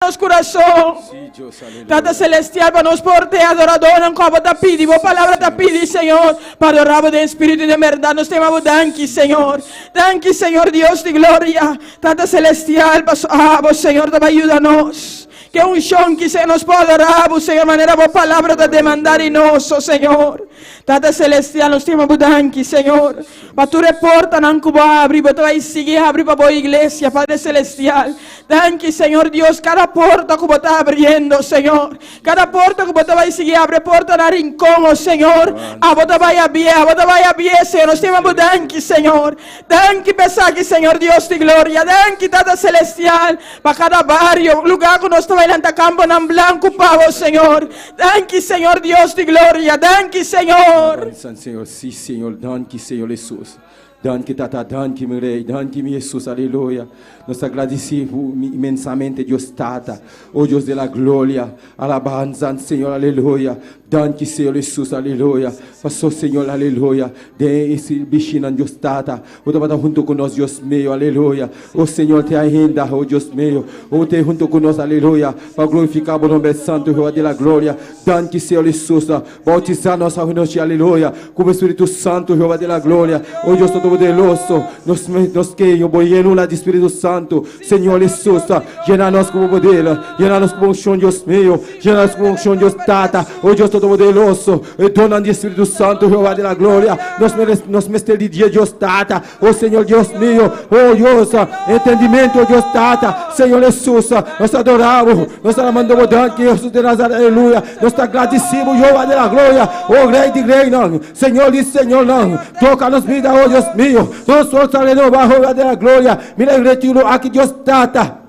nos corazón. Tata celestial, para nos porte adorador, como te pidi, vos palabra te pidi, Señor, para adorar de espíritu y de verdad, nos temamos, danki, Señor. Danki, Señor Dios de gloria. Tata celestial, vos, Señor, te va a ayudarnos. Que un shonki se nos pueda adorar, Señor, manera vos palabra de demandar y no, Señor. Tata celestial, nos temamos, danki, Señor. Para tu reporta, no cuba abrir, para tu vai seguir abrir para vos iglesia, Padre celestial. Danki, Señor Dios, cada puerta que vos está abriendo, Señor. Cada puerta que vos te vai seguir, abre puerta en rincón, Señor. A vos te vaya bien, Señor. Nos temamos, danki, Señor. Danki, pesaki, Señor Dios de gloria. Danki, Tata celestial, para cada barrio, lugar que nos está bailando campo en blanco, pavo, Señor. Danki, Señor Dios de gloria. Danki, Señor. Senhor, sim, Senhor, danke, Senhor Jesus. Danke, Tata, danke, meu Rei, danke, meu Jesus, aleluia. Nós agradecemos imensamente, Deus Tata, oh Deus de la glória, alabanza, Senhor, aleluia. Danke, Senhor Jesus, aleluia. Passou, Senhor, aleluia. De esse bichinho, Deus Tata, o Tata junto com nós, Deus meu, aleluia. Oh Senhor, te ainda, oh Deus meu, oh te junto com nós, aleluia. Para glorificar o nome santo, Rei de la glória. Danke, Senhor Jesus, bautizar nossa noite, aleluia. Com o Espírito Santo, Rei de la glória. Oh Deus Todo-Poderoso, nos que eu vou llenar de Espírito Santo. Senhor Jesus, llena-nos com o poder, llena-nos com o chão, Deus meu, llena-nos com o chão, Deus Tata, oh Deus Todo-Poderoso, dona de Espírito Santo, Jeová de la glória, nos mestre de dia, Deus Tata, oh Senhor Deus meu, oh Deus, entendimento, Deus Tata, Senhor Jesus, nós adoramos, nós amamos o Dante, Jesus de Nazaré, aleluia, nós agradecemos, Jeová de la glória, oh Rei de Rei, não, Senhor e Senhor, não, toca-nos vida, oh Deus meu, nós força renovar, Jeová de la glória, mira, retiro aqui, Deus Tata.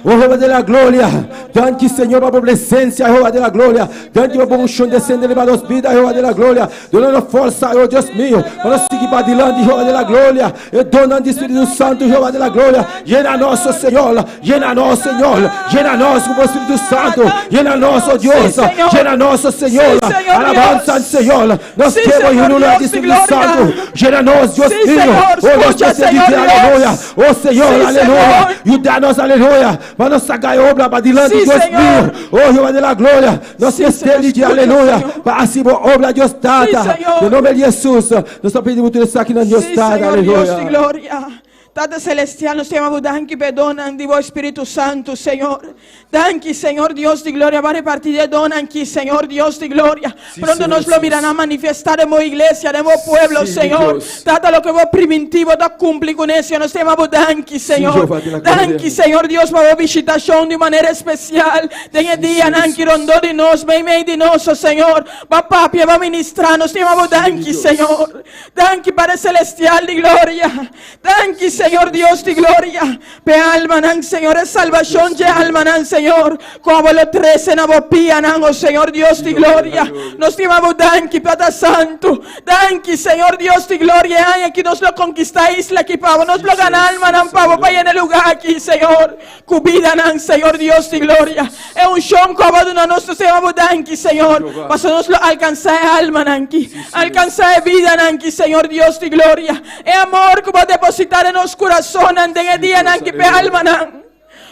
Oh Jehová de la gloria, danke Señor por presencia, Jehová de la gloria, danke por unción descende de las vidas, Jehová de la gloria, dona fuerza, oh Dios mío, para seguir para adelante, Jehová de la gloria, dona de Espíritu Santo, Jehová de la gloria, llena-nos, Señor, llena-nos, Señor, llena-nos con el Espíritu Santo, llena-nos, oh Dios, llena-nos, Señor, alabanza al Señor, nos queremos llenar de Espíritu Santo, llena-nos, Dios mío, oh Dios, descendite, aleluya, oh Señor, aleluya, ayúdanos, aleluya. Para nos sacar obra para diante, Deus meu, oh Jeová de la glória, nós estamos de aleluia, para assim obra Deus Tata, no nome de Jesus, nós pedimos tudo isso aqui na Deus Tata, aleluia. Tata celestial, nos temamos, danke, perdonan, Divo Espíritu Santo, Señor. Danke, Señor Dios de gloria, va a repartir de don aquí, Señor Dios de gloria. Pronto nos lo miran a manifestar en mi iglesia, en mi pueblo, Señor. Tata lo que vos primitivo da cumplir con eso, nos temamos, danke, Señor. Danke, Señor Dios, para visitación de manera especial. Dengue día, nanki rondo de nos, meime de nos, Señor. Va papi, va ministrar, nos temamos, danke, Señor. Danke, Padre celestial de gloria. Danke, Señor Dios de gloria, pe almanan, Señor, es salvación, je almanan, Señor, como lo 13 nabopianan, oh Señor Dios de gloria, nos dimamos danki, Padre Santo, danki, Señor Dios de gloria, ay, aquí nos lo conquistáis, la que pavo, nos lo ganan, almanan, pavo, vaya en el lugar aquí, Señor, cubidanan, Señor Dios de gloria, es un shon, como de nosotros, dimamos danki, Señor, paso nos lo alcanza, almanan, alcanza vida, nanki, Señor Dios de gloria, es amor, como depositar en los corazón, en el día en que pe alma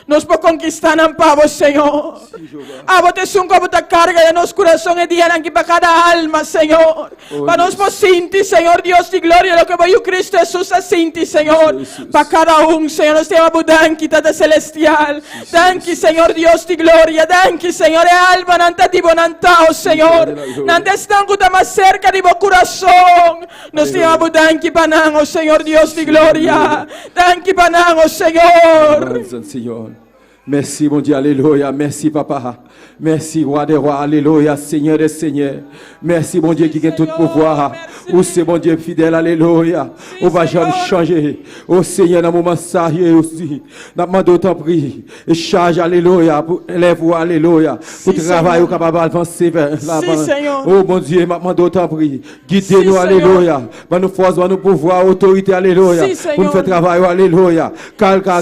nos puede conquistar en pavo, Señor. A vos te son como te carga de nos corazón el día en que para cada alma, Señor. Para nos por sinti, Señor Dios de gloria, lo que voy a Cristo Jesús a sinti, Señor. Para cada un, Señor, nos lleva danki, Tata celestial. Danki, Señor Dios de gloria. Danki, Señor, alma, nanta di bonantao, Señor. Nanta están más cerca de vos corazón. Nos lleva danki, panango, Señor Dios de gloria. Danki, panango, Señor. Señor. Merci, mon Dieu, alléluia. Merci, papa. Merci, roi des rois, alléluia. Seigneur des seigneurs. Merci, mon Dieu, qui a tout pouvoir. Oh, c'est mon Dieu fidèle, alléluia. On va jamais changer. Oh, Seigneur, dans le moment sérieux aussi. Nous demandons autant prix. Et charge, alléluia. Élève-vous, alléluia. Pour travailler, capable d'avancer vers l'avant. Oh, mon Dieu, nous demandons autant prix. Guidez-nous, alléluia. Par nos forces, par nos pouvoirs, autorité, alléluia. Pour nous faire travailler, alléluia. Calga,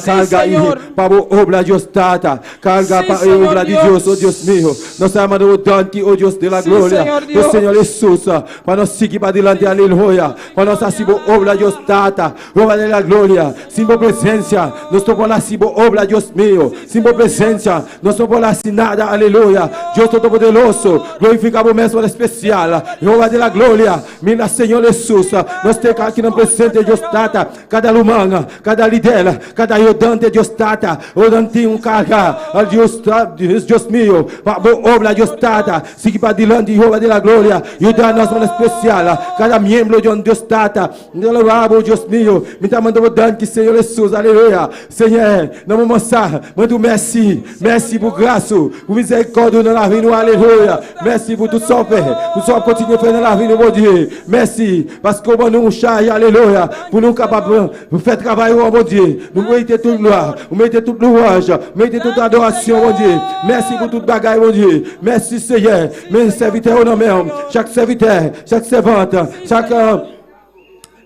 par vos oblas, Dieu Dios Tata, carga Sí, para Señor obra de Dios. Dios, oh Dios mío. Nos amamos, oh Dante, oh Dios de la Sí, gloria. Señor Oh Dios. Señor Jesús, para nos seguir para adelante, aleluya. Para nos hacer obra, Dios Tata, obra de la gloria. Sin tu presencia, nos tocó la hacer obra, Dios mío. Sin tu presencia, nos tocó la hacer nada, aleluya. Dios Todopoderoso, glorificamos mesmo especial, obra de la gloria. Mira, Señor Jesús, nos te aqui no presente, Dios Tata, cada lumana, cada líder, cada ayudante, Dios Tata, orante carga, al Dios mío, para obra, Dios Tata, sigue para adelante, obra de la gloria, ayuda-nos en especial, cada miembro de Dios Tata, alabamos, Dios mío, me está mandando danke, Senhor Jesus, aleluia, Senhor, não vamos mostrar, manda merci, merci por graça, por misericórdia na vida, aleluia, merci por tu sofrer, tu só continue fazendo na vida, bom dia, merci, parce que on nous charge, alléluia, pour nous capables de faire travail, oh mon Dieu, nous mettez toute gloire, nous mettez toute louange, mettez toute adoration, mon Dieu, merci pour toute bagaille, mon Dieu, merci Seigneur, mes serviteurs, non même, chaque serviteur, chaque servante, chaque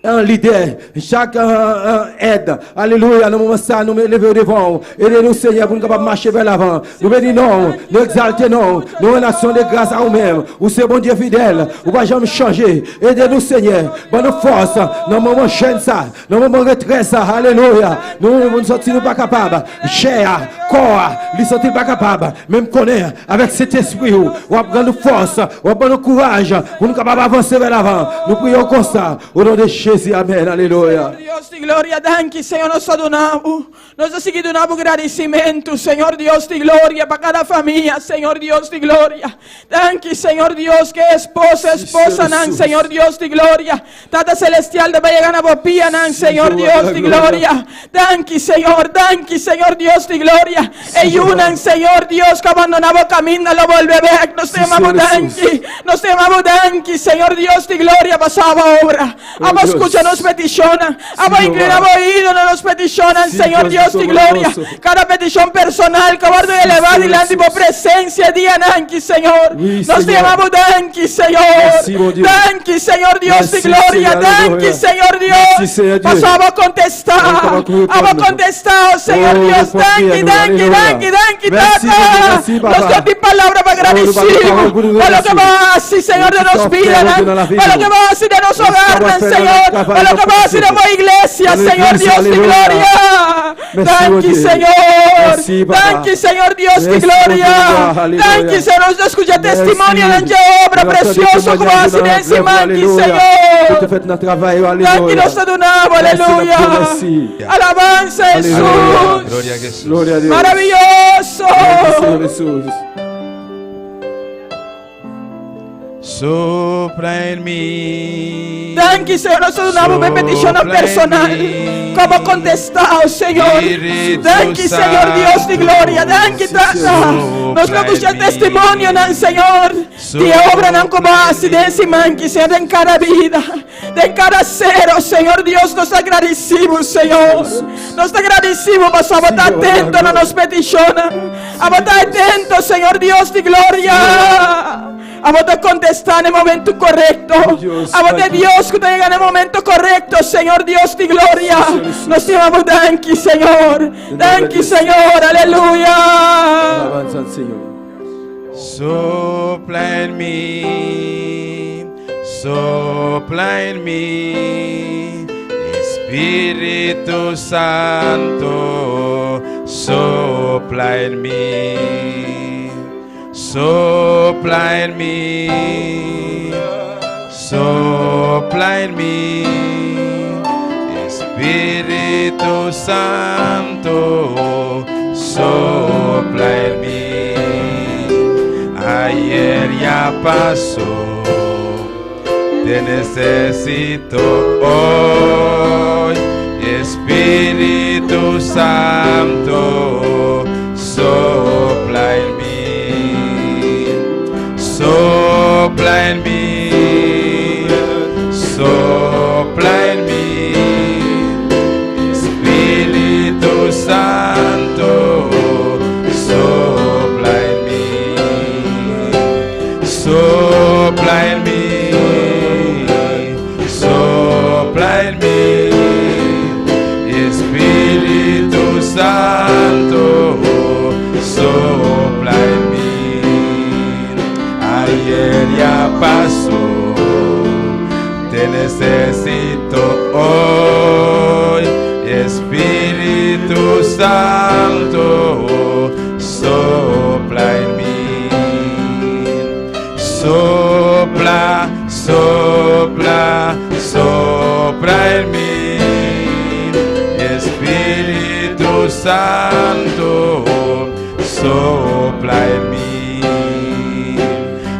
un leader, chaque aide, alléluia, nous moment ça, nous lever devant, aidez-nous Seigneur pour nous capables de marcher vers l'avant, nous bénissons non, nous exaltons non, nous en action de grâce à nous-mêmes, ou c'est bon Dieu fidèle, ou pas jamais changer, aidez-nous Seigneur, bonne force, dans le moment chaîne ça, dans le moment retrait ça, alléluia, nous ne sommes pas capables, chair, corps, nous ne sommes pas capables, même connaître avec cet esprit, ou prendre force, ou prendre courage, pour nous capables d'avancer vers l'avant, nous prions comme ça, au nom de Jésus. Amém, aleluia. Dios de gloria, danke, Senhor, nós adoramos. Nós seguimos dando agradecimento, Senhor Dios de gloria, para cada família, Senhor Dios de gloria. Danke, Senhor Dios, que esposa, nan, Senhor Dios de gloria. Tata celestial de llegar a bopia, nan, Senhor Dios de gloria. Danke, Senhor Dios de gloria. Ayunan, Senhor Dios, que abandonaba camino, lo vuelve a ver. Nos temamos, danke, Senhor Dios de gloria, pasaba obra. Escucha, nos peticionan, inclinamos oído, nos peticionan, Señor Dios de gloria, cada petición personal, caballo elevado y la tipo presencia, día nanki, Señor, nos llamamos danki, Señor, danki, Señor Dios de gloria, danki, Señor Dios, pasamos a contestar, Señor Dios, danki, tata, nos dio tu palabra para agradecido, por lo que más, Señor, de nos vida, por lo que más de nos hogar, Señor, para lo que va a hacer en la iglesia, Señor Dios de gloria. Danke, Señor. Danke, Señor Dios de gloria. Danke, Señor. Nos escucha testimonio de la obra preciosa que va a hacer en Simanki, Señor. Danke, nos adoramos, aleluya. Alabanza a Jesús. Gloria a Dios. Maravilloso. Senhor Jesus. Sopla en mí. Danke, Señor, nosotros damos una petición personal. Como contestado, Señor. Danke, Señor Dios de gloria. Danke, tata. Nos escucha el testimonio, Señor. De obra, como así de Simanki, Señor, en cada vida. De cada cero, Señor Dios, nos agradecemos, Señor. Nos agradecemos, mas a estar atento a nos peticionan. A estar atento, Señor Dios de gloria. A vos te contestar en el momento correcto. A vos de Dios que te llega en el momento correcto, Señor Dios de gloria. Nos llamamos danke, Señor. Danke, Señor. Aleluya. Alabanza al Señor. Sopla en mí. Sopla en mí. Espíritu Santo. Sopla en mí. Sopla en mí, sopla en mí, Espíritu Santo, sopla en mí. Ayer ya pasó, te necesito hoy, Espíritu Santo, sopla en mí. Sopla en mí, sopla en mí, Espíritu Santo, sopla en mí, sopla en mí, sopla en mí, Espíritu Santo. Santo, sopla en mí.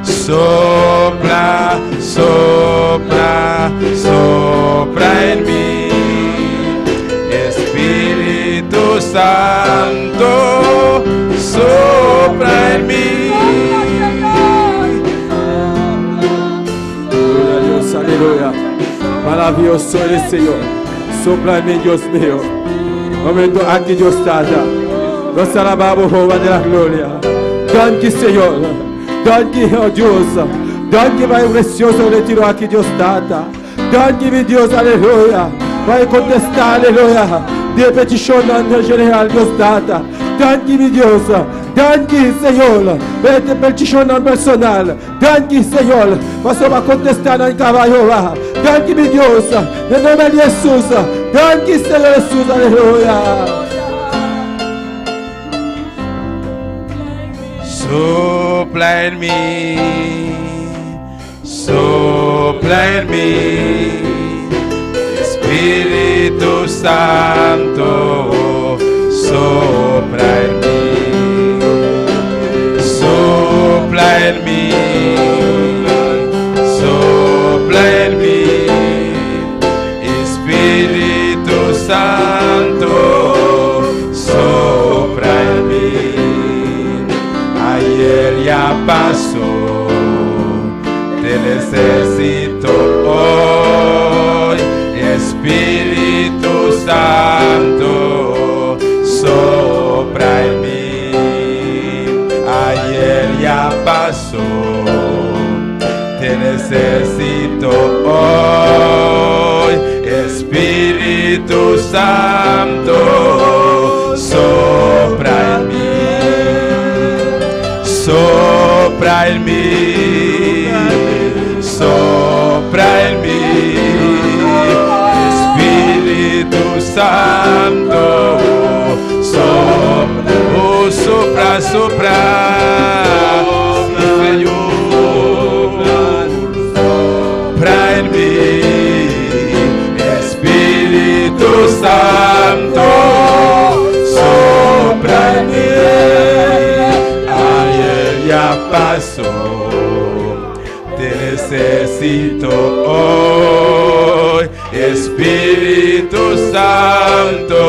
Sopla, sopla, sopla en mí. Espíritu Santo, sopla en mí. Gloria a Dios, aleluya. Maravilloso eres, Señor. Sopla en mí, Dios mío. Momento aquí Dios está. Nos alabamos, Jehová de la gloria. Danke, Señor. Danke, oh Dios. Danke, Pai precioso, retiro aquí Dios data. Danke, mi Dios, aleluya. Vai contestar, aleluya. De petición en general, Dios data. Danke, mi Dios. Danke, Señor. Vete petición personal. Danke, Señor. Mas va a contestar en caballo. Danke, mi Dios. En el nombre de Jesús. Danke, Señor Jesús. Aleluya. Sopla en mí, sopla en mí, Espíritu Santo, sopla en mí, sopla en mí, sopla en mí, Espíritu Santo, sopla en mí. Ayer ya pasó, te necesito hoy, Espíritu Santo, sopla en mí. Ayer ya pasó, te necesito hoy, Espíritu Santo, sopla en mí. Sopra en mí, sopra en mí, Espíritu Santo, sopra, oh sopra, sopra, Señor, sopra en mí, Espíritu Santo, sopra en mí. Ya pasó, te necesito hoy, Espíritu Santo,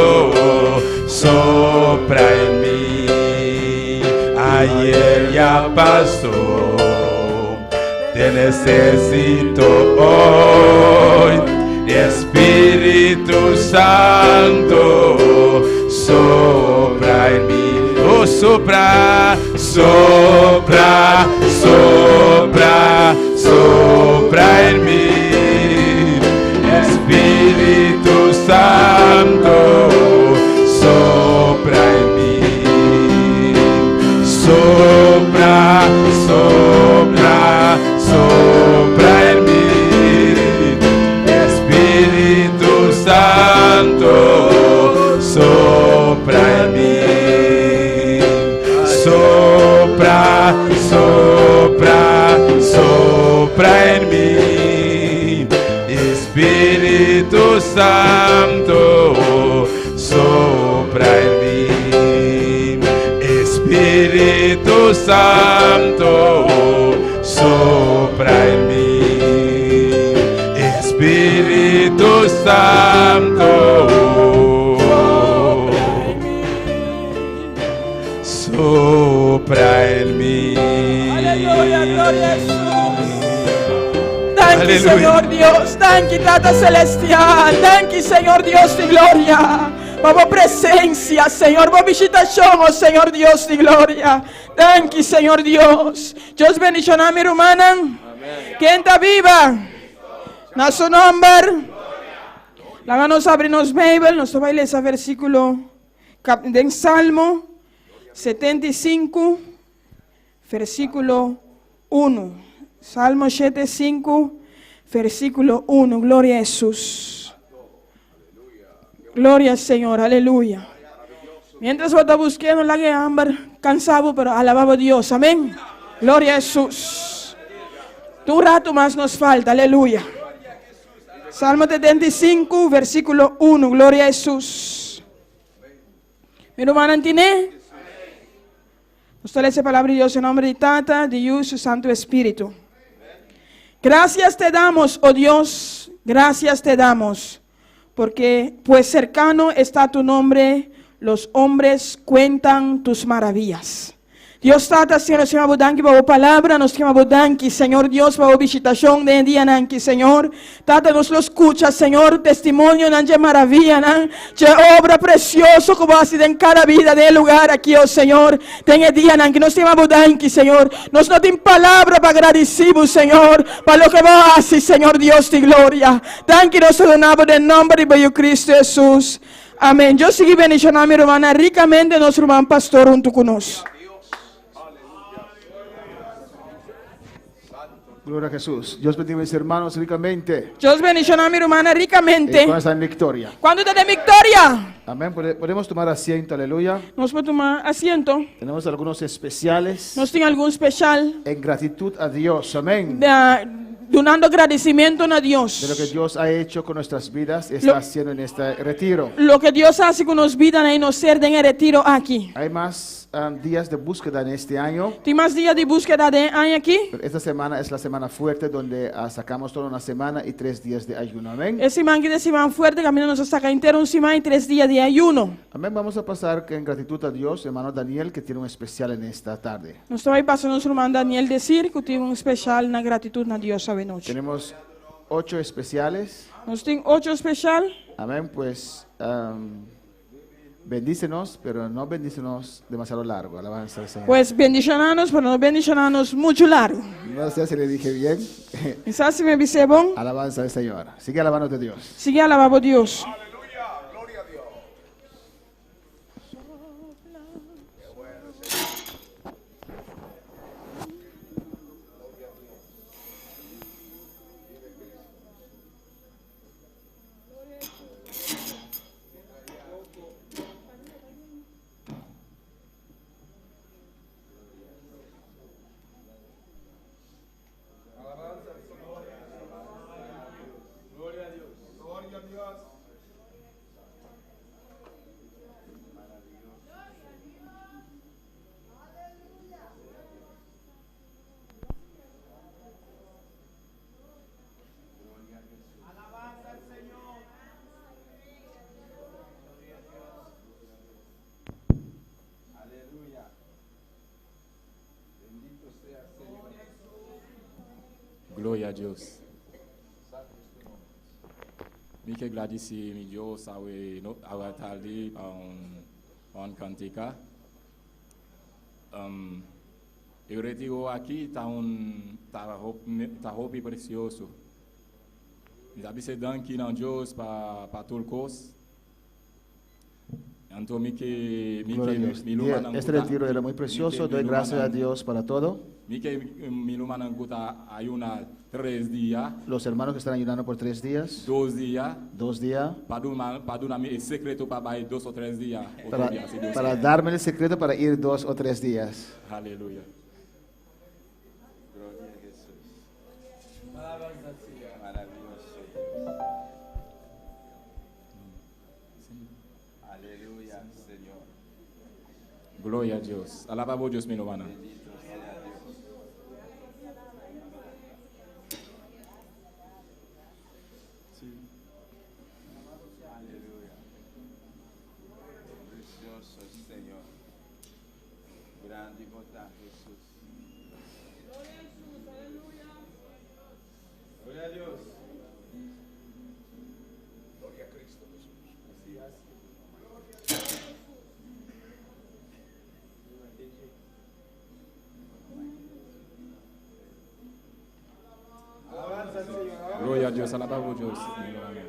sopra en mí. Ayer ya pasó, te necesito hoy, Espíritu Santo, sopra en mí. Oh, sopra, sopra, sopra, sopra en mí, Espíritu Santo, sopra en mí, sopra, sopra, sopra en mí, Espíritu Santo, sopra en mí. Sopra, sopra, sopra en mí, Espíritu Santo, sopra en mí, Espíritu Santo, sopra en mí, Espíritu Santo. Sopra en mí. Aleluya, gloria a Jesús. Thank you, Aleluya. Señor Dios. Thank you, Tata Celestial. Thank you, Señor Dios de gloria. Por presencia, Señor. Por visitación, oh Señor Dios de gloria. Thank you, Señor Dios. Dios bendicionar mi hermana. ¿Quién está viva? ¿No su nombre? Háganos abrirnos Bible. Nos va a leer ese versículo de Salmo 75, versículo 1. Salmo 75, versículo 1. Gloria a Jesús. Gloria al Señor, aleluya. Mientras vos estás buscando la hambre, cansado, pero alababa a Dios, amén. Gloria a Jesús. Un rato más nos falta, aleluya. Salmo 75, versículo 1. Gloria a Jesús. Mi hermana Antine. Nos lê a palavra de Deus em nome de Tata, de Hijo, su Santo Espíritu. Gracias te damos, oh Dios, gracias te damos, porque pues cercano está tu nombre, los hombres cuentan tus maravillas. Dios Tata, Senhor, nós te danki para a palavra, nós te danki, Senhor Deus, para a visitação de dia, nanki, Senhor. Tata, nos lo escucha, Senhor, testemunho, nanke maravilla, nanke obra precioso, como ha sido en cada vida de lugar aqui, oh Senhor. Tenha dia, nanki, nós te danki, Senhor. Nós não temos palavra para agradecimos, Senhor, para lo que vos haces, Senhor Deus de glória. Danki, nós te donamos em nome de Cristo Jesus. Amém. Eu segui bendicionando a minha irmã ricamente, nosso irmão pastor, junto conosco. Gloria a Jesús. Dios bendiga a mis hermanos ricamente. Dios bendicionó a mi hermana ricamente. Y con esta victoria. ¿Cuándo está de victoria? Amén. Podemos tomar asiento, aleluya. Nos podemos tomar asiento. Tenemos algunos especiales Nos tiene algún especial. en gratitud a Dios. Amén. Donando agradecimiento a Dios. De lo que Dios ha hecho con nuestras vidas, está haciendo en este retiro. Lo que Dios hace con nuestras vidas y nos ser en el retiro aquí. Hay más días de búsqueda en este año. ¿Tiene más días de búsqueda de año aquí? Pero esta semana es la semana fuerte donde sacamos toda una semana y 3 días de ayuno. Amén. Es semana que es semana fuerte, camino nos saca entero un semana y 3 días de ayuno. Amén. Vamos a pasar en gratitud a Dios, hermano Daniel, que tiene un especial en esta tarde. Nos estaba pasando nuestro hermano Daniel decir que tiene un especial na gratitud a Dios a noche. Tenemos 8 especiales. Nos tiene 8 especial. Amén. Pues bendícenos, pero no bendícenos demasiado largo. Alabanza al Señor. Pues bendicionanos, pero no bendicionanos mucho largo. No sé si le dije bien. Quizás si me dice bon, Alabanza al Señor. Sigue alabándote Dios. sigue alabando a Dios. Glória a Deus. Mi que agradeci mi Deus awe tali on cantica. Eu retiro aqui tá roupa precioso. Me sabe se danki na Deus para todo cos. Então Gloria a Dios. Este retiro era muy precioso. Doy gracias a Dios para todo. Los hermanos que están ayunando por 3 días. 2 días. 2 días. Para el secreto para ir 2 o 3 días. Para darme el secreto para ir 2 o 3 días. Aleluya. Aleluya, Señor. Gloria a Dios. Alaba a Dios, mi hermana. Aleluya. Precioso Señor. Grande votar Jesús. Gloria a Dios. Gloria a Cristo Jesús. Así es. Gloria a Dios. Alaba a Dios, mi hermana.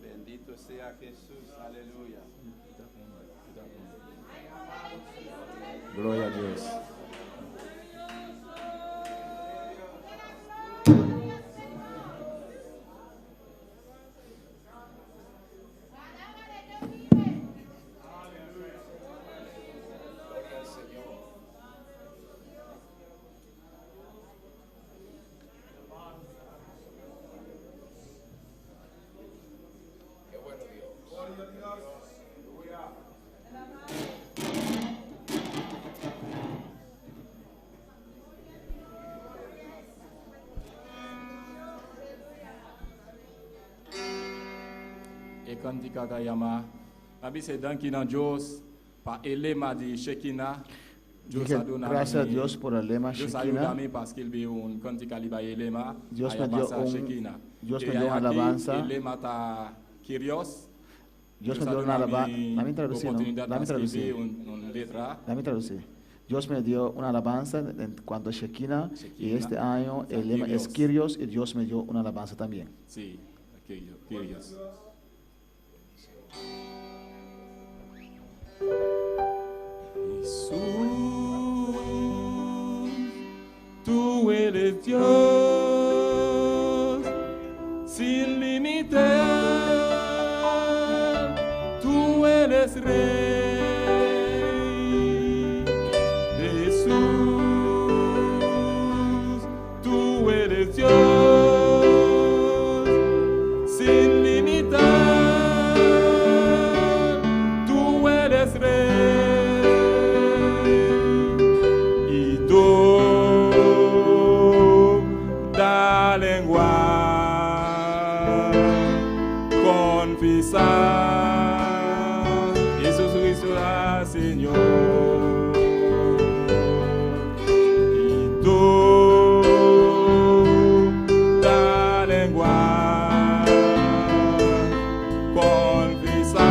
Bendito sea Jesús. Aleluya. Gloria a Dios. Qué bueno Dios. Gloria a Dios. Kantika Gayama. Nabi se danki nan Dios pa elema de Shekina. Dije, gracias a Dios por el lema Dios Shekina. ayúdame parce qu'il ve un cantica liba elema. Dios me ayabasa dio un- Shekina. Dios E me dio una ayaki alabanza. Elema ta Kyrios. Dios me dio una alabanza. Dame traducir, ¿no? Oportunidad Dame para escribir traducir. un letra. Dame traducir. Dios me dio una alabanza en cuanto a Shekina, y Shekina. este año el lema es Kyrios, y Dios me dio una alabanza también. Sí, Kyrios. Jesús, tú eres Dios sin límite, tú eres Rey. Jesús, tú eres Dios sin limitar, tú eres Rey. Y toda lengua confesar Jesús Cristo es Señor. Y toda lengua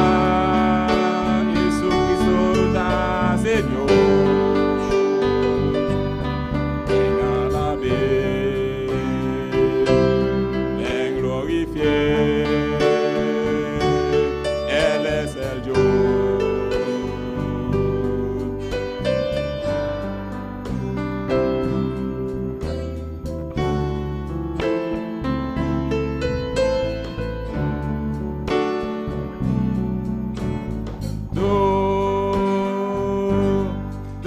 confesar Jesús Cristo es Señor. Venga la vez, ven glorifié, Él es el Dios.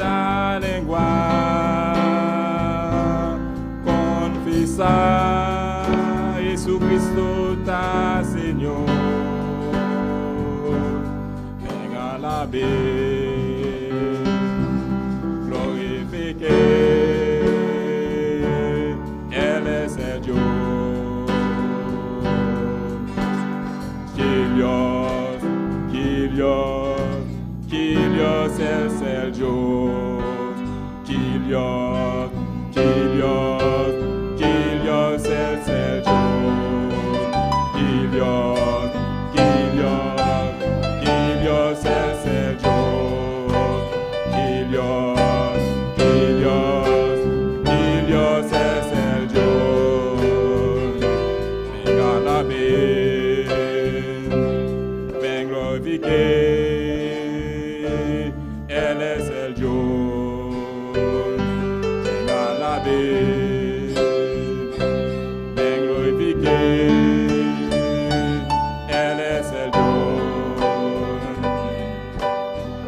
Toda lengua confesar Jesucristo está Señor. Venga la vez, glorifique, Él es el Dios. Kyrios, Kyrios, Kyrios es el Dios. Kyrios, Kyrios, Kyrios es el Dios. Kyrios, Kyrios, Kyrios es el Dios. Kyrios, Kyrios, Kyrios es el Dios. Venga la vez, ven glorifique, Él es el Dios. Venga la vez, ven glorifique, Él es el Dios.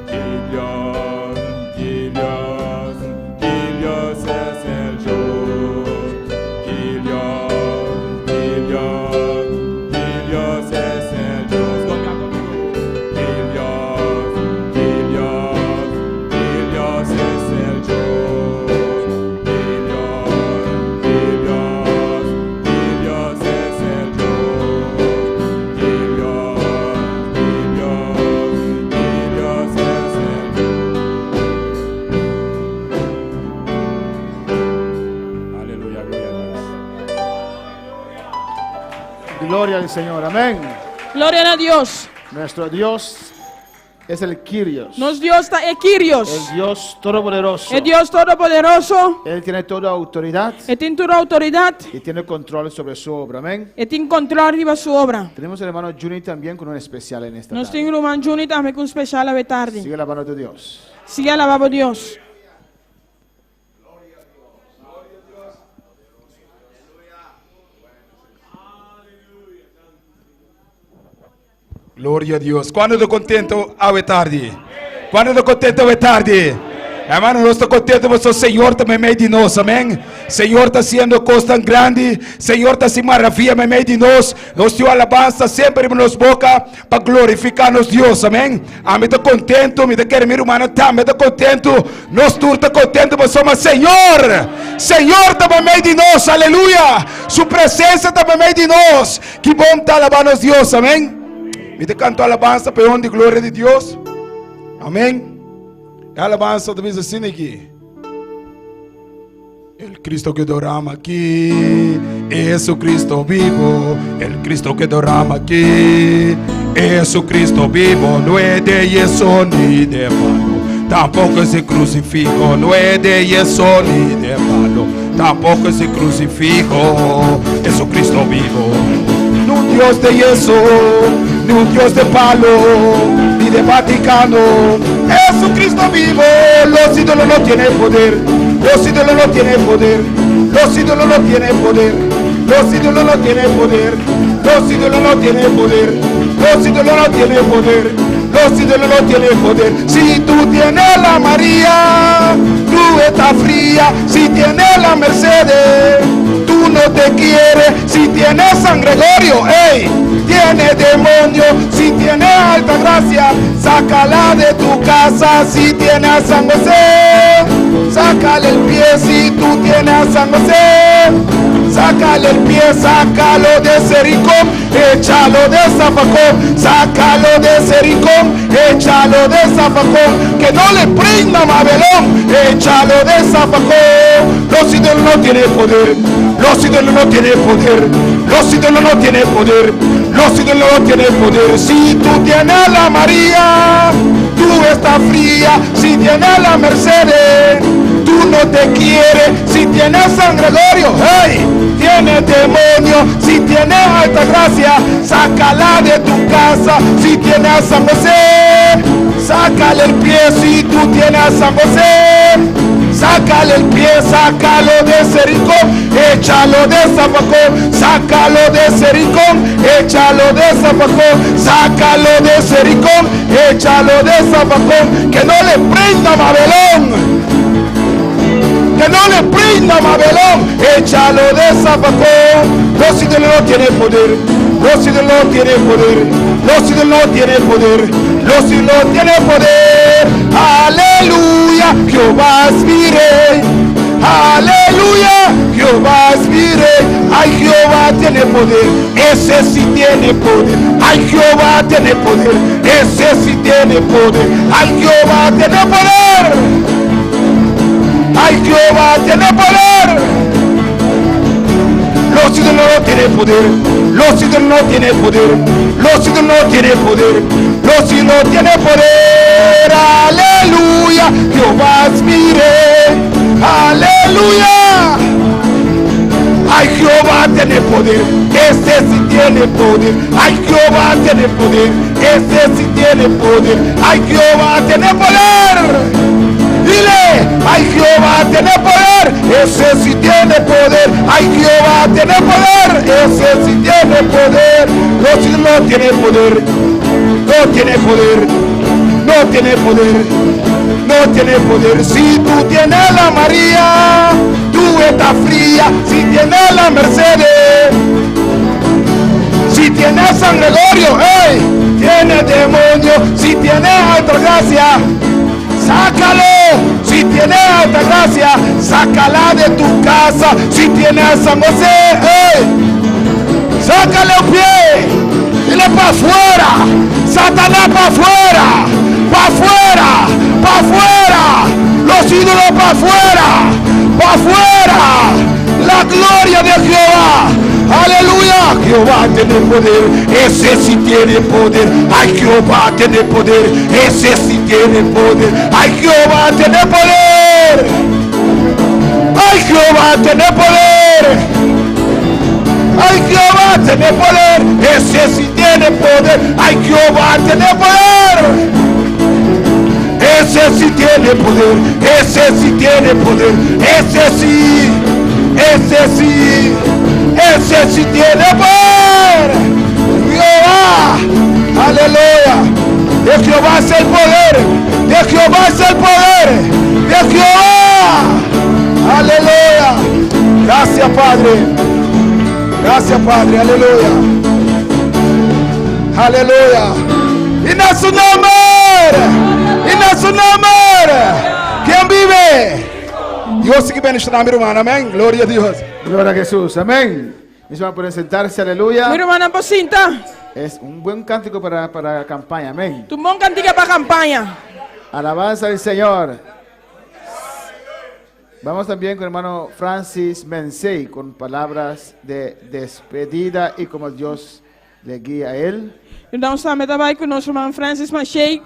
Kyrios, Kyrios, Kyrios es el Dios. Kyrios, Kyrios, Kyrios es el Dios. Kyrios, Kyrios, Kyrios es el Dios. Kyrios, Kyrios, Kyrios es el Dios. Kyrios, Kyrios, Kyrios es el Dios. Aleluya, gloria a Dios. Gloria al Señor, amén. Gloria a Dios. Nuestro Dios es el Kyrios, Nos Dios está Kyrios. el Dios todopoderoso. El Dios todopoderoso. Él tiene toda autoridad E tem toda autoridade. y tiene control sobre su obra, amén. E tem controle riba sua obra. Tenemos al hermano Juni también con un especial en esta Nós tarde. temos o irmão Juni também com um especial a tarde. Sigue la mano de Dios. Siga alabando a Deus. Gloria a Dios. ¿Cuándo estoy contento a tarde? ¿Cuándo estoy contento a tarde? Hermano, nós estamos contentos porque o Senhor está no meio de nós, amém? Senhor está sendo coisa tão grande, Senhor está se maravilha no meio de nós. Nós temos alabança sempre em nossa boca para glorificar nosso Deus, amém? Amém, estou contento, me quero meu irmão também está contento, nós todos estamos contentos, mas somos Senhor, Senhor está no meio de nós, aleluia, Sua presença está no meio de nós. Que bom está alabando nosso Deus, amém? Y te canto alabanza, peón de gloria de Dios. Amén. Alabanza de mis aquí. El Cristo que derrama aquí, Jesucristo vivo. El Cristo que derrama aquí, Jesucristo vivo. No es de yeso ni de malo, tampoco ese crucifijo. No es de yeso ni de malo, tampoco ese crucifijo. Jesucristo vivo. No un Dios de yeso, ni un Dios de palo, ni de Vaticano. Jesucristo vivo. Los ídolos no tienen poder. Los ídolos no tienen poder. Los ídolos no tienen poder. Los ídolos no tienen poder. Los ídolos no tienen poder. Los ídolos no tienen poder. Los ídolos no tienen poder. Si tú tienes la María, tú estás fría. Si tienes la Mercedes, tú no te quieres. Si tienes San Gregorio, ey, tiene demonio. Si tienes alta gracia, sácala de tu casa. Si tienes a San José, sácale el pie. Si tú tienes a San José, sácale el pie. Sácalo de Jericó, échalo de Zafacón. Sácalo de Jericó, échalo de Zafacón. Que no le prenda Mabelón, échalo de Zafacón. Los ídolos no tienen poder. Los ídolos no tienen poder. Los ídolos no tienen poder. Los ídolos no tienen poder. Si tú tienes la María, tú estás fría. Si tienes la Mercedes, tú no te quieres. Si tienes San Gregorio, hey, tienes demonio. Si tienes alta gracia, sácala de tu casa. Si tienes a San José, sácale el pie. Si tú tienes a San José, sácale el pie. Sácalo de Jericó, échalo de Zafacón. Sácalo de Jericó, échalo de Zafacón. Sácalo de Jericó, échalo de Zafacón. Que no le prenda Mabelón. Que no le prenda Mabelón, échalo de Zafacón. Los ídolos no tienen poder. Los ídolos no tienen poder. Los ídolos no tienen poder. Los ídolos no tienen poder. Aleluya, Jehová es mi rey. Aleluya, Jehová es mi rey. Ay, Jehová tiene poder. Ese sí tiene poder. Ay, Jehová tiene poder. Ese sí tiene poder. Ay, Jehová tiene poder. Ay, Jehová tiene poder. Los ídolos no tienen poder. Los ídolos no tienen poder. Los ídolos no tienen poder. Los ídolos no tienen poder. Aleluya, Jehová es mi rey. Aleluya. Ay, Jehová tiene poder. Ese sí tiene poder. Ay, Jehová tiene poder. Ese sí tiene poder. Ay, Jehová tiene poder. Dile, ay, Jehová tiene poder, ese sí tiene poder. Ay, Jehová tiene poder, ese sí tiene poder. Los ídolos no tienen poder. No tiene poder. No tiene poder. No tiene poder. Si tú tienes la María, tú estás fría. Si tienes la Mercedes, si tienes San Gregorio, hey, tiene demonio. Si tienes alta gracia, sácalo. Si tienes alta gracia, sácala de tu casa. Si tienes a San José, hey, sácale un pie. Dile para afuera. Satanás para afuera. Para afuera. Para afuera. Los ídolos para afuera. Para afuera. La gloria de Jehová. Aleluya, Jehová tiene poder, ese sí tiene poder. Ay, Jehová tiene poder, ese sí tiene poder. Ay, Jehová tiene poder. Ay, Jehová tiene poder. Ay, Jehová tiene poder, ese sí tiene poder. Ay, Jehová tiene poder. Ese sí tiene poder, ese sí tiene poder. Ese sí, ese sí. Ese sí tiene poder. Jehová, aleluya. De Jehová es el poder. De Jehová es el poder. De Jehová. Aleluya. Gracias, Padre. Gracias, Padre. Aleluya. Aleluya. Y en su nombre. Y en su nombre. ¿Quién vive? Dios sigue bendicionando, mi hermano. Amén. Gloria a Dios. Gloria a Jesús, amén. Mis hermanos pueden sentarse, aleluya. Mi hermana Pocinta, Es un buen cántico para la campaña, amén. tu mon cantica para campaña. Alabanza al Señor. Vamos también con el hermano Francis Mensei con palabras de despedida y como Dios le guía a él. Então estamos também com o nosso irmão Francis Machei,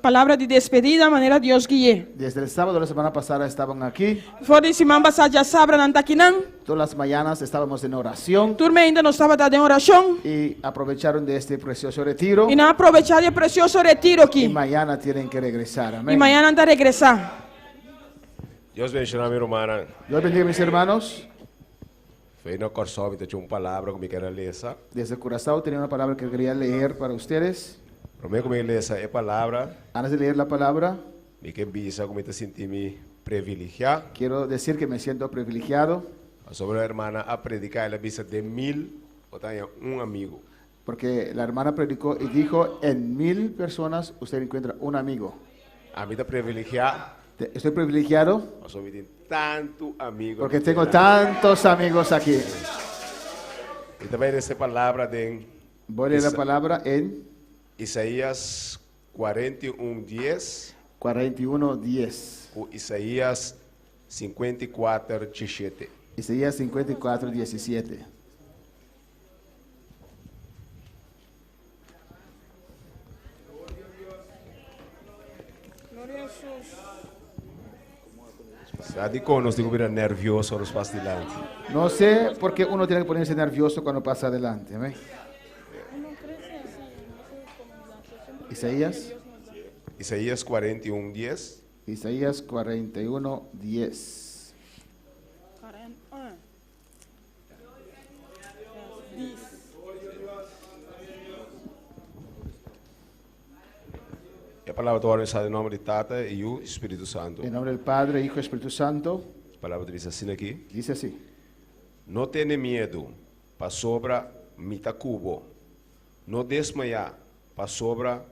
palavra de despedida, maneira Deus guie. Desde el sábado de la semana pasada estaban aquí. Fora esse semana passada já sabra não aqui não. Todas las mañanas estábamos en oración Turma ainda não estava em oração. y aprovecharon de este precioso retiro. E não aproveitar o precioso retiro Y aqui. mañana tienen que regresar, E amén. amanhã anda regressar. Deus bendiga minha irmã. Dios bendiga mis hermanos. Foi no coração, me tinha uma palavra que me queria ler. Desde Curazao tenía una palabra que quería leer para ustedes. Primeiro que me ler essa palavra, Antes de leer la palabra, me que bisa como me senti me privilegiado. quiero decir que me siento privilegiado Sobre a irmã a predicar, ela bisa de 1000 ou tenha amigo. porque la hermana predicó y dijo, en 1000 personas usted encuentra un amigo. A mim está privilegiado, Estoy privilegiado mas eu me tenho tanto amigo. porque tengo tantos amigos aquí. E também essa palavra de Voy a leer la palabra en Isaías 41:10 41:10. ou Isaías 54:17. Isaías 54:17. Sabe como nós temos que ficar nervioso nos passos delante. No sé por qué uno tiene que ponerse nervioso cuando pasa adelante. Amén. Isaías. Isaías 41:10. Isaías 41:10. E a palavra do homem está em nome de Tata e o Espírito Santo. En nombre del Padre, Hijo y Espíritu Santo. A palavra diz assim aqui: Dice así. não tenha medo, para sobra mita cubo. Não desmaiar, para sobra.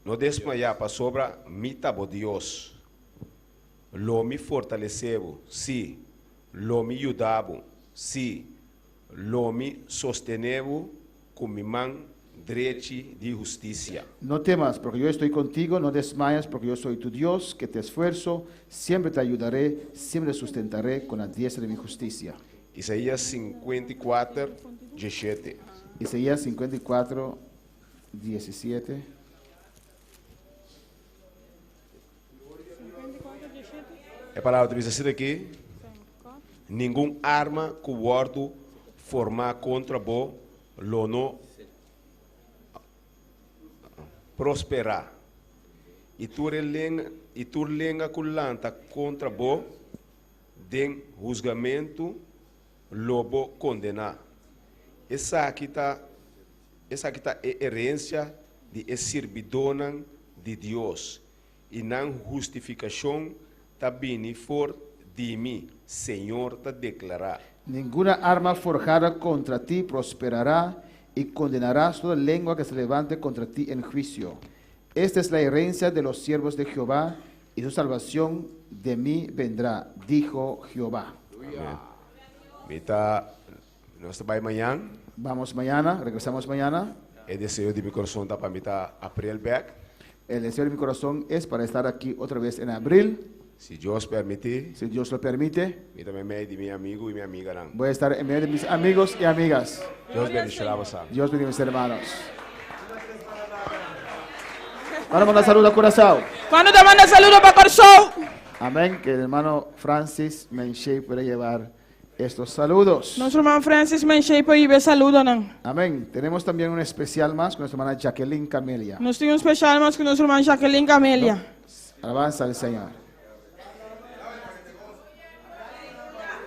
Não desmaiar, para sobra mita bo Deus. Lo me fortaleceu, sim. Lo me ajudava, sim. Lo me sosteneu com minha mão derecha de justiça. No temas, porque yo estoy contigo, no desmayas, porque yo soy tu Dios, que te esfuerzo, siempre te ayudaré, siempre te sustentaré con la diestra de mi justicia. Isaías 54:17. Isaías 54:17. A palavra diz assim aqui: nenhum arma que o ordo formar contra bo lo não prosperar. E tu lenga culanta contra bo den julgamento lobo condenar. Essa aqui tá herência de servidão de Deus e não justificação tá bem for de mim, Senhor tá declarar. Ninguna arma forjada contra ti prosperará y condenarás toda lengua que se levante contra ti en juicio. Esta es la herencia de los siervos de Jehová y su salvación de mí vendrá, dijo Jehová. Mita, nós vai amanhã. Vamos mañana, regresamos mañana. É desejo de meu coração tá para mim tá april back. El deseo de mi corazón es para estar aquí otra vez en abril, Se Deus permitir, si Dios lo permite. me também meio de meu amigo e minha amiga não. Voy a estar en medio de mis amigos y amigas. Deus bendiga você. Dios bendiga a mis hermanos. Ahora manda saludos a Curazao. Quando te manda saludo para Corsou. Amén. Que el hermano Francis Menchey pueda llevar estos saludos. Nosso irmão Francis Menchei para ir ver saludo não. Amén. Tenemos también un especial más con nuestra hermana Jacqueline Camelia. Nós temos especial mais com nosso irmão Jacqueline Camelia. Alabanza al Señor.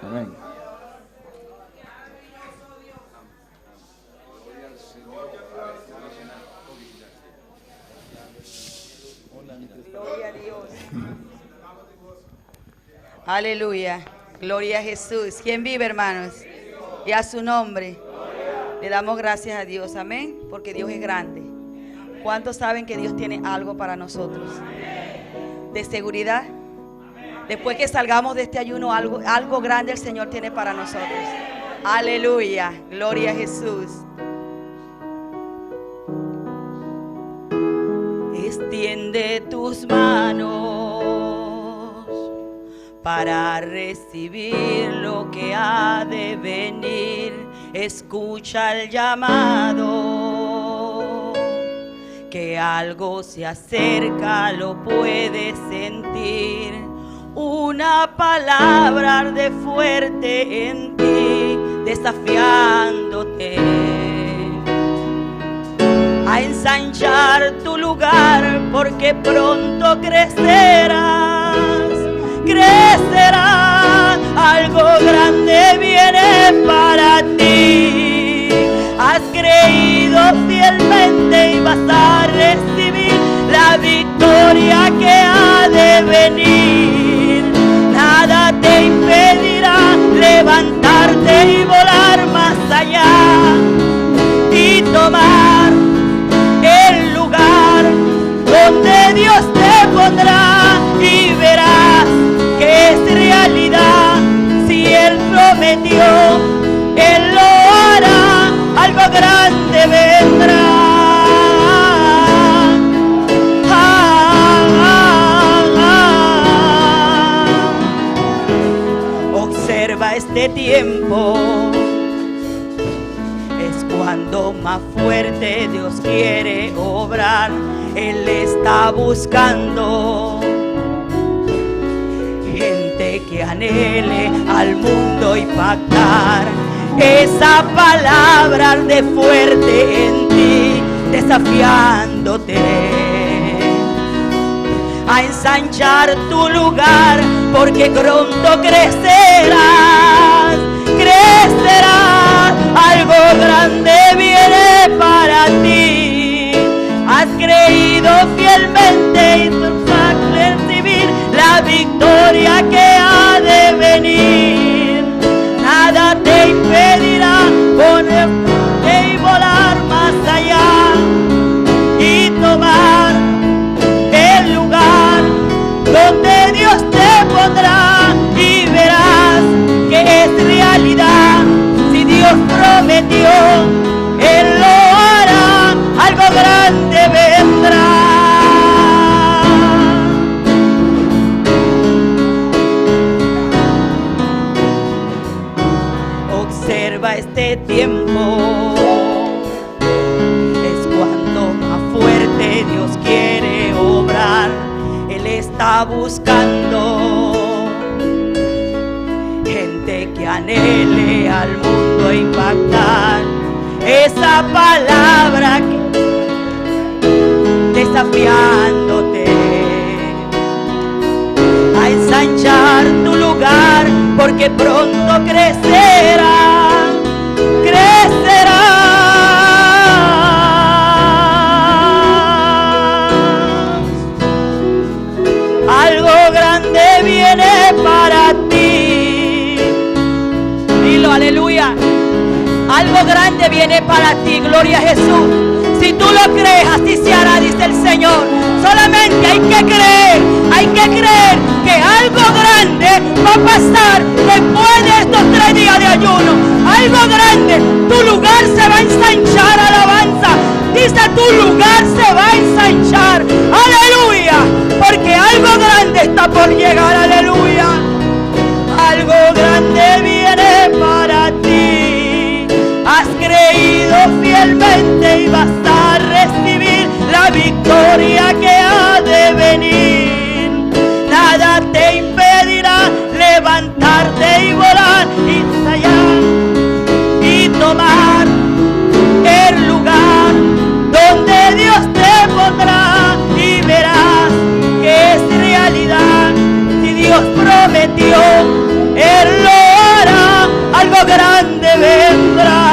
Amén. Gloria a Dios. Aleluya. Gloria a Jesús. ¿Quién vive, hermanos? Y a su nombre. Le damos gracias a Dios. Amén. Porque Dios es grande. ¿Cuántos saben que Dios tiene algo para nosotros? De seguridad. Después que salgamos de este ayuno, algo grande el Señor tiene para nosotros. Aleluya. Gloria a Jesús. Extiende tus manos para recibir lo que ha de venir. Escucha el llamado, que algo se acerca, lo puedes sentir. Una palabra arde fuerte en ti, desafiándote a ensanchar tu lugar, porque pronto crecerás, crecerás, algo grande viene para ti. Has creído fielmente y vas a recibir la victoria que ha de venir. Nada te impedirá levantarte y volar más allá y tomar el lugar donde Dios te pondrá, y verás que es realidad. Si Él prometió, Él lo hará, algo grande vendrá. Observa este tiempo, es cuando más fuerte Dios quiere obrar. Él está buscando gente que anhele al mundo impactar. Esa palabra arde fuerte en ti, desafiándote a ensanchar tu lugar, porque pronto crecerás, crecerás, algo grande viene para ti. Has creído fielmente y tú vas a recibir la victoria que ha de venir. Nada te impedirá ponerte y volar más allá y tomar el lugar donde Dios te pondrá, y verás que es realidad. Si Dios prometió, Él lo hará, algo grande vendrá. Observa este tiempo, es cuando más fuerte Dios quiere obrar. Él está buscando gente que anhele al mundo impactar. Esa palabra que desafiándote a ensanchar tu lugar, porque pronto crecerá, crecerá. Algo grande viene para ti. Dilo, aleluya. Algo grande viene para ti, gloria a Jesús. Si tú lo crees, así se hará, dice el Señor. Solamente hay que creer que algo grande va a pasar después de estos 3 días de ayuno. Algo grande, tu lugar se va a ensanchar, alabanza. Dice, tu lugar se va a ensanchar, aleluya, porque algo grande está por llegar, aleluya. Algo grande viene para ti. Has creído fielmente y vas a recibir la victoria que ha de venir. Nada te impedirá levantarte y volar y allá y tomar el lugar donde Dios te pondrá, y verás que es realidad. Si Dios prometió, Él lo hará, algo grande vendrá.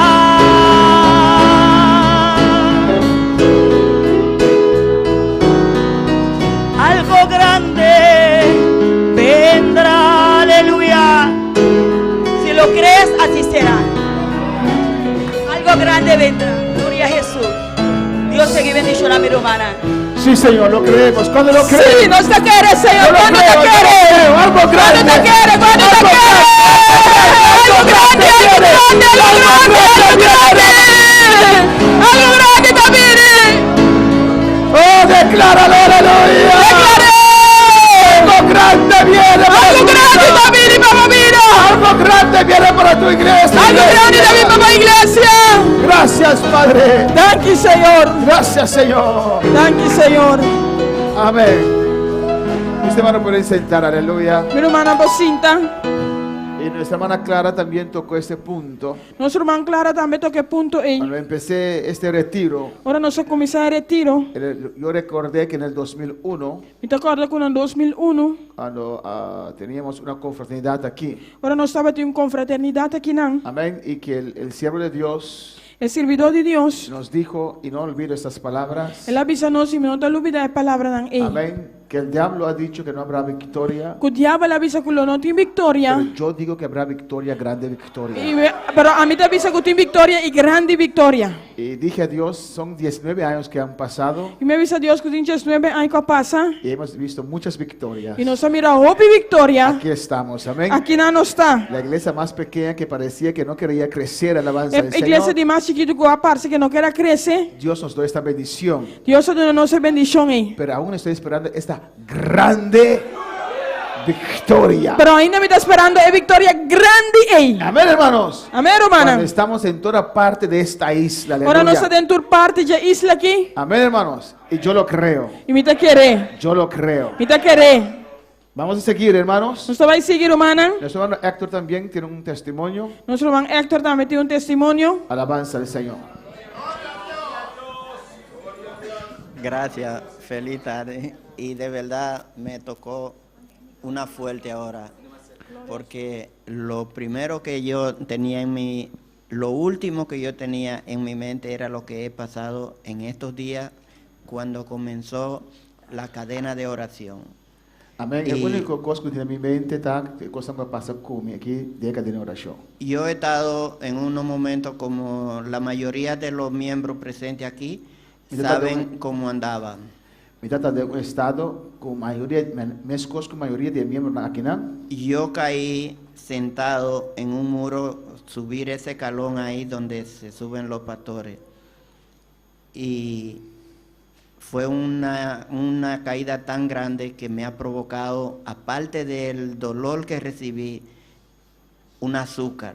Algo grande vendrá, aleluya. Si lo crees, así será. Algo grande vendrá, gloria a Jesús. Dios sigue bendicionando a mi hermana. Sí, Señor, lo creemos. ¿Cuándo lo creemos? Sí, nos te quiere, Señor. Cuando ¿Cuándo te quiere? algo grande. ¿Cuándo te quiere? ¿Cuándo te quiere? Algo grande, algo grande. grande, algo grande, algo grande también. Oh, decláralo, aleluya. Algo grande viene para Algo tu grande vida. también, papá, mira. Algo grande viene para tu iglesia. Algo grande también, papá, iglesia. Gracias, Padre. Thank you, Señor. Gracias, Señor. Thank you, Señor. Amén. Mis hermanos pueden sentar, aleluya. Mi hermana Bocinta, Y nuestra hermana Clara también tocó este punto. nuestra hermana Clara también toqué punto ahí. Cuando empecé este retiro, Ahora no se comienza a retiro. yo recordé que en el 2001, Me te acuerdo que en el 2001, cuando teníamos una confraternidad aquí, ahora no estaba en confraternidad aquí, ¿no? amén, y que el siervo de Dios El servidor de Dios, nos dijo, y no olvido estas palabras, él avisa-nos y no te olvides de palabra dan él. amén, que el diablo ha dicho que no habrá victoria, Que el diablo avisa que no tiene victoria. pero yo digo que habrá victoria, grande victoria. Pero a mí te avisa que tiene victoria y grande victoria. Y dije a Dios, son 19 años que han pasado Y me avisa Dios que tiene 19 años que pasa. y hemos visto muchas victorias. Y nos ha mirado hope y victoria. Aquí estamos, amén. Aquí no está. La iglesia más pequeña que parecía que no quería crecer, alabanza al Iglesia Señor. de más chiquito que aparece que no quiera crecer. Dios nos da esta bendición, Dios nos da bendición ahí. pero aún estoy esperando esta grande victoria. Pero ainda me está esperando es victoria grande ahí. Amén, hermanos. Amén, Cuando hermana. estamos en toda parte de esta isla, Ahora no está aleluya. dentro parte de isla aquí. Amén, hermanos. Y yo lo creo. Y me te quiere. Yo lo creo. Me te quiere. Vamos a seguir, hermanos. Nuestro va a seguir, hermana. Nuestro hermano Héctor también tiene un testimonio. Nuestro hermano Héctor también tiene un testimonio. Alabanza al Señor. Gracias, feliz tarde. Y de verdad me tocó una fuerte ahora, porque lo primero que yo tenía en mi, lo último que yo tenía en mi mente era lo que he pasado en estos días cuando comenzó la cadena de oración. Amém. E- A única coisa que eu tenho na minha mente tá que coisa que passa comigo aqui de cadena de oração. Yo he estado en unos momentos como la mayoría de los miembros presentes aquí Y yo también- saben cómo andaba. Me trata de um estado com maioria, minhas coisas com maioria de membros aqui não. Yo caí sentado en un muro, subir ese calón ahí donde se suben los pastores. Y fue una caída tan grande que me ha provocado, aparte del dolor que recibí, un azúcar.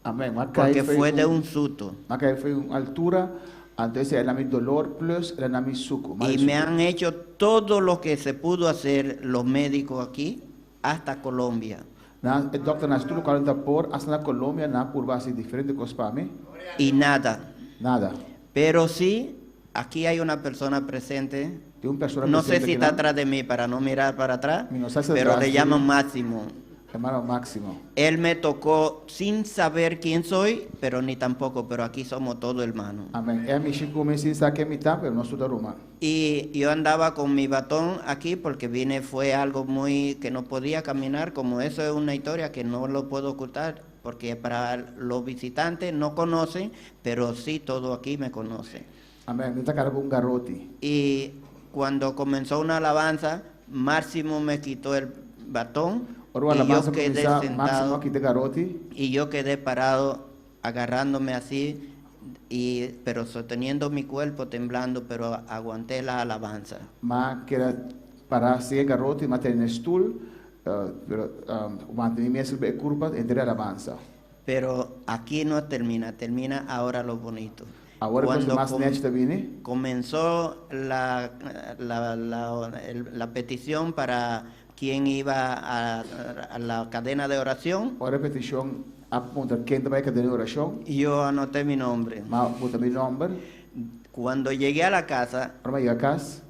Amém. Mas Porque fue de un susto. Mas foi uma altura, entonces era mi dolor plus era mi suco. Y me han hecho todo lo que se pudo hacer los médicos aquí, hasta Colombia. El doctor nas tudo 40 por hasta na Colômbia na por base diferente coisas para mim. Y nada. Nada. Pero sí, aquí hay una persona presente. Tem uma pessoa No sé presente si aqui, está não? atrás de mí para no mirar para atrás, Y no sé si pero atrás, le sí. llaman Máximo. Hermano Máximo. Él me tocó sin saber quién soy, pero ni tampoco, pero aquí somos todos hermanos. Amém. É me chico me sin saber me tá, pero não sou da Roma. Y yo andaba con mi batón aquí porque vine, fue algo muy que no podía caminar, como eso es una historia que no lo puedo ocultar, porque para los visitantes no conocen, pero sí todo aquí me conoce. Amém. Me tá cara com garote. Y cuando comenzó una alabanza, Máximo me quitó el batón Ora uma y yo alabança quedé começar Máximo sentado aqui de garote. y yo quedé parado agarrándome así, pero sosteniendo mi cuerpo, temblando, pero aguanté la alabanza. Mas que era para ser garote, mas tem stoel, pero o mantenimento de curva entre a alabança. Pero aquí no termina, termina ahora lo bonito. Agora quando Cuando mais net vine, comenzó la petición para quien iba a la cadena de oración, a repetição aponta quem vai cadena de oração. yo anoté mi nombre. Mas bota meu nome, Cuando llegué a la casa, para ir a casa.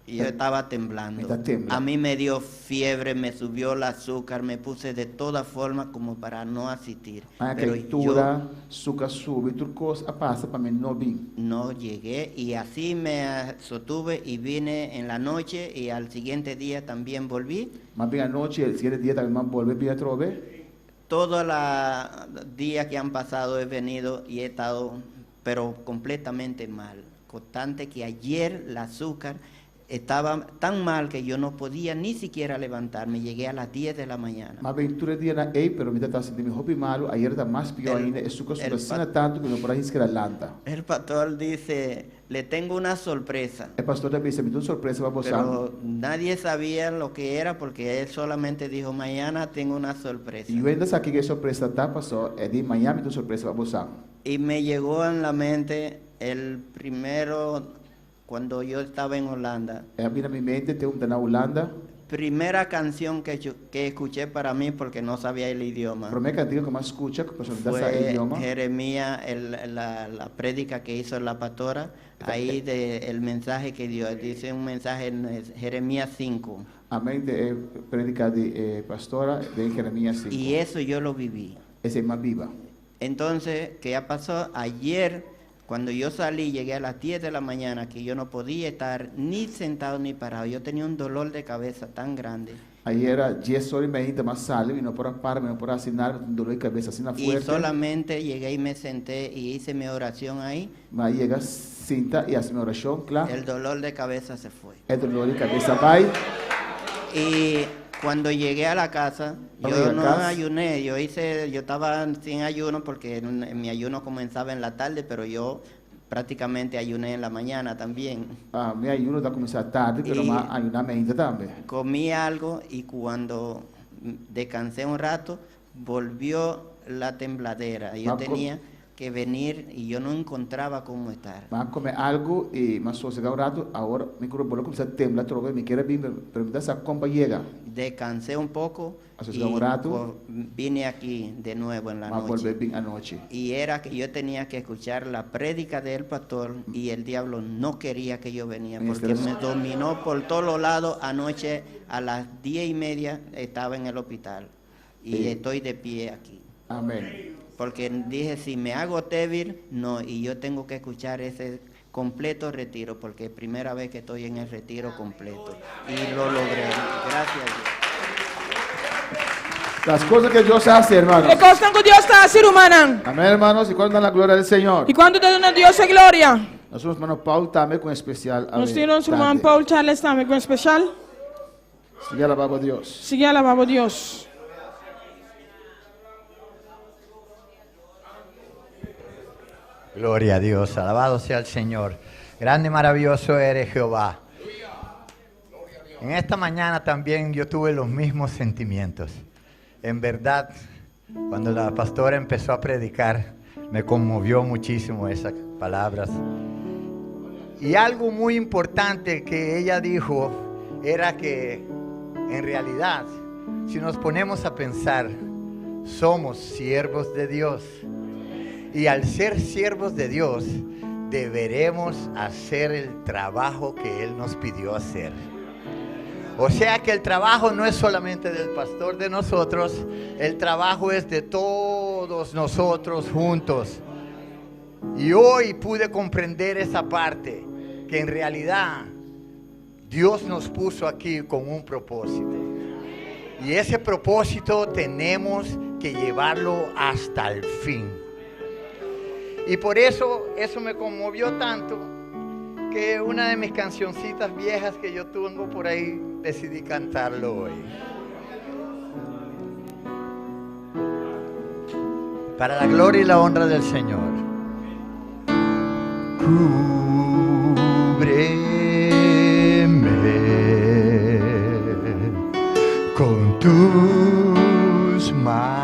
yo estaba temblando. Está temblando. A mí me dio fiebre, me subió el azúcar, me puse de todas formas como para no asistir. Mas Pero a yo altura, suca sube, tudo coisa passa para mim não bem. no llegué y así me sostuve y vine en la noche y al siguiente día también volví. Mas bem à noite, o seguinte dia também mais volve bem a trove. Todos los días que han pasado he venido y he estado, pero completamente mal. Constante que ayer el azúcar estaba tan mal que yo no podía ni siquiera levantarme. Llegué a las 10 de la mañana. Maar aventura dia na ei, pero mita tá sentindo me roupa malo, aí era mais pior ainda, é suca sina tanto que não por aí esquerda lanta. El pastor dice, le tengo una sorpresa. O pastor também se me deu surpresa para você. Pero nadie sabía lo que era porque él solamente dijo, mañana tengo una sorpresa. E eu ainda saquei que surpresa tá, pastor, é de manhã me deu surpresa para você. Y me llegó en la mente el primero, cuando yo estaba en Holanda. É a minha mente tem na Holanda. Primera canción que escuché para mí porque no sabía el idioma. Primeira cantiga que mais escuta, que pastor dá Fue idioma. Jeremías, la prédica que hizo la pastora, ahí el mensaje que dio, dice un mensaje en Jeremías 5. Amém, de prédica de pastora de Jeremías 5. Y eso yo lo viví. Essa é mais viva. Entonces, ¿qué ya pasó? Ayer, cuando yo salí, llegué a las 10 de la mañana, que yo no podía estar ni sentado ni parado. Yo tenía un dolor de cabeza tan grande. Aí era 10h30, mas sale, e não por parar, não por assinar, dolor de cabeça assim na Y fuerte. solamente llegué y me senté y hice mi oración ahí. Mas chega, senta e hace minha oração, claro. El dolor de cabeza se fue. É dolor de cabeça vai. Y cuando llegué a la casa, Cuando yo llegué a no casa. ayuné, yo estaba sin ayuno porque mi ayuno comenzaba en la tarde, pero yo prácticamente ayuné en la mañana también. Ah, meu ayuno está começando tarde, pero E- mas ayunamento também. Comí algo y cuando descansé un rato, volvió la tembladera. Yo Ma- tenía que venir y yo no encontrava cómo estar. Mas comer algo e mas sossegar um rato, agora meu corpo começa a temblar, troca, me quer vir, pergunta se a compa chega. Descansé un poco Así y es, un rato. vine aquí de nuevo en la Mas volver noche. bem à noite. Y era que yo tenía que escuchar la prédica del pastor y el diablo no quería que yo venía porque me dominó por todos los lados. Anoche a las 10:30 estaba en el hospital y Sí. estoy de pie aquí. Amém. Porque dije, si me hago débil, no, y yo tengo que escuchar ese completo retiro porque es primera vez que estoy en el retiro completo y lo logré. Gracias a Dios. As coisas que Deus hace, hermanos. Le cose que Dios está haciendo, hermano. Amém, hermanos, e quando na glória do Senhor. Y cuando te da Dios es gloria. Nós somos hermano Paulo também com especial. Nos tiene su hermano Paul Charles también con especial. Siga a baba Deus. Sigue alabando a Dios. Gloria a Dios, alabado sea el Señor. Grande y maravilloso eres, Jehová. En esta mañana también yo tuve los mismos sentimientos. En verdad, cuando la pastora empezó a predicar, me conmovió muchísimo esas palabras. Y algo muy importante que ella dijo era que, en realidad, si nos ponemos a pensar, somos siervos de Dios. Y al ser siervos de Dios, deberemos hacer el trabajo que Él nos pidió hacer. O sea que el trabajo no es solamente del pastor de nosotros, el trabajo es de todos nosotros juntos. Y hoy pude comprender esa parte, que en realidad Dios nos puso aquí con un propósito. Y ese propósito tenemos que llevarlo hasta el fin. Y por eso me conmovió tanto que una de mis cancioncitas viejas que yo tengo por ahí decidí cantarlo hoy. Para la gloria y la honra del Señor. Cúbreme con tus manos.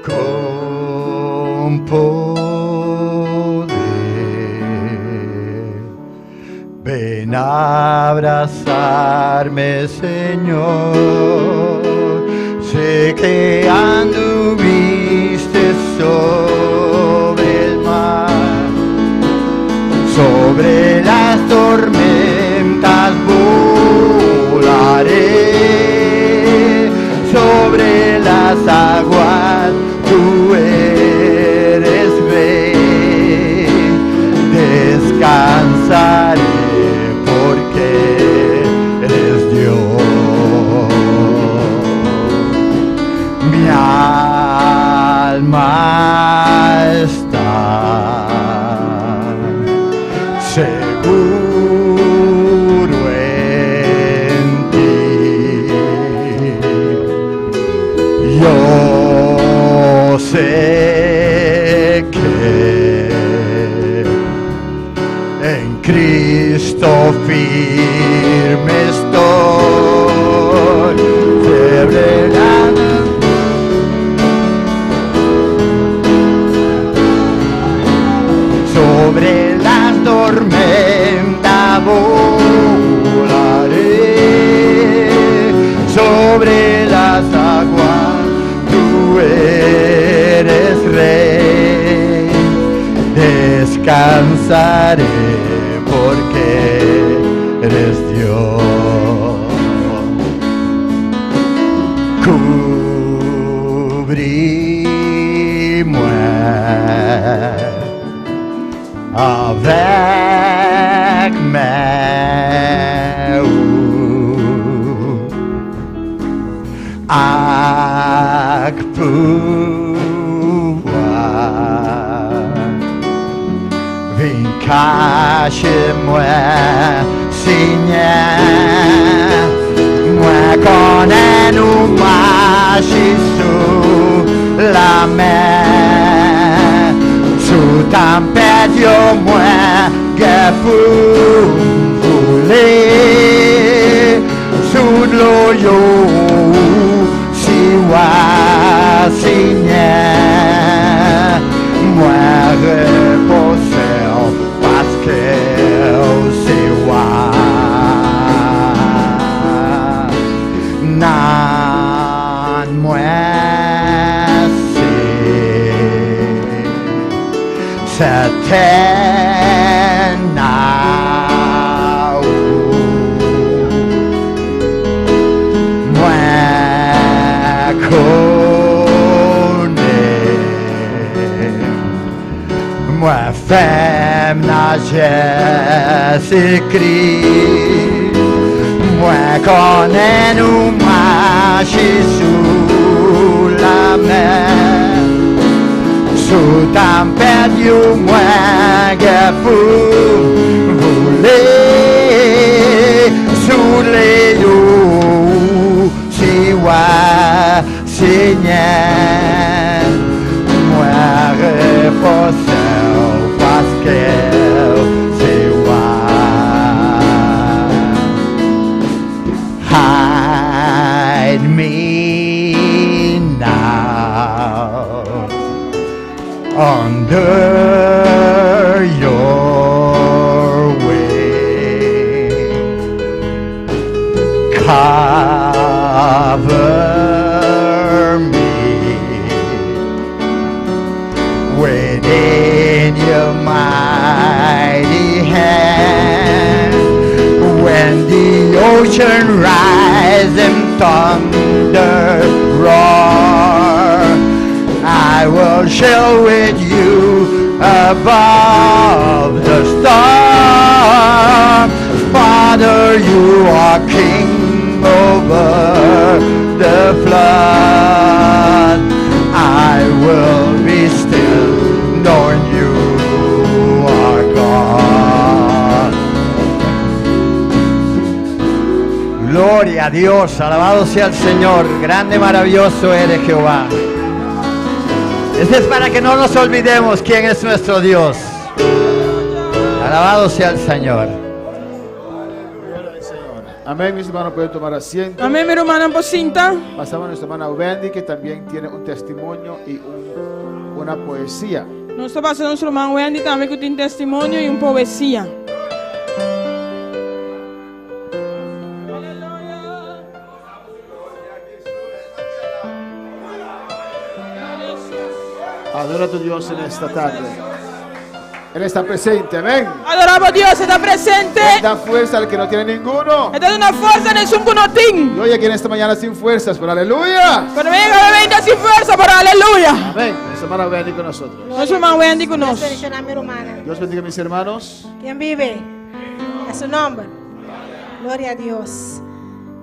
Con poder, ven a abrazarme, Señor. Sé que anduviste sobre el mar, sobre las tormentas volaré, sobre las aguas. Tú eres rey, descansaré porque eres Dios. Mi alma está seguro en ti. Yo sé que en Cristo firme estoy, sobre las tormentas volaré, sobre las aguas tú eres rey, descansaré porque eres Dios. Cubrimos avec meu ac pouvoir vincache-moi Seigneur, moi connais nous marcher sous la mer, sous tempête yo moi que pour voler sous l'eau yo si wa Seigneur, moi reposer parce que c'est wa nan moi Satana moi connais moi femme na Jésus-Christ moi connais nous marcher sous la mer, sous tempête yo moi que pour voler sous les eaux si wa Seigneur, moi reposer parce que c'est wa hide me now under your wing, cover me within your mighty hand. When the ocean rise and thunder roar, I will share with you above the storm. Father, you are king over the flood. I will be still knowing you are God. Gloria a Dios, alabado sea el Señor. Grande, maravilloso eres Jehová. Este es para que no nos olvidemos quién es nuestro Dios. Alabado sea el Señor. Amén, mis hermanos, pueden tomar asiento. Amén, mi hermana Pocinta. Pasamos a nuestra hermana Wendy, que también tiene un testimonio y una poesía. Nós estamos passando nosso irmão Wendy também que tem testemunho e poesia. Adora a tu Dios en esta tarde. Él está presente, amén. Adoramos a Dios, está presente. Él da fuerza al que no tiene ninguno. Está dando fuerza nessun que não tem. Y hoy aquí en esta mañana sin fuerzas, pero aleluya. Quando venga sin fuerza, pero aleluya. Amén. Nuestra hermana Wendy con nosotros. Nosso irmão Wendy conosco. Dios bendiga a mis hermanos. ¿Quién vive? A su nombre. Gloria a Dios.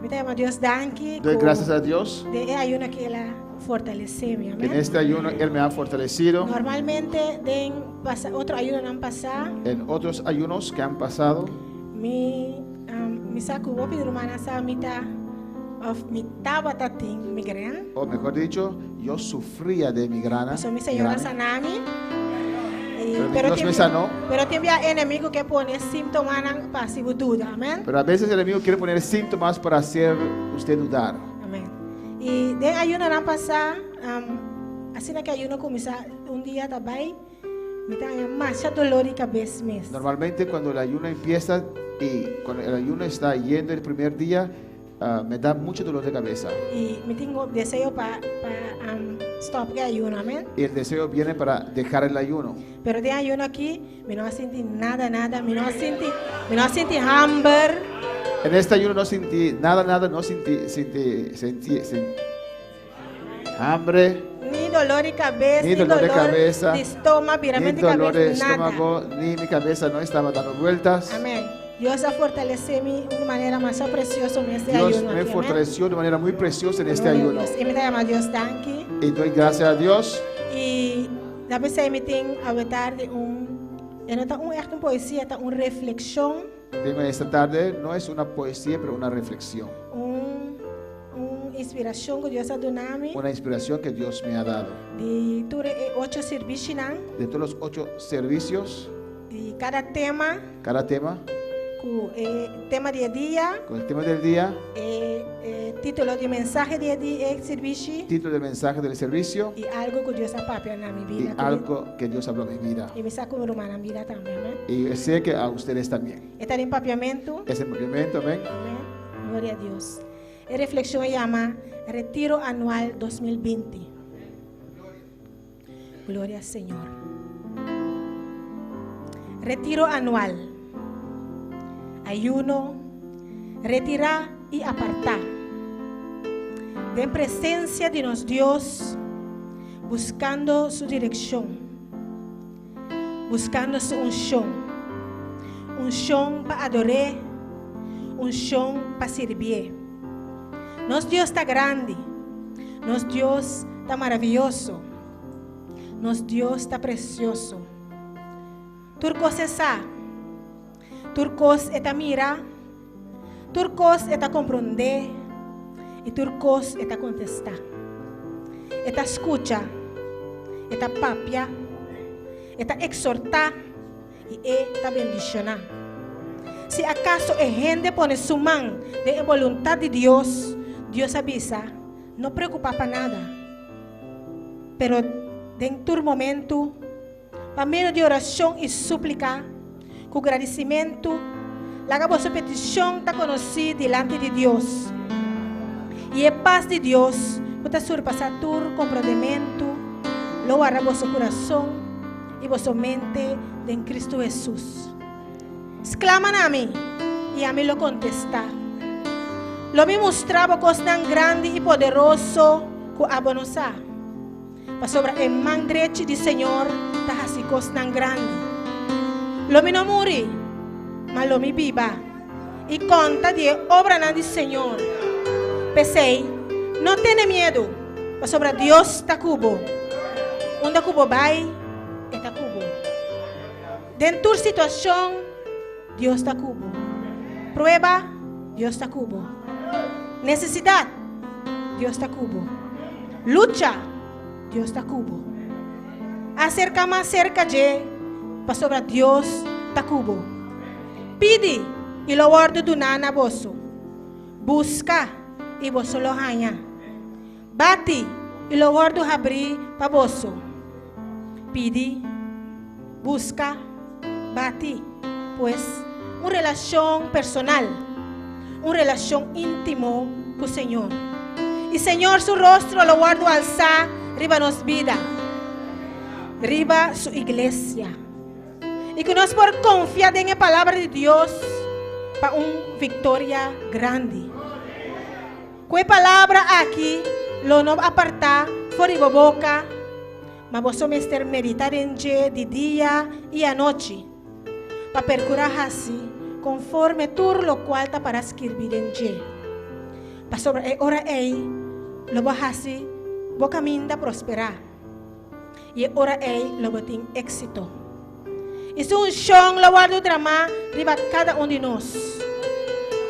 Me llamo Dios Danke. Doy gracias a Dios. De hay una que ela fortalecerme, En amén. este ayuno Él me ha fortalecido. Normalmente, otro ayuno no han pasado, En otros ayunos que han pasado, mi saco wopi rumana sa mita of mita batating migraine. o mejor dicho, yo sufría de migraña. So mi señora migraña. sanami. Pero Dios me sanó. Pero tiene enemigo que pone síntomas pasivo duda, amén. Pero a veces el enemigo quiere poner síntomas para hacer usted dudar. Amén. Y de ayuno no pasar, así que ayuno comienza un día también, me da más dolor de cabeza mes. Normalmente cuando el ayuno empieza y cuando el ayuno está yendo el primer día, me da mucho dolor de cabeza. Y me tengo deseo para stop el ayuno, amén. Y el deseo viene para dejar el ayuno. Pero de ayuno aquí, me no sentí nada, me no sentí hambre. En este ayuno no sentí nada, no sentí hambre, Ni dolor de cabeza, ni dolor de cabeza, de estómago, ni viramente dolor de cabeza, nada. estómago, ni mi cabeza no estaba dando vueltas. Amén. Dios ha fortalecido de manera más preciosa en este Dios ayuno. me aquí, fortaleció de manera muy preciosa en este Gloria a ayuno. Dios. Y me llama Dios tanque. Y doy gracias a Dios. Y la vez me tengo a vetar de una poesía, está una reflexión, Tengo esta tarde, no es una poesía, pero una reflexión. una inspiración que Dios ha dado a mí. Una inspiración que Dios me ha dado. De 8 servicios, De todos los 8 servicios, de cada tema, cada tema, con tema de día, con el tema del día, título de mensaje de día, servicio, título del mensaje del servicio y algo que Dios ha papiado en mi y vida. algo que Dios habló en mi vida. Y me saco mi hermana en vida también. Amén. Y sé que a ustedes también. Está en papiamento. Es el movimiento, amén. Amén. Gloria a Dios. La reflexión se llama Retiro Anual 2020. Gloria al Señor. Retiro anual. Ayuno, retirar y apartar. De en presencia de nos Dios, buscando su dirección, buscando su unción para adorar, unción para servir. Nos Dios está grande, nos Dios está maravilloso, nos Dios está precioso. Turcos esa, turcos está mira, turcos está comprender y turcos está contestar. Está escucha, está papia, está exhortar y está bendicionar. Si acaso el gente pone su mano de voluntad de Dios, Dios avisa, no preocupa para nada. Pero dentro del momento, para medio de oración y súplica, con agradecimiento, la vossa petición está conocida delante de Dios. Y la paz de Dios puede surpasar todo comprendimiento, lo hará vuestro corazón y vuestra mente en Cristo Jesús. Exclaman a mí y a mí lo contesta. Lo me mostraba cosa tan grande y poderoso que abonosá. Para sobre el man derecho del Señor está así cosa tan grande. Lo me no muri, mas lo me viva y conta de obra del Señor. Pensé, no tiene miedo, para sobre Dios está cubo. Onde cubo va, está cubo. Dentro de situación, Dios está cubo. Prueba, Dios está cubo. Necesidad, Dios está cubo. Lucha, Dios está cubo. Acerca más cerca de, para sobre Dios está cubo. Pide y lo guardo de nana vosso. Busca y vos lo haya. Bate y lo guardo abrir para vosso. Pide, busca, bate. Pues una relación personal, una relación íntimo con el Señor. Y Señor, su rostro lo guardo alzar, arriba nos vida, arriba su iglesia. Y que nos por confiar en la palabra de Dios para una victoria grande. ¿Qué palabra aquí lo no apartar fuera de boca? Mas vos somos meditar en de día y a noche. Para percurar así, conforme todo lo cual está para escribir en Para sobre hora lo vas así vos caminda prosperar. Y ahora él lo botín éxito. Es un chão lo guardo drama riba cada uno de nós.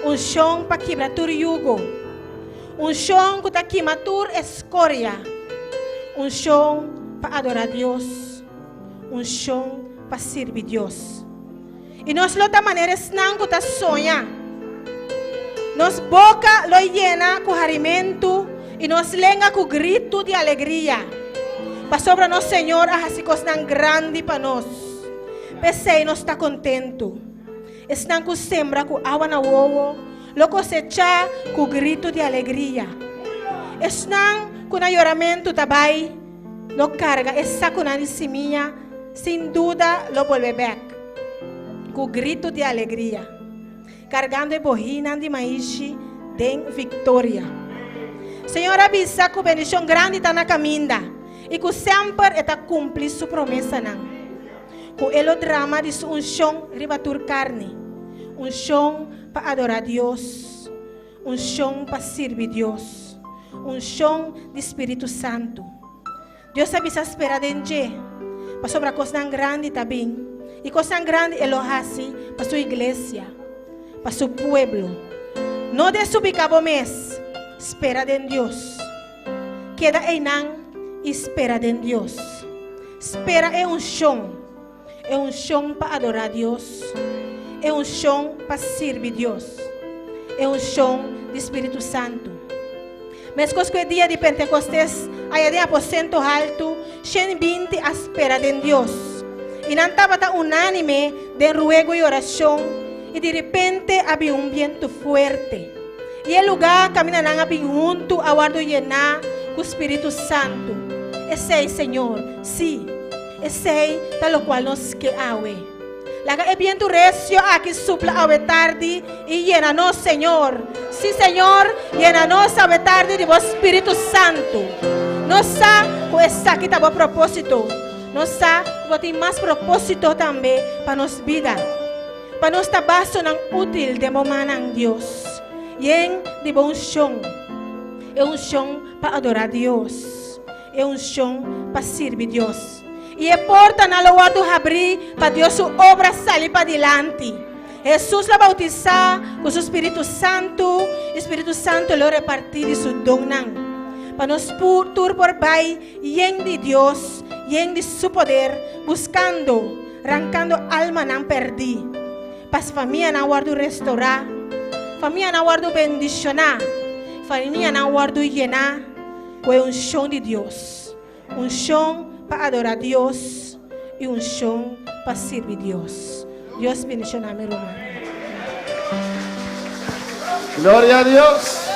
Un chão para quebrar tu yugo. Un chão que está queimando tu escória. Un chão para adorar a Deus. Un chão para servir a Deus. E nós de maneira não que está sonha. Nos boca lo llena com alimento e nos lenga com grito de alegria. Para sobre nós, Senhor, assim coisa tão grande para nós. Pensei, nós está contento. Estão com sembra com água na ovo, lo cosecha com grito de alegria. Estão com choramento também, lo carga essa com a seminha, sem dúvida lo volve back. Com grito de alegria. Cargando e borrina de maíz de vitória. Senhor, avisa que a bendição grande está na caminda e que sempre está cumprir sua promessa. Com ele o drama de um chão ribatur carne, um chão para adorar a Deus, um chão para servir a Deus, um chão de Espírito Santo. Deus avisa esperar de gente para sobre a coisa grande também e coisa grande ele faz para sua igreja. Para su pueblo. No desubicar mes. Espera en Dios. Queda en y espera en Dios. Espera en un show. Es un show para adorar a Dios. Es un show para servir a Dios. Es un show de Espíritu Santo. Mas que el día de Pentecostés hay de aposento alto. 120 a espera en Dios. Y no estaba unánime de ruego y oración. Y de repente había un viento fuerte. Y el lugar caminaba junto a guardo llenar con Espíritu Santo. Ese es Señor, sí. Ese es tal lo cual nos queda. El viento recio aquí supla a tarde y llenanos, Señor. Sí, Señor, llenanos a tarde de vos Espíritu Santo. No sa pues aquí está propósito. No sa pues tiene más propósito también para nos vida. Para nós estar baixo não útil de momento Deus. E de bom chão. É chão para adorar a Deus. É chão para servir a Deus. E a porta não lo guardo abrir para Deus sua obra sair para diante. Jesus la bautizar com o Espírito Santo. O Espírito Santo lo repartir de seu dom. Para nós tur por baixo de Deus, de seu poder, buscando, arrancando alma não perdi. Pas família não guardo restaurar, família não guardo bendicionar, família não guardo llenar, é chão de Deus, chão para adorar a Deus e chão para servir a Deus. Deus bendicionar meu irmão. Gloria a Dios.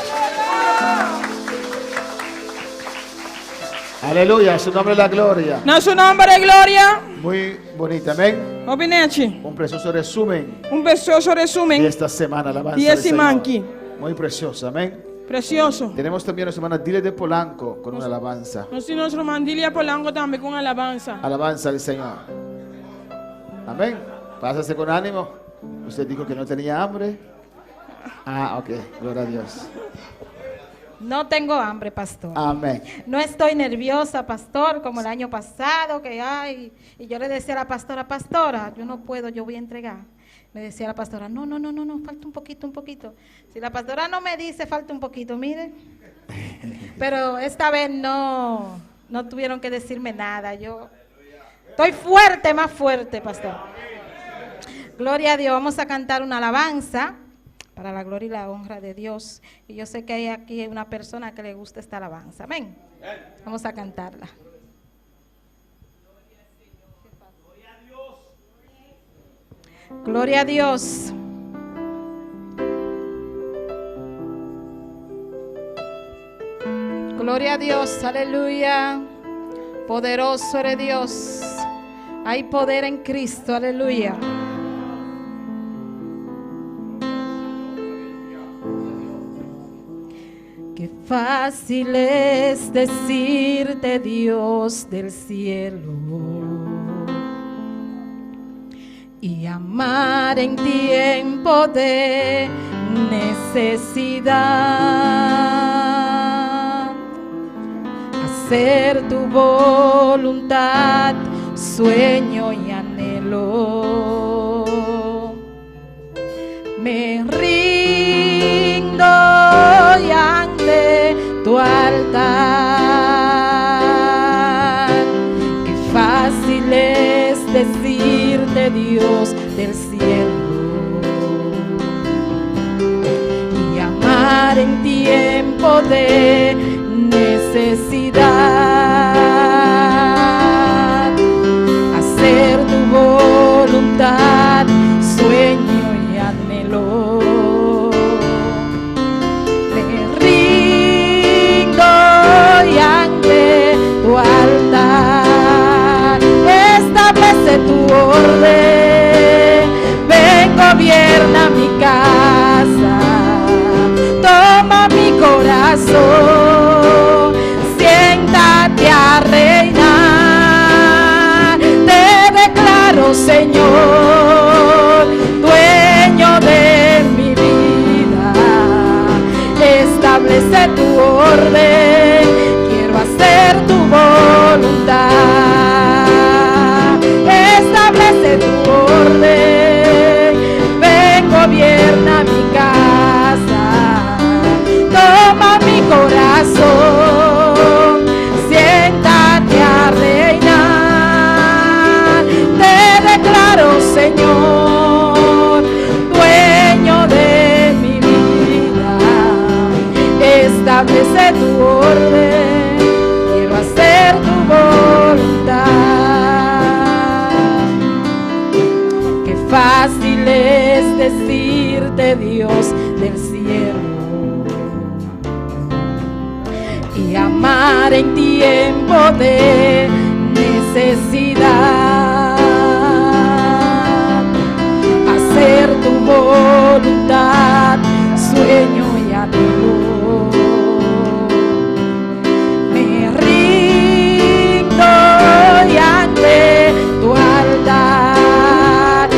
Aleluya, su nombre es la gloria. Na su nombre es gloria. Muy bonita, amén. Obinechi. Un precioso resumen Un precioso resumen de esta semana, alabanza de del ese Señor. manqui. Muy precioso, amén. Precioso. Tenemos también a nuestra hermana Dile de Polanco con una alabanza. Nuestro mandilia Polanco también con alabanza. Alabanza al Señor. Amén. Pásase con ánimo. Usted dijo que no tenía hambre. Ah, ok. Gloria a Dios. No tengo hambre, pastor. Amén. No estoy nerviosa, pastor, como el año pasado, que ay, y yo le decía a la pastora, yo no puedo, yo voy a entregar. Me decía la pastora, no, falta un poquito. Si la pastora no me dice, falta un poquito, mire. Pero esta vez no tuvieron que decirme nada. Yo estoy fuerte, más fuerte, pastor. Gloria a Dios. Vamos a cantar una alabanza para la gloria y la honra de Dios. Y yo sé que hay aquí una persona que le gusta esta alabanza. Amén. Vamos a cantarla. Gloria a Dios. Gloria a Dios, aleluya. Poderoso eres Dios. Hay poder en Cristo, aleluya. Qué fácil es decirte, Dios del cielo, y amar en tiempo de necesidad. hacer tu voluntad, sueño y anhelo. Me rindo y ante tu altar. Qué fácil es decirte, Dios del cielo, y amar en tiempo de necesidad, hacer tu voluntad, sueño y anhelo. Me rindo y ante tu altar, establece tu orden, ven, gobierna mi casa, toma mi corazón, siéntate a reinar. Te declaro, Señor, dueño de mi vida, establece tu orden, quiero hacer tu voluntad, establece tu orden, ven, gobierna mi casa, toma mi corazón, siéntate a reinar. Te declaro, Señor, dueño de mi vida, establece tu orden, quiero hacer tu voluntad. Qué fácil es decirte, Dios del cielo, y amar en tiempo de necesidad, hacer tu voluntad, sueño y anhelo. Me rindo y ante tu altar,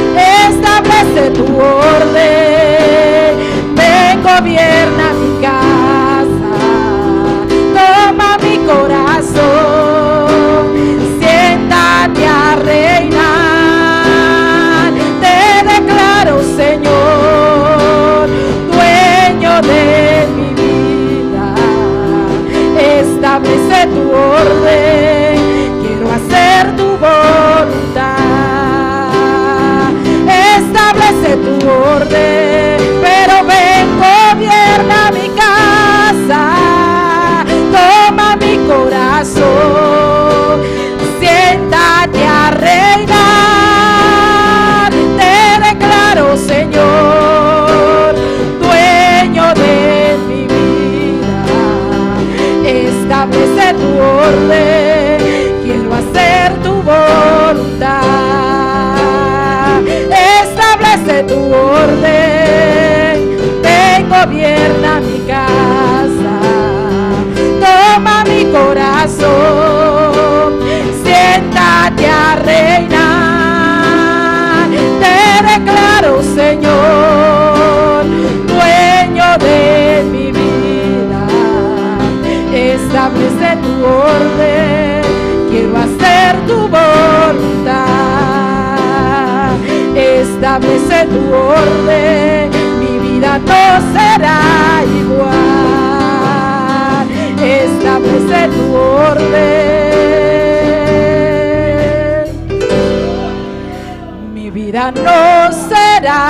establece tu orden, ven, gobierna mi casa, toma mi corazón, siéntate a reinar. Te declaro, Señor, dueño de mi vida, establece tu orden, quiero hacer tu voluntad, establece tu orden, pero ven, gobierna mi casa, toma mi corazón, siéntate a reinar. Te declaro, Señor, dueño de mi vida, establece tu orden, quiero hacer tu voluntad, establece tu orden, ven, gobierna mi casa, toma mi corazón, siéntate a reinar. Te declaro, Señor, dueño de mi vida, establece tu orden, quiero hacer tu voluntad, establece tu orden, mi vida no será igual, establece tu orden, mi vida no será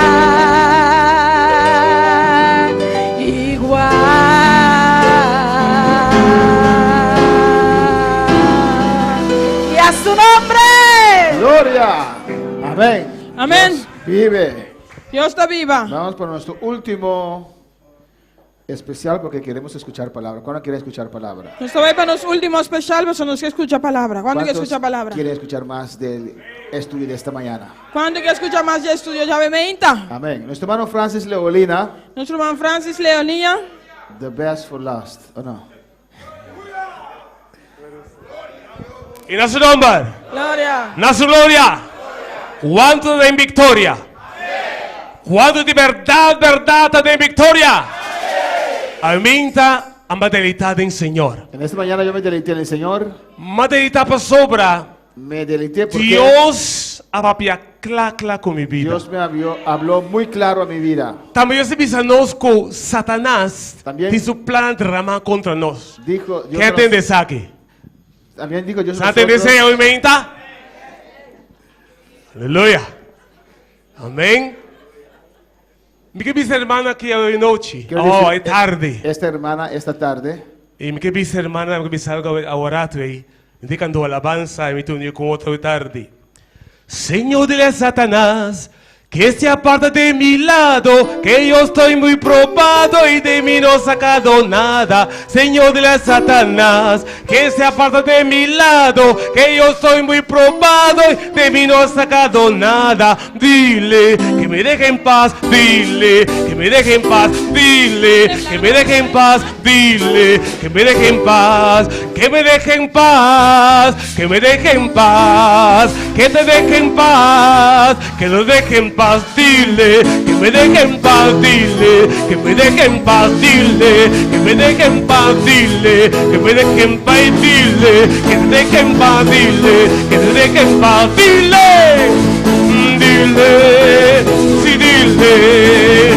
igual. Y a su nombre, Gloria. Amén. Amén. Dios vive. Dios está viva. Vamos por nuestro último especial porque queremos escuchar palabra. ¿Cuándo quiere escuchar palabra? Nuestro vai para los últimos especial, pero nos que escucha palabra. ¿Cuándo que ¿Cuántos escucha palabra? quiere escuchar más del estudio de esta mañana? ¿Cuándo que escucha más de estudio llave menta? Amén. Nuestro hermano Francis Leolina, Nuestro hermano Francis Leonía. the best for last. ¿O no? Y na su nombre, Gloria. na su gloria, quanto tem victoria, quanto de verdade tem victoria, aumenta Amba deleitada em Senhor. En esta mañana yo me deleité en el Señor. Ma deleitada sobra. Me deleité porque Dios abapia cla com minha vida. Dios me habló muy claro a mi vida. Também eu sabia nós com Satanás También tem seu plano tramar contra nós. dijo, Dios Quem nos- entende isso aqui? también dijo Dios Você entende isso aí, nosotros- aumenta? Aleluia. Amém. Me que minha irmã aqui hoje noite. Quiero Oh, decir, é tarde. Esta hermana esta tarde, E me que minha irmã me que salga a orar aí, indicando alabanza e me tunir com outra tarde. Señor, dile a Satanás que se aparta de mi lado, que yo estoy muy probado y de mí no ha sacado nada. Señor, dile a Satanás que se aparta de mi lado, que yo estoy muy probado y de mí no ha sacado nada. Dile que me deje en paz, dile que me deje en paz, dile que me deje en paz, dile que me deje en paz, que me deje en paz, que me deje en paz, que te deje en paz, que lo deje en paz, dile que me deje en paz, dile que me deje en paz, dile que me deje en paz, dile que me deje en paz, dile que te deje en paz, dile que te deje en paz, dile, dile, sí, dile,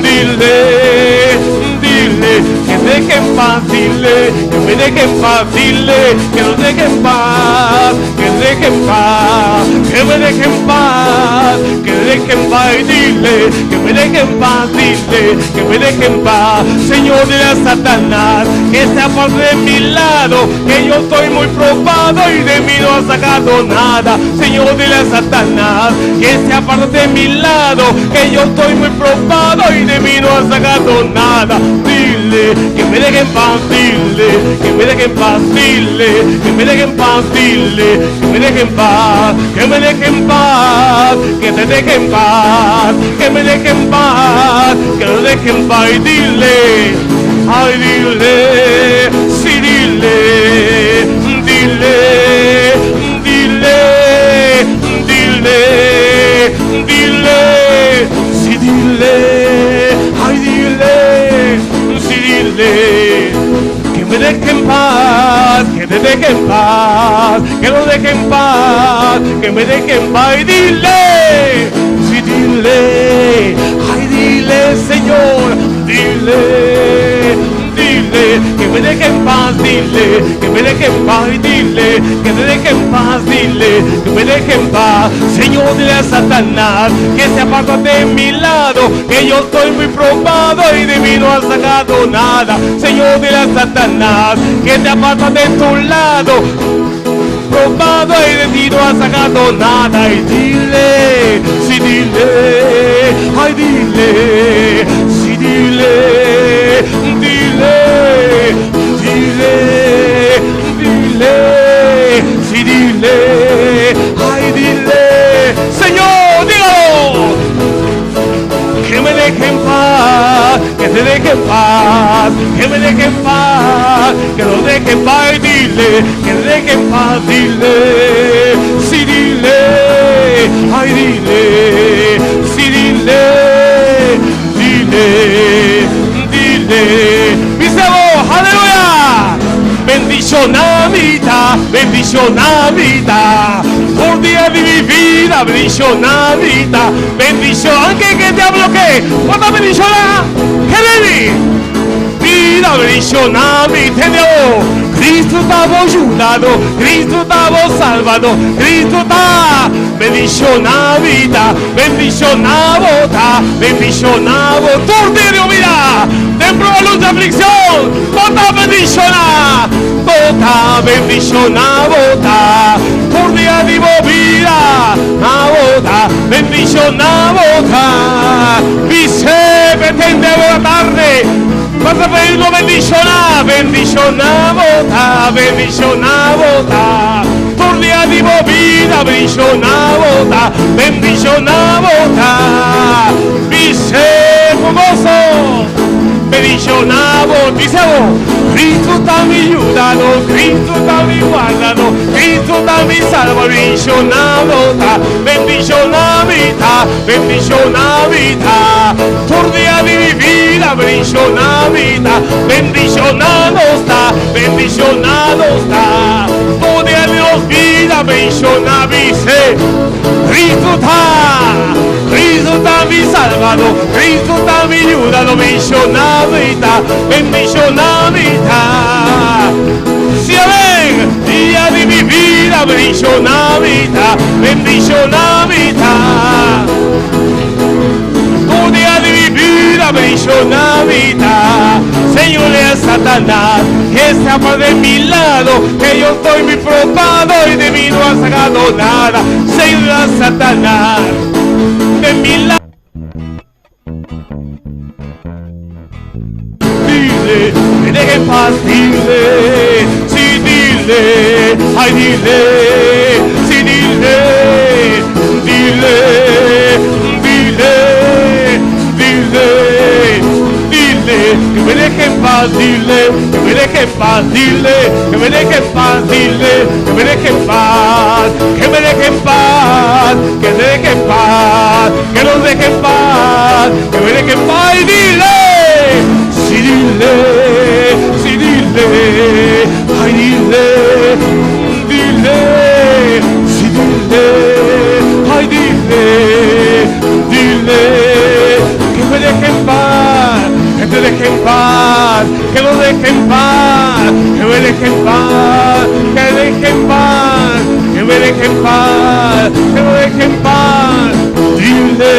dile, dile que me deje en paz, dile que me deje en paz, dile que lo deje en paz, que lo deje en paz, que me deje en paz, que me deje en paz, y dile que me deje en paz, dile que me deje en paz. Señor, dile a Satanás que se aparte de mi lado, que yo estoy muy probado y de mí no ha sacado nada. Señor, dile a Satanás que se aparte de mi lado, que yo estoy muy probado y de mí no ha sacado nada. Dile que me deje en paz, dile que me deje en paz, dile que me deje en paz, dile que me deje en paz, que me deje en paz, que te deje en paz, que me deje en paz, que lo deje en paz, y dile, ay, dile, sí, dile, dile, dile, dile, dile, sí, dile, ay, dile, sí, dile, que me deje en paz, que te deje en paz, que lo deje en paz, que me deje en paz, y dile, sí, dile, ay, dile, Señor, dile, dile, que me deje en paz, dile, que me deje en paz, y dile, que te deje en paz, dile, que me deje en paz. Señor, dile a Satanás que se aparta de mi lado, que yo estoy muy probado y de mí no ha sacado nada. Señor, dile a Satanás que te aparta de tu lado, probado y de ti no ha sacado nada. Y dile, sí, dile, ay, dile, sí, dile, dile, dile, dile, sí, dile, ay, dile, Señor, dígalo, que me deje en paz, que te deje en paz, que me deje en paz, que lo deje en paz, y dile, que te deje en paz, dile, sí, dile, ay, dile, sí, dile, dile, dile, dice vos, aleluya, bendición a vida, por día de mi vida, bendición a vida, bendición, aunque que te hablo que, ¿cuánta bendición? ¿Qué le vida, bendición a mi Dios? Cristo estaba ayudado, Cristo estaba salvado, Cristo está, bendición a vida, bendición a bota, bendición a bota, por día de vida, dentro de luz de aflicción, bota bendición a bota, bendición a bota, por día de vida, a bota, bendición a bota, dice, pretende la tarde, vas a pedirlo bendición a bota, bendición a bota, por día de vida, bendición a bota, bendición a bota, dice, con gozo, bendición a bota, dice vos, Cristo está mi ayudado, Cristo está mi guardado, Cristo está mi salvo, bendición a bota, bendición a vida, por día de mi vida. vida, bendicionamita, bendicionado está, bendicionado está. Tu día de Dios vida, bendicionavice. Cristo está mi salvador, Cristo está mi ayudador, bendicionamita, bendicionamita. Sí, amén. Día de mi vida, bendicionamita, bendicionamita. Tu día de mi vida, bendicionamita. Señor, es Satanás, que escapa de mi lado, que yo estoy muy probado y de mí no has sacado nada. Señor, es Satanás, de mi lado. Dile, me deje en paz, dile, sí, dile, ay, dile, sí, dile, dile, dile, dile, dile, que me deje en paz, dile, que me deje en paz, dile, que me deje en paz, dile, que me deje en paz, que me deje en paz, que me deje en paz, que nos deje en paz, que me deje en paz, y dile. Sí, dile, sí, dile, ay, dile, dile, sí, dile, ay, dile, dile, que me deje en paz, que te deje en paz, que lo deje en paz, que me deje en paz, que deje en paz, que me deje en paz, que lo deje en paz, dile,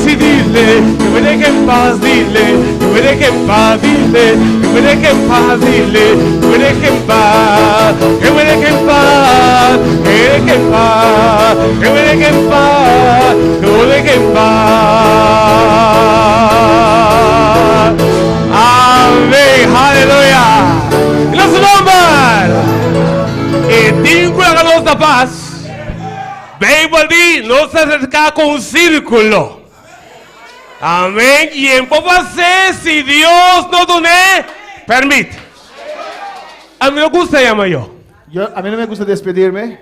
sí, dile, que me deje en paz, dile, que me deje en paz, dile, que me deje en paz, dile, que me deje en paz, que me deje en paz, que me deje en paz, que me deje en paz, que me deje en paz. Amén, aleluya. En su nombre, y tengo la luz de paz. Vengo allí, no se acerca con un círculo. Amén. Y en poco ser si Dios no done, permite. A mí me gusta llamar yo. A mí no me gusta despedirme.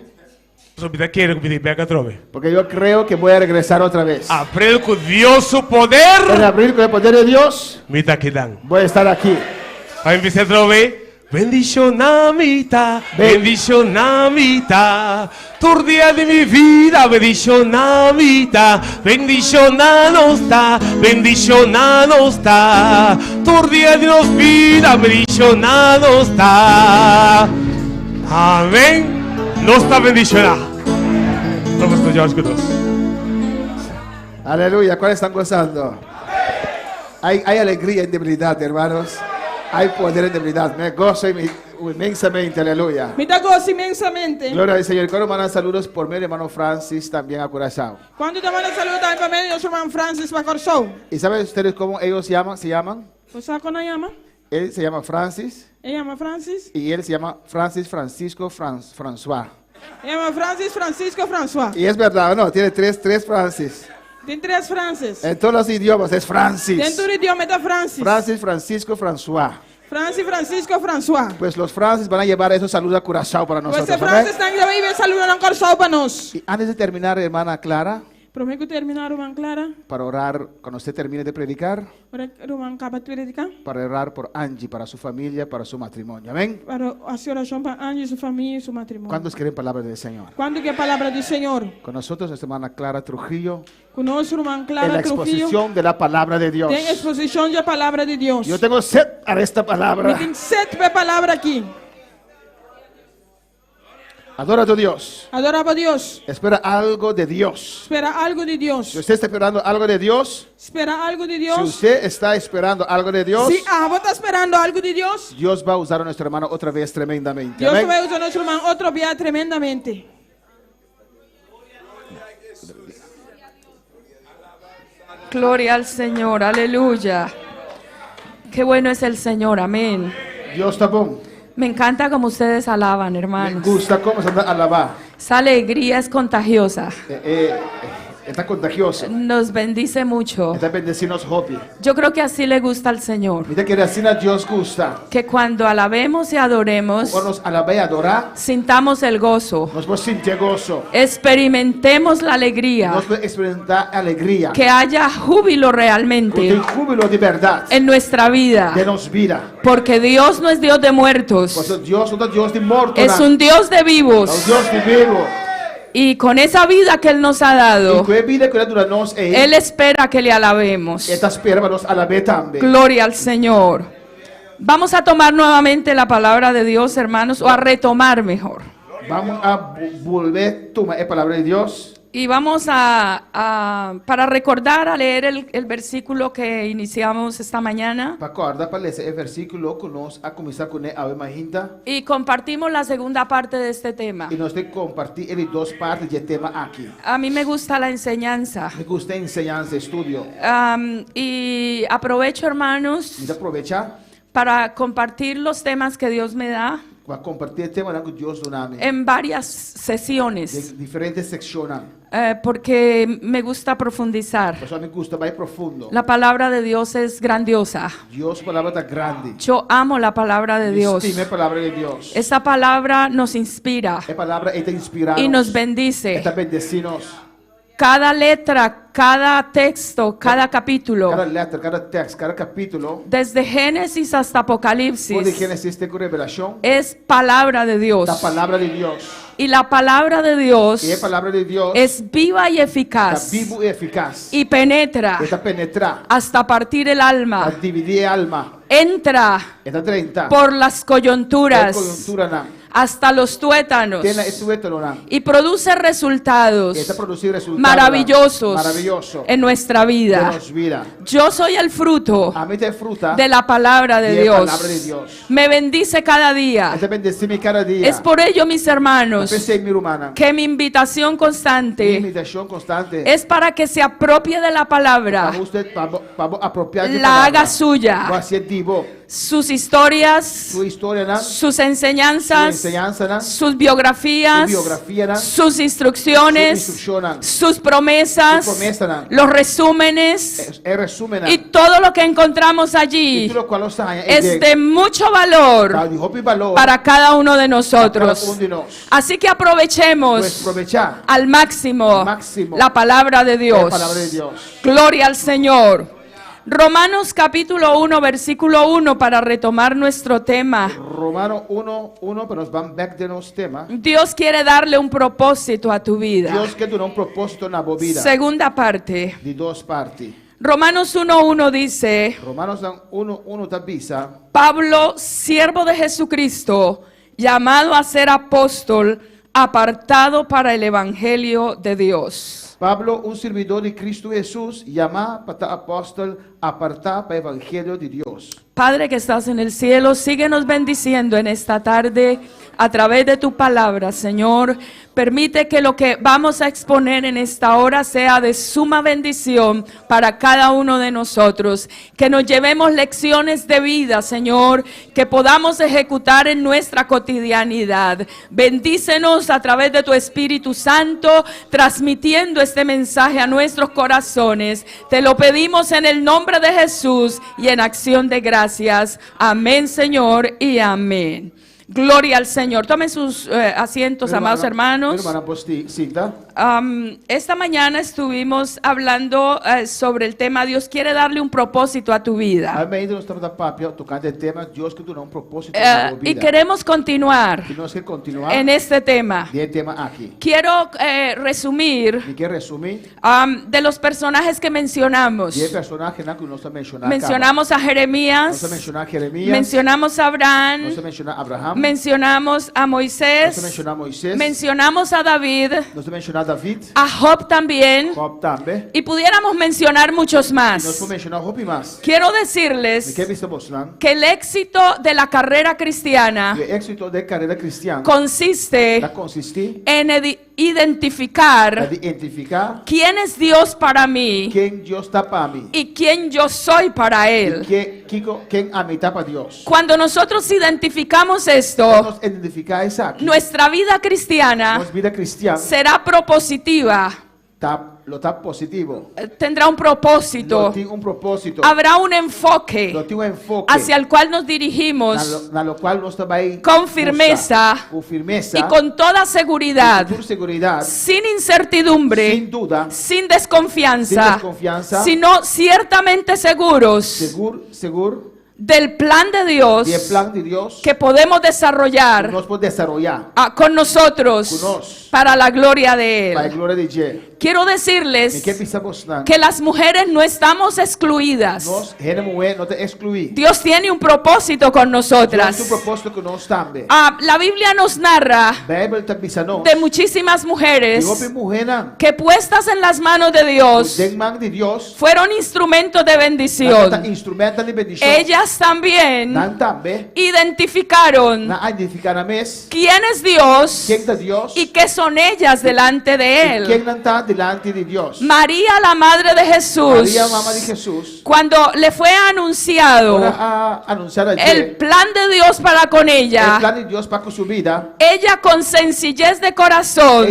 Porque yo creo que voy a regresar otra vez. Aprendo con Dios su poder. En abrir con el poder de Dios. Mita que dan. Voy a estar aquí. Para empezar otra vez. Bendicionamita, bendicionamita, tu día de mi vida, bendicionamita, bendicionado está, tu día de nos vida, bendicionado está. Amén. No está bendicionado. Todos los juntos. Aleluya, ¿cuáles están gozando? Hay alegría en debilidad, hermanos. Hay poder en debilidad. Me gozo inmensamente, aleluya. Me da gozo inmensamente. Gloria al Señor. Quiero mandar saludos por medio de hermano Francis también a Curazao. Cuando te mando saludos también por medio de hermano Francis a Curazao. ¿Y saben ustedes cómo ellos se llaman? ¿Pues sabe cómo llama? Él se llama Francis. Ella llama Francis. Y él se llama Francis Francisco François. Ella llama Francis Francisco François. Y es verdad, ¿no? Tiene tres Francis. Tiene tres Francis. En todos los idiomas es Francis. En todo idioma está Francis. Francis Francisco François. Francis Francisco François. Pues los Francis van a llevar esos saludos a Curazao para nosotros. Pues Francis están llevando saludos a Curazao para nosotros. Y antes de terminar, hermana Clara. Prometo terminar, hermana Clara. Para orar cuando usted termine de predicar. Para orar por Angie, para su familia, para su matrimonio. Amén. Para hacer oración para Angie, su familia y su matrimonio. ¿Cuántos quieren palabra del Señor? ¿Cuántos quieren palabra del Señor? Con nosotros, nuestra hermana Clara Trujillo. Con nosotros, hermana Clara en la Trujillo. exposición de la palabra de Dios. En exposición de la palabra de Dios. Yo tengo sed a esta palabra. Tengo sed de palabra aquí. Adora a tu Dios. Adora a Dios. Espera algo de Dios. Espera algo de Dios. Si usted está esperando algo de Dios. Espera algo de Dios. Si usted está esperando algo de Dios. Si vos estás esperando algo de Dios. Dios va a usar a nuestro hermano otra vez tremendamente. Dios Amén. va a usar a nuestro hermano otra vez tremendamente. Gloria al Señor, aleluya. Qué bueno es el Señor, amén. Dios está bueno. Me encanta como ustedes alaban, hermanos. Me gusta cómo se anda a alabar. Esa alegría es contagiosa. Está contagiosa. nos bendice mucho. Está bendecinos hobby. Yo creo que así le gusta al Señor. Mira que así a Dios gusta. Que cuando alabemos y adoremos, Cuando nos alabé y adorar, sintamos el gozo, nos podemos sentir gozo. experimentemos la alegría, Nos podemos experimentar alegría. que haya júbilo Con realmente el júbilo de verdad. en nuestra vida. De nos vida. Porque Dios no es Dios de muertos, Pues Dios no es Dios de muertos. es un Dios de Es vivos. Dios de vivo. Y con esa vida que Él nos ha Y dado, con la vida que Él nos Él espera que le alabemos. Esta espera nos alabé también. Gloria al Señor. Vamos a tomar nuevamente la palabra de Dios, hermanos, o a retomar mejor. Vamos a volver a tomar la palabra de Dios. Y vamos para recordar, a leer el versículo que iniciamos esta mañana. Para acordar, para leer el versículo que nos a comenzar con él a ver mañana. Y compartimos la segunda parte de este tema. Y nos de compartir en dos partes del tema aquí. A mí me gusta la enseñanza. Me gusta enseñanza, estudio. Y aprovecho, hermanos, Y aprovecha para compartir los temas que Dios me da para compartir el tema que Dios nos da. en varias sesiones. De diferentes secciones. Porque me gusta profundizar. Por eso me gusta más profundo. La palabra de Dios es grandiosa. Dios palabra está grande. Yo amo la palabra de Dios. Estime palabra de Dios. Esa palabra nos inspira La palabra está inspirada. y nos bendice. Está bendecinos. Cada letra, cada texto, cada capítulo, Cada letra, cada texto, cada capítulo. desde Génesis hasta De Apocalipsis, Génesis con Revelación. es palabra de Dios. La palabra de Dios. Y la palabra de Dios Y la palabra de Dios es viva y está eficaz vivo y eficaz. y penetra Está penetra. hasta partir el A alma. dividir el alma. Entra Está 30. por las coyunturas coyuntura na. hasta los tuétanos Tiene el tuétano na. y produce resultados Está produciendo resultados maravillosos maravilloso en nuestra de vida. nos vida. Yo soy el fruto A mí te fruta de la palabra de la Dios. palabra de Dios. Me bendice cada día. Está bendecime cada día. Es por ello, mis hermanos, Pensé en mi humana. que mi invitación Mi constante invitación constante. es para que se apropie de la palabra, Para usted para apropiar de la palabra. haga suya, Va a ser divo. sus historias, Su historia na. sus Su enseñanzas, enseñanza na. sus biografías, Su biografía na. sus instrucciones, Su instrucción na. sus promesas, Su promesa na. los resúmenes El resumen na. y todo lo que encontramos Y allí todo lo cual os da es de mucho valor valor para cada uno de para nosotros. cada uno de nos. Así que aprovechemos Pues aprovechar al máximo máximo la palabra de la Dios. palabra de Dios. Gloria al Señor. Romanos capítulo 1, versículo 1 para retomar nuestro tema. Romano 1:1, pero nos van back de nos tema. Dios quiere darle un propósito a tu vida. Dios que tiene un propósito en la vida. Segunda parte. De dos partes. Romanos 1:1 dice, Romanos 1:1 te avisa. Pablo, siervo de Jesucristo, llamado a ser apóstol, apartado para el evangelio de Dios. Pablo, un servidor de Cristo Jesús, llama para apóstol, apartar para el evangelio de Dios. Padre que estás en el cielo, síguenos bendiciendo en esta tarde a través de tu palabra, Señor. Permite que lo que vamos a exponer en esta hora sea de suma bendición para cada uno de nosotros. Que nos llevemos lecciones de vida, Señor, que podamos ejecutar en nuestra cotidianidad. Bendícenos a través de tu Espíritu Santo, transmitiendo este mensaje a nuestros corazones. Te lo pedimos en el nombre de Jesús y en acción de gracias. Amén, Señor, y amén. Gloria al Señor. Tomen sus asientos, amados hermanos. Hermana, pues, cita. Esta mañana estuvimos hablando sobre el tema Dios quiere darle un propósito a tu vida. Amém, nós estamos tocando el tema Dios que tiene un propósito en la vida. Y queremos continuar Y nos que continuar en este tema. el tema aquí. Quiero resumir Y que resumir de los personajes que mencionamos. y el personaje que nos menciona. Mencionamos a Jeremías, Nos menciona a Jeremías. mencionamos a Abraham, Nos menciona a Abraham. mencionamos a Nos Moisés, menciona a Moisés. mencionamos a David, Nos menciona a David. a Job también, Job también. y pudiéramos mencionar muchos Y nos más. menciona a Job y más. Quiero ¿De decirles qué viste mostrando? que el éxito de la carrera cristiana El éxito de carrera cristiana consiste consiste en en identificar identificar quién es Dios para mí quién Dios está para mí y quién yo soy para y Él. quién a mí está para Dios. Cuando nosotros identificamos esto, Vamos a identificar esa aquí. nuestra vida cristiana Nuestra vida cristiana será propositiva, está lo está positivo. tendrá un propósito. Lo tiene un propósito. Habrá un enfoque Lo tiene un enfoque. hacia el cual nos dirigimos Na lo cual nos va a ir con firmeza con firmeza y con toda seguridad, con seguridad, sin incertidumbre, sin duda, sin desconfianza, sin desconfianza, sino ciertamente seguros seguro del plan de Dios del plan de Dios que podemos desarrollar nos puede desarrollar con nosotros con nos, para la gloria de para la Él. gloria de Dios. Quiero decirles ¿En qué pensamos, que las mujeres no estamos excluidas. Nos, mujer, no te excluí. Dios tiene un propósito con nosotras. Dios tiene un propósito con nos también. La Biblia nos narra Bible te avisa nos de muchísimas mujeres de mujeres que puestas en las manos de Dios de man de Dios fueron instrumentos de bendición. Instrumento de bendición. Ellas también Dan también identificaron quién es Dios y qué son ellas delante de Él. ¿Quién está delante de Dios? María, la madre de Jesús, María, mamá de Jesús, cuando le fue anunciado el plan de Dios para con ella, el plan de Dios para con su vida, ella con sencillez de corazón,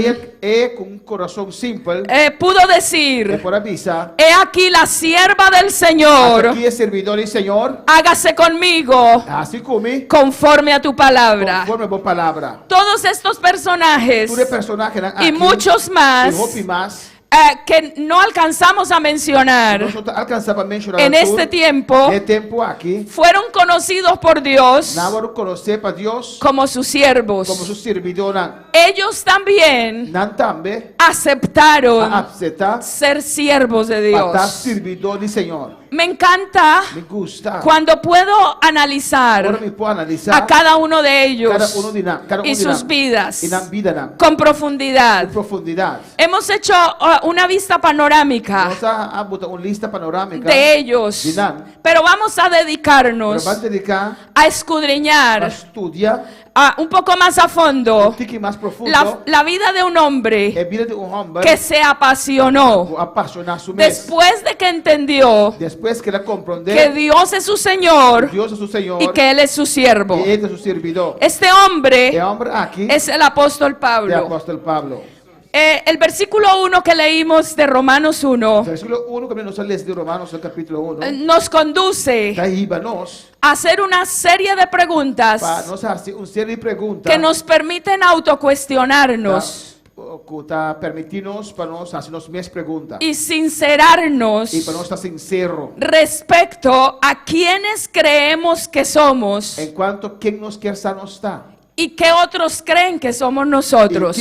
con un corazón simple, pudo decir: por avisa, he aquí la sierva del Señor, aquí es servidor del Señor, hágase conmigo así como conforme a tu palabra. Conforme a tu palabra. Todos estos personajes y y muchos más que no alcanzamos a mencionar en este tiempo fueron conocidos por Dios como sus siervos. Ellos también aceptaron ser siervos de Dios. Me encanta cuando puedo analizar a cada uno de ellos y sus vidas con profundidad. Hemos hecho una vista panorámica de ellos, pero vamos a dedicarnos a escudriñar un poco más a fondo la vida de un hombre que se apasionó después de que entendió que Dios es su Señor y que Él es su siervo. Este hombre es el apóstol Pablo. El versículo 1 que leímos de Romanos 1 nos conduce a hacer una serie de preguntas que nos permiten autocuestionarnos y sincerarnos respecto a quienes creemos que somos en cuanto a quién nos quiere está. ¿Y qué otros creen que somos nosotros?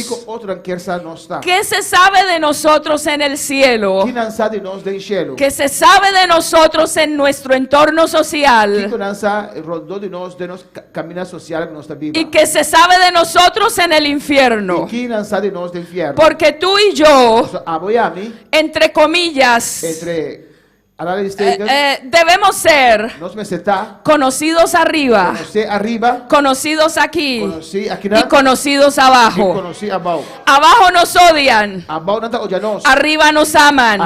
¿Qué se sabe de nosotros en el cielo? ¿Qué se sabe de nosotros en nuestro entorno social? ¿Y qué se sabe de nosotros en el infierno? Porque tú y yo, entre comillas, debemos ser conocidos arriba, conocidos aquí y conocidos abajo. Abajo nos odian, arriba nos aman.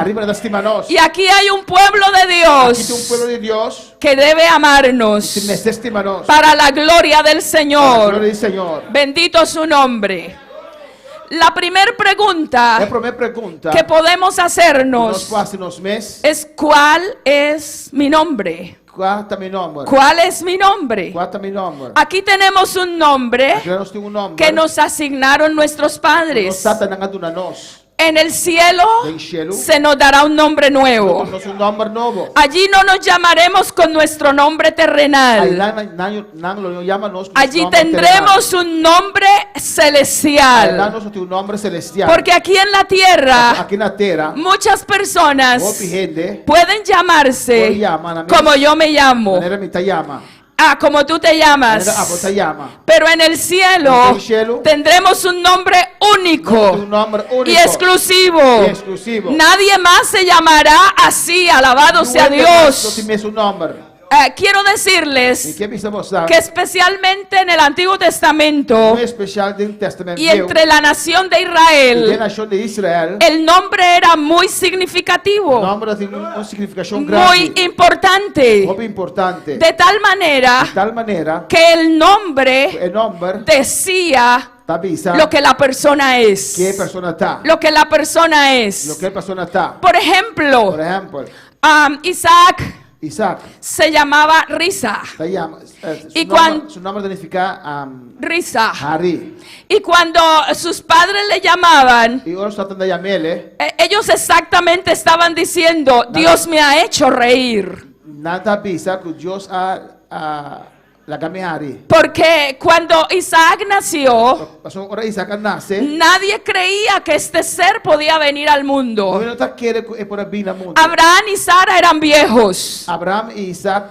Y aquí hay un pueblo de Dios que debe amarnos para la gloria del Señor. Bendito su nombre. La primera pregunta que podemos hacernos es: ¿cuál es mi nombre? ¿Cuál es mi nombre? Aquí tenemos un nombre que nos asignaron nuestros padres. En el cielo se nos dará un nombre nuevo. Allí no nos llamaremos con nuestro nombre terrenal. Allí tendremos un nombre celestial. Porque aquí en la tierra muchas personas pueden llamarse como yo me llamo. Como tú te llamas. Pero en el cielo tendremos un nombre único y exclusivo. Nadie más se llamará así. Alabado sea Dios. Quiero decirles que especialmente en el Antiguo Testamento y entre la nación de Israel, el nombre era muy significativo, muy importante, de tal manera que el nombre decía Tabisa. lo que la persona es. Que persona está. Lo que la persona es. Lo que persona está. Por ejemplo, Por ejemplo, Isaac Isaac se llamaba Risa. se llama, Y cuando su nombre significa Risa. Hari. Y cuando sus padres le llamaban, Y ahora tratan de llamarle. ellos exactamente estaban diciendo, Dios me ha hecho reír. Nada bisa que Dios a la kami Hari. Porque cuando Isaac nació, Pasó ahora Isaac nace. nadie creía que este ser podía venir al mundo. No está quiere por vir al mundo. Abraham y Sara eran viejos. Abraham y Isaac.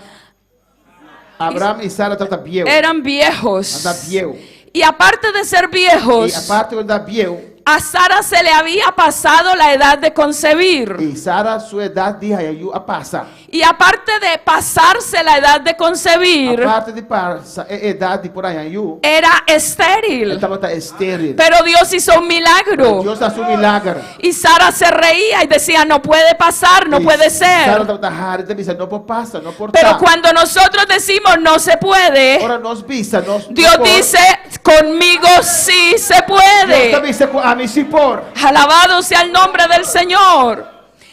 Abraham y Sara tratan viejo. Eran viejos. Anda viejo. Y aparte de ser Y viejos, aparte de andar viejo. a Sara se le había pasado la edad de concebir. Y Sara su edad dijo a pasa. Y aparte de pasarse la edad de concebir, Aparte de pasa edad de por ahí era estéril. estaba estéril. Pero Dios hizo un milagro. Dios hace un milagro. Y Sara se reía y decía, no puede pasar, no puede Sara ser. estaba dice no puede pasar, no puede. Pero cuando nosotros decimos no se puede, ahora nos visa, nos Dios dice, conmigo sí se puede. Dios dice a mí sí por. Alabado sea el nombre del Señor.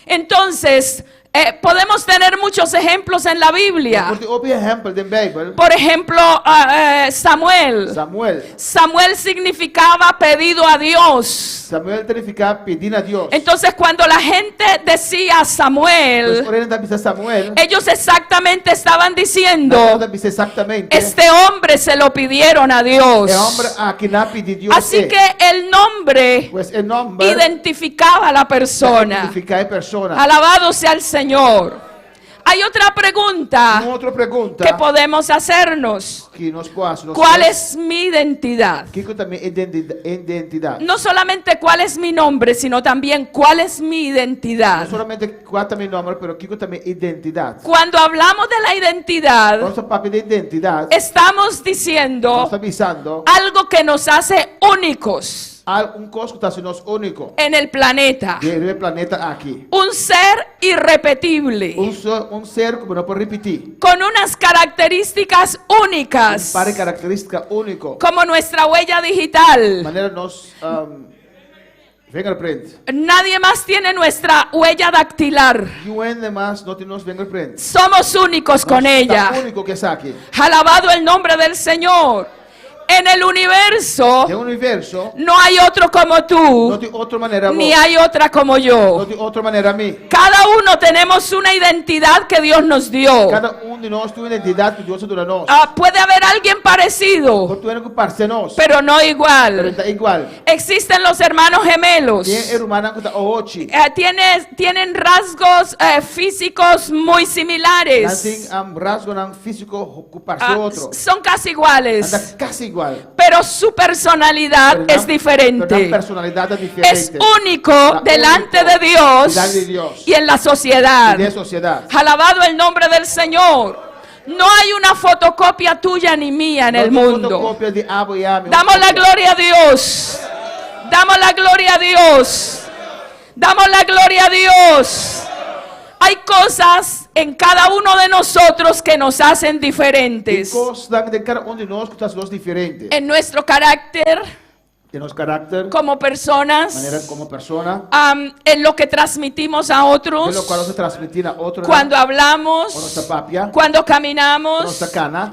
Entonces, podemos tener muchos ejemplos en la Biblia. Por ejemplo, Samuel. Samuel significaba pedido a Dios. Samuel significa pedir a Dios. Entonces, cuando la gente decía Samuel, ellos exactamente estaban diciendo, este hombre se lo pidieron a Dios. Así que el nombre identificaba a la persona. Alabado sea el Señor. Hay otra pregunta que podemos hacernos. ¿Cuál es mi identidad? No solamente cuál es mi nombre, sino también cuál es mi identidad. No solamente cuál es mi nombre, pero también identidad. Cuando hablamos de la identidad, estamos diciendo algo que nos hace únicos en el planeta. Un ser irrepetible. Un ser como no puede repetir. Con unas características únicas. Característica único. Como nuestra huella digital. Manera nos fingerprint. Nadie más tiene nuestra huella dactilar. Somos únicos con ella. Alabado el nombre del Señor. En el universo no hay otro como tú, ni hay otra como yo. Cada uno tenemos una identidad que Dios nos dio. Puede haber alguien parecido, pero no igual. Existen los hermanos gemelos. Tienen rasgos físicos muy similares. Son casi iguales. Pero su personalidad es diferente. Es único delante de Dios y en la sociedad. Alabado el nombre del Señor. No hay una fotocopia tuya ni mía en el mundo. Damos la gloria a Dios. Damos la gloria a Dios. Damos la gloria a Dios. Hay cosas en cada uno de nosotros que nos hacen diferentes. En nuestro carácter, como personas, en lo que transmitimos a otros, cuando hablamos, cuando caminamos,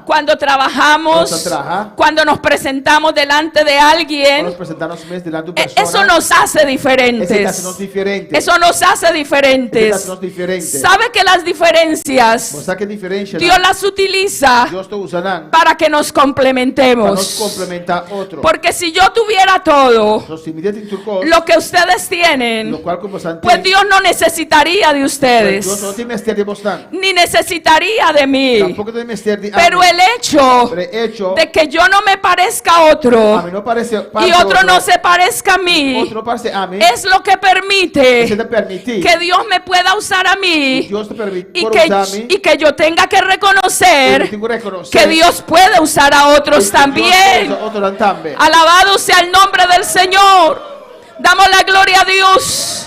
cuando trabajamos, cuando nos presentamos delante de alguien. Eso nos hace diferentes. Eso nos hace diferentes. ¿Sabe que las diferencias Dios las utiliza para que nos complementemos? Porque si yo tuviera todo lo que ustedes tienen, pues Dios no necesitaría de ustedes, ni necesitaría de mí. Pero el hecho de que yo no me parezca a otro y otro no se parezca a mí es lo que permite que Dios me pueda usar a mí y que yo tenga que reconocer que Dios puede usar a otros también. Alabado sea el nombre del Señor. Damos la gloria a Dios.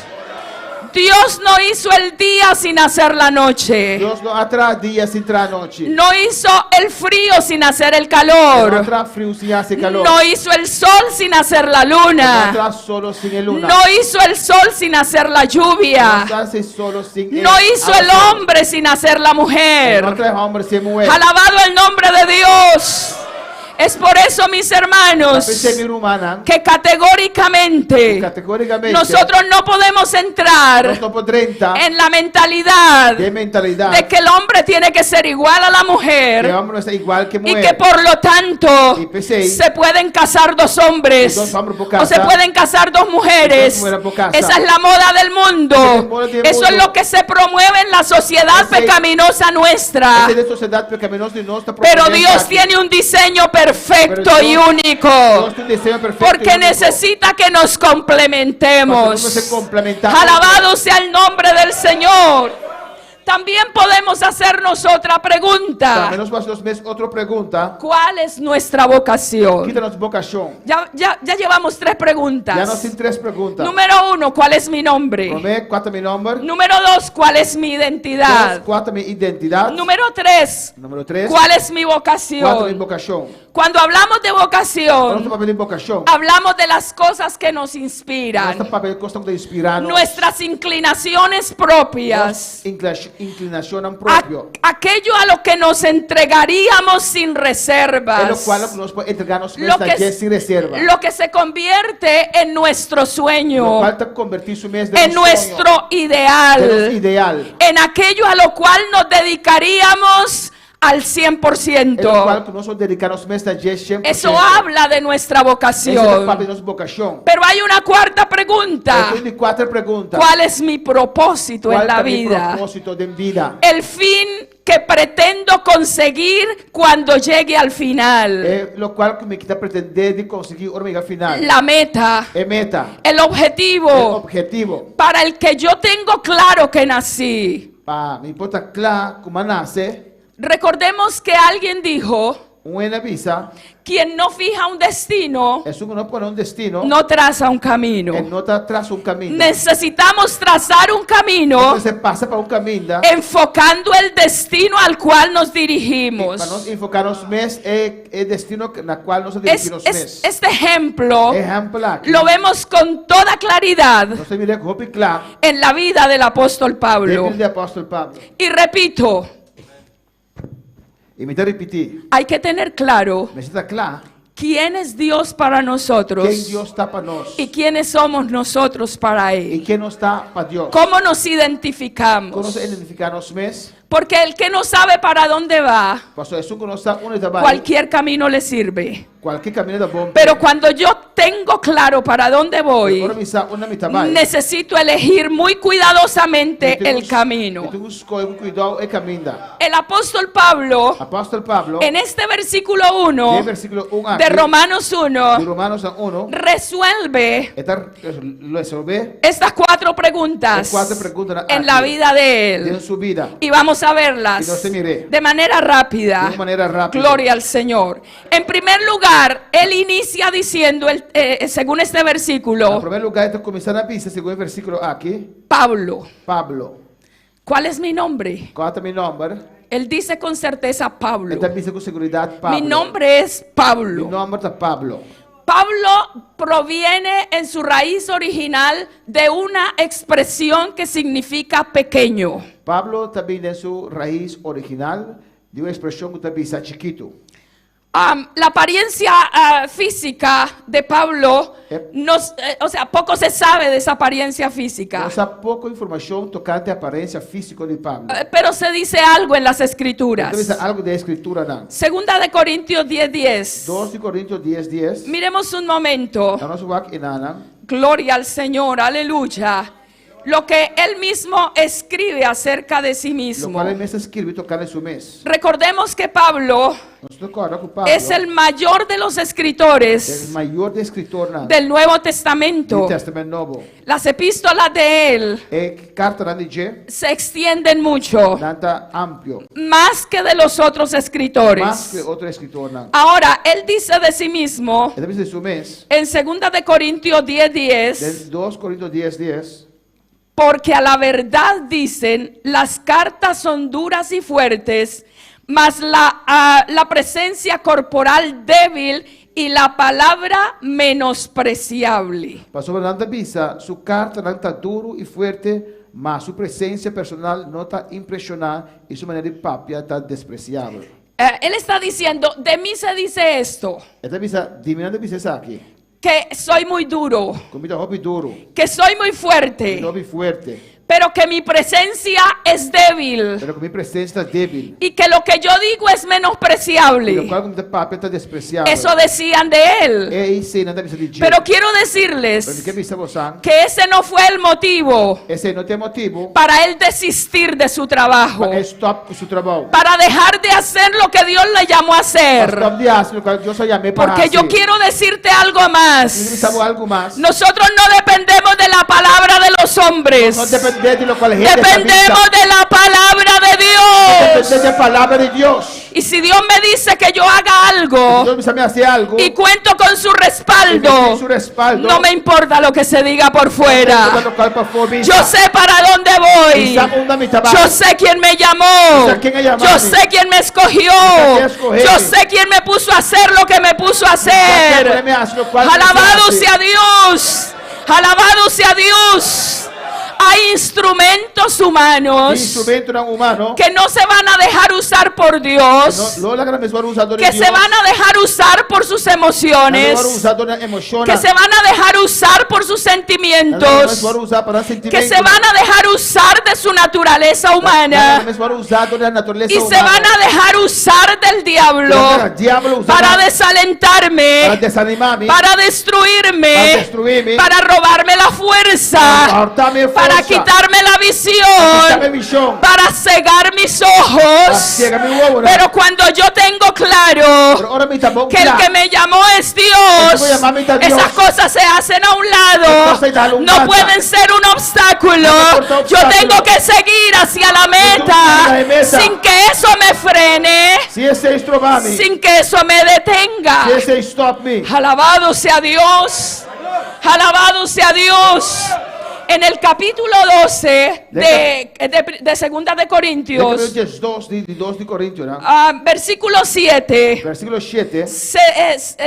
Dios no hizo el día sin hacer la noche. Deus não atrai dia sem entrar noite. No hizo el frío sin hacer el Não calor. atrai frio sem hacer calor. No hizo el sol sin hacer la Não luna. atrai solo sem a luna. No hizo el sol sin hacer la Não lluvia. atrai solo sem No hizo el hombre sin hacer la Não mujer. atrai homem sem mulher. Alabado el nombre de Dios. Es por eso, mis hermanos, que categóricamente nosotros no podemos entrar en la mentalidad de que el hombre tiene que ser igual a la mujer y que por lo tanto se pueden casar dos hombres o se pueden casar dos mujeres. Esa es la moda del mundo. Eso es lo que se promueve en la sociedad pecaminosa nuestra. Pero Dios tiene un diseño perfecto y único, porque necesita que nos complementemos. Alabado sea el nombre del Señor. También podemos hacernos otra pregunta. ¿Cuál es nuestra vocación? Ya llevamos tres preguntas. Número 1, ¿cuál es mi nombre? Número 2, ¿cuál es mi identidad? Número 3, ¿cuál es mi vocación? Cuando hablamos de vocación, hablamos de las cosas que nos inspiran, nuestras inclinaciones propias, aquello a lo que nos entregaríamos sin reservas, lo que se convierte en nuestro sueño, en nuestro ideal, en aquello a lo cual nos dedicaríamos al 100%. Eso habla de nuestra vocación. Pero hay una cuarta pregunta. ¿Cuál es mi propósito en la vida? El fin que pretendo conseguir cuando llegue al final. La meta. El objetivo. Para el que yo tengo claro que nací. Recordemos que alguien dijo: quien no fija un destino, no traza un camino. Necesitamos trazar un camino enfocando el destino al cual nos dirigimos. Este ejemplo lo vemos con toda claridad en la vida del apóstol Pablo. Y repito, hay que tener claro quién es Dios para nosotros y quiénes somos nosotros para Él. ¿Cómo nos identificamos? Porque el que no sabe para dónde va, cualquier camino le sirve. Pero cuando yo tengo claro para dónde voy, necesito elegir muy cuidadosamente el camino. El apóstol Pablo, en este versículo 1 de Romanos 1, resuelve estas cuatro preguntas en la vida de él. Y vamos a verlas de manera rápida. Gloria al Señor. En primer lugar, él inicia diciendo, según este versículo, Pablo. ¿Cuál es mi nombre? Él dice con certeza Pablo. Mi nombre es Pablo. Pablo proviene en su raíz original de una expresión que significa pequeño. Pablo también en su raíz original de una expresión que también dice chiquito. La apariencia física de Pablo, poco se sabe de esa apariencia física. Poca información tocante a apariencia física de Pablo. Pero se dice algo en las escrituras. Algo de escritura, ¿no? Segunda de Corintios 10:10. 2 de Corintios 10:10. Miremos un momento. Gloria al Señor, aleluya. Lo que él mismo escribe acerca de sí mismo. Recordemos que Pablo es el mayor de los escritores del Nuevo Testamento. Las epístolas de él se extienden mucho, más que de los otros escritores. Ahora, él dice de sí mismo en 2 de Corintios 10:10, Porque a la verdad dicen, las cartas son duras y fuertes, mas la presencia corporal débil y la palabra menospreciable. Pastor não avisa, sua carta não está duro e forte, mas sua presença personal não está impressionante e sua maneira de papia está despreciável. Él está diciendo, de mí se dice esto, Ele avisa, de mim não avisa isso aqui. que soy muy duro, Comida hobby duro, que soy muy fuerte, hobby fuerte, pero que mi presencia es débil pero com minha presença está débil. y que lo que yo digo es E menospreciable. o qual de papia está despreciável. Eso decían de él. E isso não avisa de jeito. Pero quiero Pero decirles que avisa você, que ese no fue el motivo esse não tem motivo para él desistir de su trabajo, para stop com seu trabalho. para dejar de hacer lo que Dios le llamó a hacer. Stop de hacer o que Deus chamou para Porque yo quiero decirte algo más. Necessitamos algo mais. Nosotros no dependemos de la palabra de los hombres. Não depende de lo qual a gente Dependemos de la palabra de Dios. Depende da palavra de Deus. Y si Dios me dice que yo haga algo Deus me hace algo y cuento con su respaldo, su respaldo, no me importa lo que se diga por fuera. Yo sé para dónde voy. Yo sé quién me llamó. Yo sé quién me escogió. Yo sé quién me puso a hacer lo que me puso a hacer. Alabado sea Dios. Alabado sea Dios. Hay instrumentos humanos que no se van a dejar usar por Dios, que se van a dejar usar por sus emociones, que se van a dejar usar por sus sentimientos, que se van a dejar usar de su naturaleza humana y se van a dejar usar del diablo para desalentarme, para destruirme, para robarme la fuerza, para quitarme la visión, para cegar mis ojos. Pero cuando yo tengo claro que el que me llamó es Dios, esas cosas se hacen a un lado, no pueden ser un obstáculo. Yo tengo que seguir hacia la meta sin que eso me frene, sin que eso me detenga. Alabado sea Dios, alabado sea Dios. En el capítulo 12 de Segunda de Corintios, versículo 7,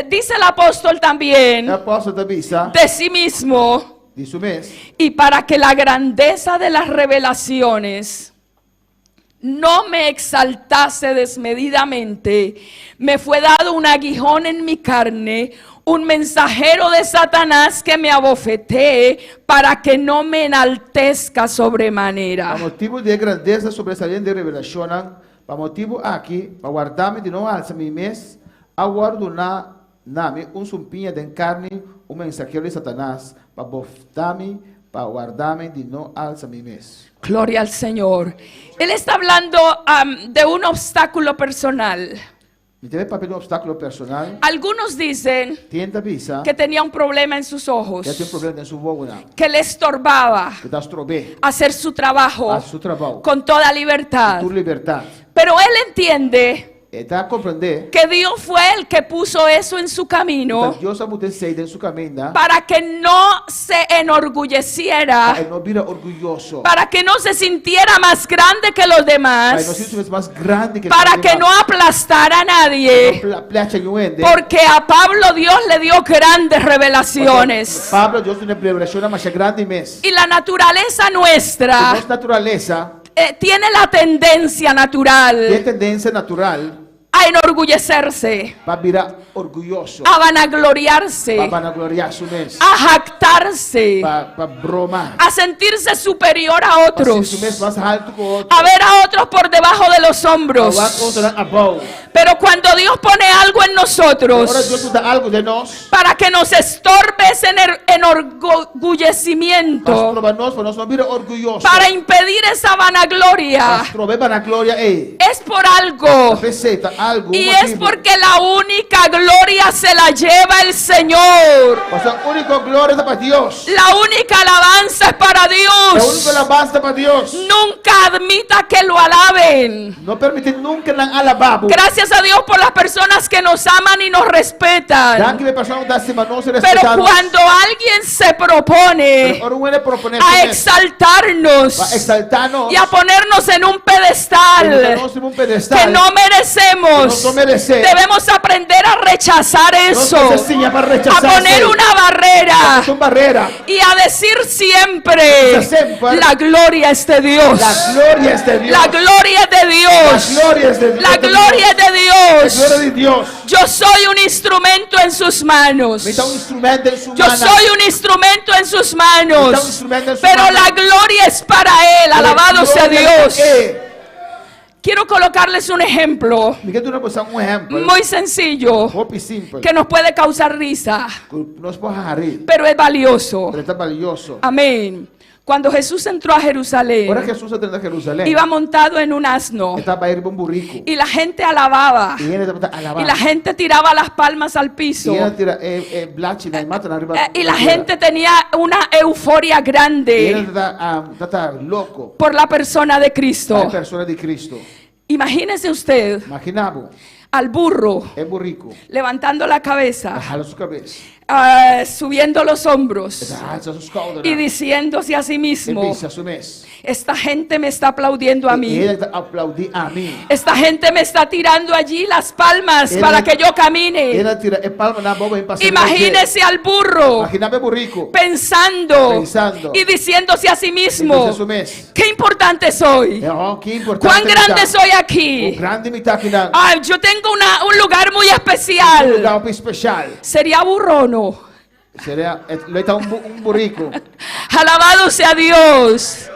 dice el apóstol también de sí mismo, y para que la grandeza de las revelaciones no me exaltase desmedidamente, me fue dado un aguijón en mi carne, un mensajero de Satanás que me abofetee para que no me enaltezca sobremanera. A motivo de grandeza sobresaliente de revelación, para motivo aqui, para guardar-me de não alçar mi mes, aguardo na-me sumpinha de carne, mensajeiro de Satanás, para boftar-me, para guardar-me de não alçar mi mes. Gloria al Señor. Él está hablando de un obstáculo personal. Obstáculo personal. Algunos dicen que tenía un problema en sus ojos, que le estorbaba hacer su trabajo con toda libertad. Pero él entiende que Dios fue el que puso eso en su camino para que no se enorgulleciera, para que no se sintiera más grande que los demás, para que no aplastara a nadie, porque a Pablo Dios le dio grandes revelaciones. Y la naturaleza nuestra tiene la tendencia natural a enorgullecerse, a vanagloriarse, a jactarse, a sentirse superior a otros, a ver a otros por debajo de los hombros. Pero cuando Dios pone algo en nosotros para que nos estorbe ese enorgullecimiento, para impedir esa vanagloria, es por algo. Y es porque la única gloria se la lleva el Señor. La única alabanza es para Dios. Nunca admita que lo alaben. No permite nunca la alabado. Gracias gracias a Dios por las personas que nos aman y nos respetan. Dank je personen dat ze maar ons Pero respecteren. cuando alguien se propone a exaltarnos y a ponernos en un pedestal que no merecemos, debemos aprender a rechazar eso, a poner una barrera y a decir siempre: la gloria es de Dios, la gloria es de Dios, la gloria es de Dios. Yo soy un instrumento en sus manos. Yo soy un instrumento en sus manos. Pero la gloria es para Él. Alabado sea Dios. Quiero colocarles un ejemplo muy sencillo que nos puede causar risa, pero es valioso. Amén. Cuando Jesús entró a Jerusalén, iba montado en un asno y la gente alababa y la gente tiraba las palmas al piso y la gente tenía una euforia grande por la persona de Cristo. Imagínese usted al burro levantando la cabeza, subiendo los hombros y diciéndose a sí mismo: esta gente me está aplaudiendo a mí. Esta gente me está tirando allí las palmas para que yo camine. Imagínese al burro pensando y diciéndose a sí mismo: qué importante soy, cuán grande soy aquí. Ay, yo tengo un lugar muy especial. ¿Sería burro o no? Alabado sea Dios.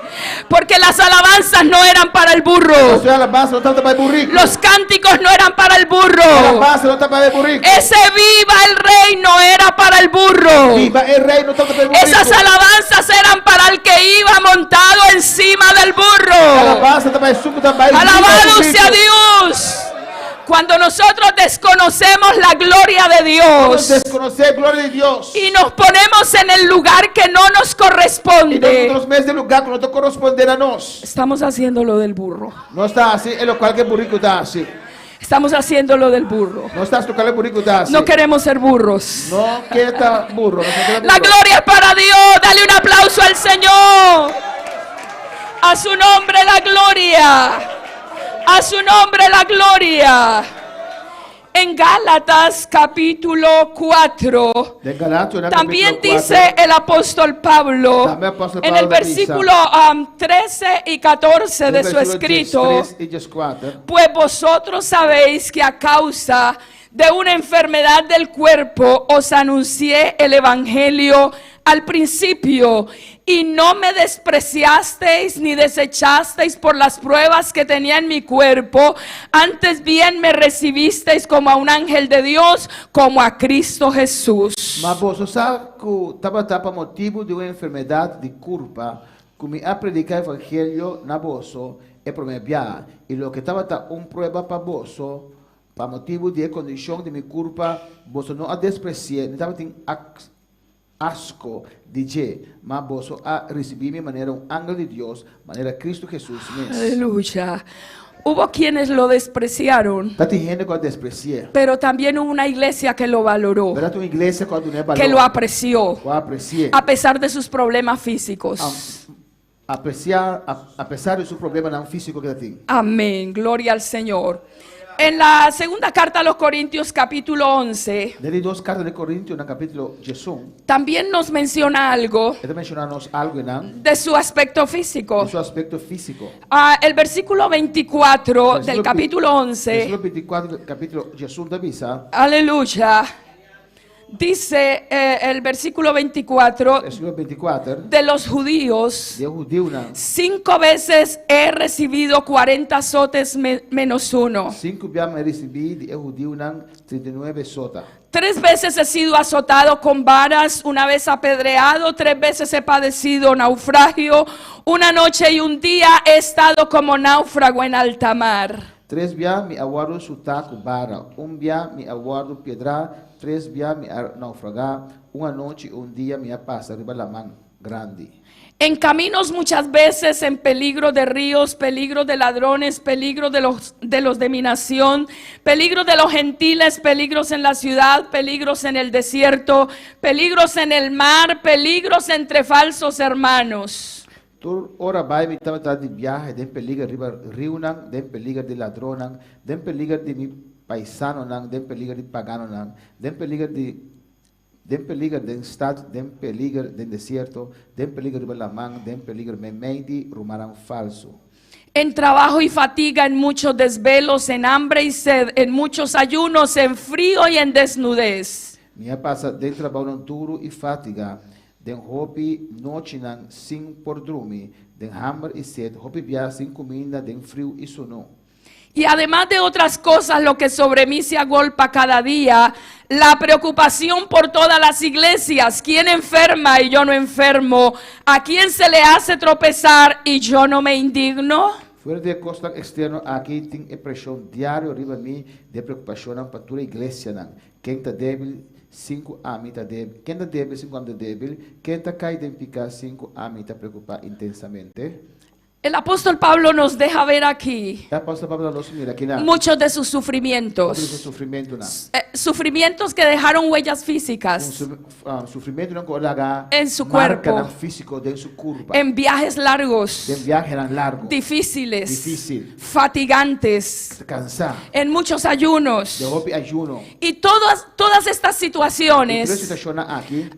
Porque las alabanzas no eran para el burro. Los cánticos no eran para el burro. Ese viva el rey no era para el burro. Esas alabanzas eran para el que iba montado encima del burro. Alabado sea Dios. Cuando nosotros desconocemos la gloria de Dios y nos ponemos en el lugar que no nos corresponde, estamos haciendo lo del burro. Estamos haciendo lo del burro. No queremos ser burros. La gloria es para Dios. Dale un aplauso al Señor. A su nombre la gloria. A su nombre la gloria. En Gálatas capítulo 4 también dice el apóstol Pablo en el versículo 13 y 14 de su escrito: pues vosotros sabéis que a causa de una enfermedad del cuerpo os anuncié el evangelio al principio, y no me despreciasteis ni desechasteis por las pruebas que tenía en mi cuerpo, antes bien me recibisteis como a un ángel de Dios, como a Cristo Jesús. Mas vos sabes que estaba por motivo de una enfermedad de culpa, que me ha predicado el evangelio na vosso e promediar, y lo que estaba un prueba para vosso, para motivo de condición de mi culpa, vos no a despreciar, ni estaba asco de mas vos a recibir mi manera un ángel de Dios, manera Cristo Jesús mismo. Aleluya. Hubo quienes lo despreciaron, pero también hubo una iglesia que lo valoró, que lo apreció, a pesar de sus problemas físicos. A pesar de sus problemas físicos que tiene. Amén, gloria al Señor. En la segunda carta a los Corintios capítulo 11 también nos menciona algo de su aspecto físico. El versículo 24 del capítulo 11, aleluya, dice el versículo 24, de los judíos 5 veces he recibido 40 azotes menos uno. 3 veces he sido azotado con varas, 1 vez apedreado, 3 veces he padecido naufragio, 1 noche y 1 día he estado como náufrago en alta mar. 3 días me aguardo su taco vara, 1 día me aguardo piedra, 3 días me naufragar, 1 noche y 1 día me pasa arriba la man grande. En caminos muchas veces, en peligro de ríos, peligro de ladrones, peligro de los de mi nación, peligro de los gentiles, peligros en la ciudad, peligros en el desierto, peligros en el mar, peligros entre falsos hermanos. Tur ora vai mi tama de viaje, den peligro rio nang, den peligro de ladrón nang, den peligro de mi paisano nang, den peligro de pagano nang, den peligro den stad, den peligro den desierto, den peligro de Balamán, den peligro memeidi, rumarán falso. En trabajo y fatiga, en muchos desvelos, en hambre y sed, en muchos ayunos, en frío y en desnudez. Minha passa den trabalho duro e fatiga, den hopi noite nang sin por dormir, den hambre e sed, hopi via sin comida, den frio e sono. Y además de otras cosas, lo que sobre mí se agolpa cada día, la preocupación por todas las iglesias. ¿Quién enferma y yo no enfermo? ¿A quién se le hace tropezar y yo no me indigno? Fuera de costa externo, aqui tem pressão diária arriba a mim de preocupação para toda a igreja. Quem está débil, 5 a mim está débil. Quem está débil, 5 a mim está débil. Quem está caído em picar, 5 a mim está preocupado intensamente. El apóstol Pablo nos deja ver aquí El apóstol Pablo nos mira aqui muchos de sus sufrimientos. Sufrimientos que dejaron huellas físicas sufrimento não coloca en su marca cuerpo, físico de su curva. en viajes largos, De viaje largo, difíciles, difícil, fatigantes, cansar, en muchos ayunos. de hopi ayuno. Y todas estas E situaciones toda situação aqui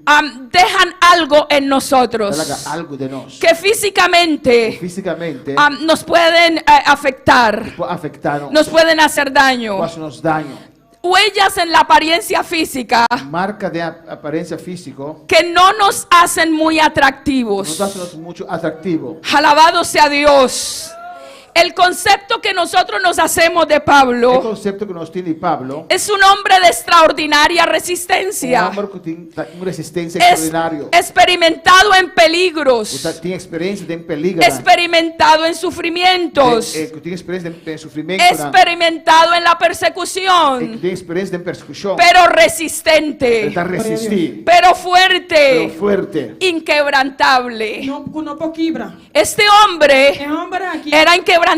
dejan algo en nosotros coloca algo de nós. que físicamente Fisicamente nos pueden afectar, pode afetar, nos pueden hacer daño. pode nos daño. Huellas en la apariencia física Marca de aparência físico que no nos hacen muy atractivos. nos hace muito atrativo. Alabado sea Dios. El concepto que nosotros nos hacemos de El Pablo concepto que nos tiene Pablo es un hombre de extraordinaria resistencia, hombre que tiene una resistencia es extraordinaria. experimentado en peligros, Tiene experiencia de peligro. experimentado en sufrimientos, Que tiene experiencia de sufrimiento. experimentado en la Que persecución, tiene experiencia de persecución. pero resistente, Está resistir. pero Pero fuerte, fuerte. inquebrantable. No puno quebra. Este hombre É homem aqui. era inquebrantable.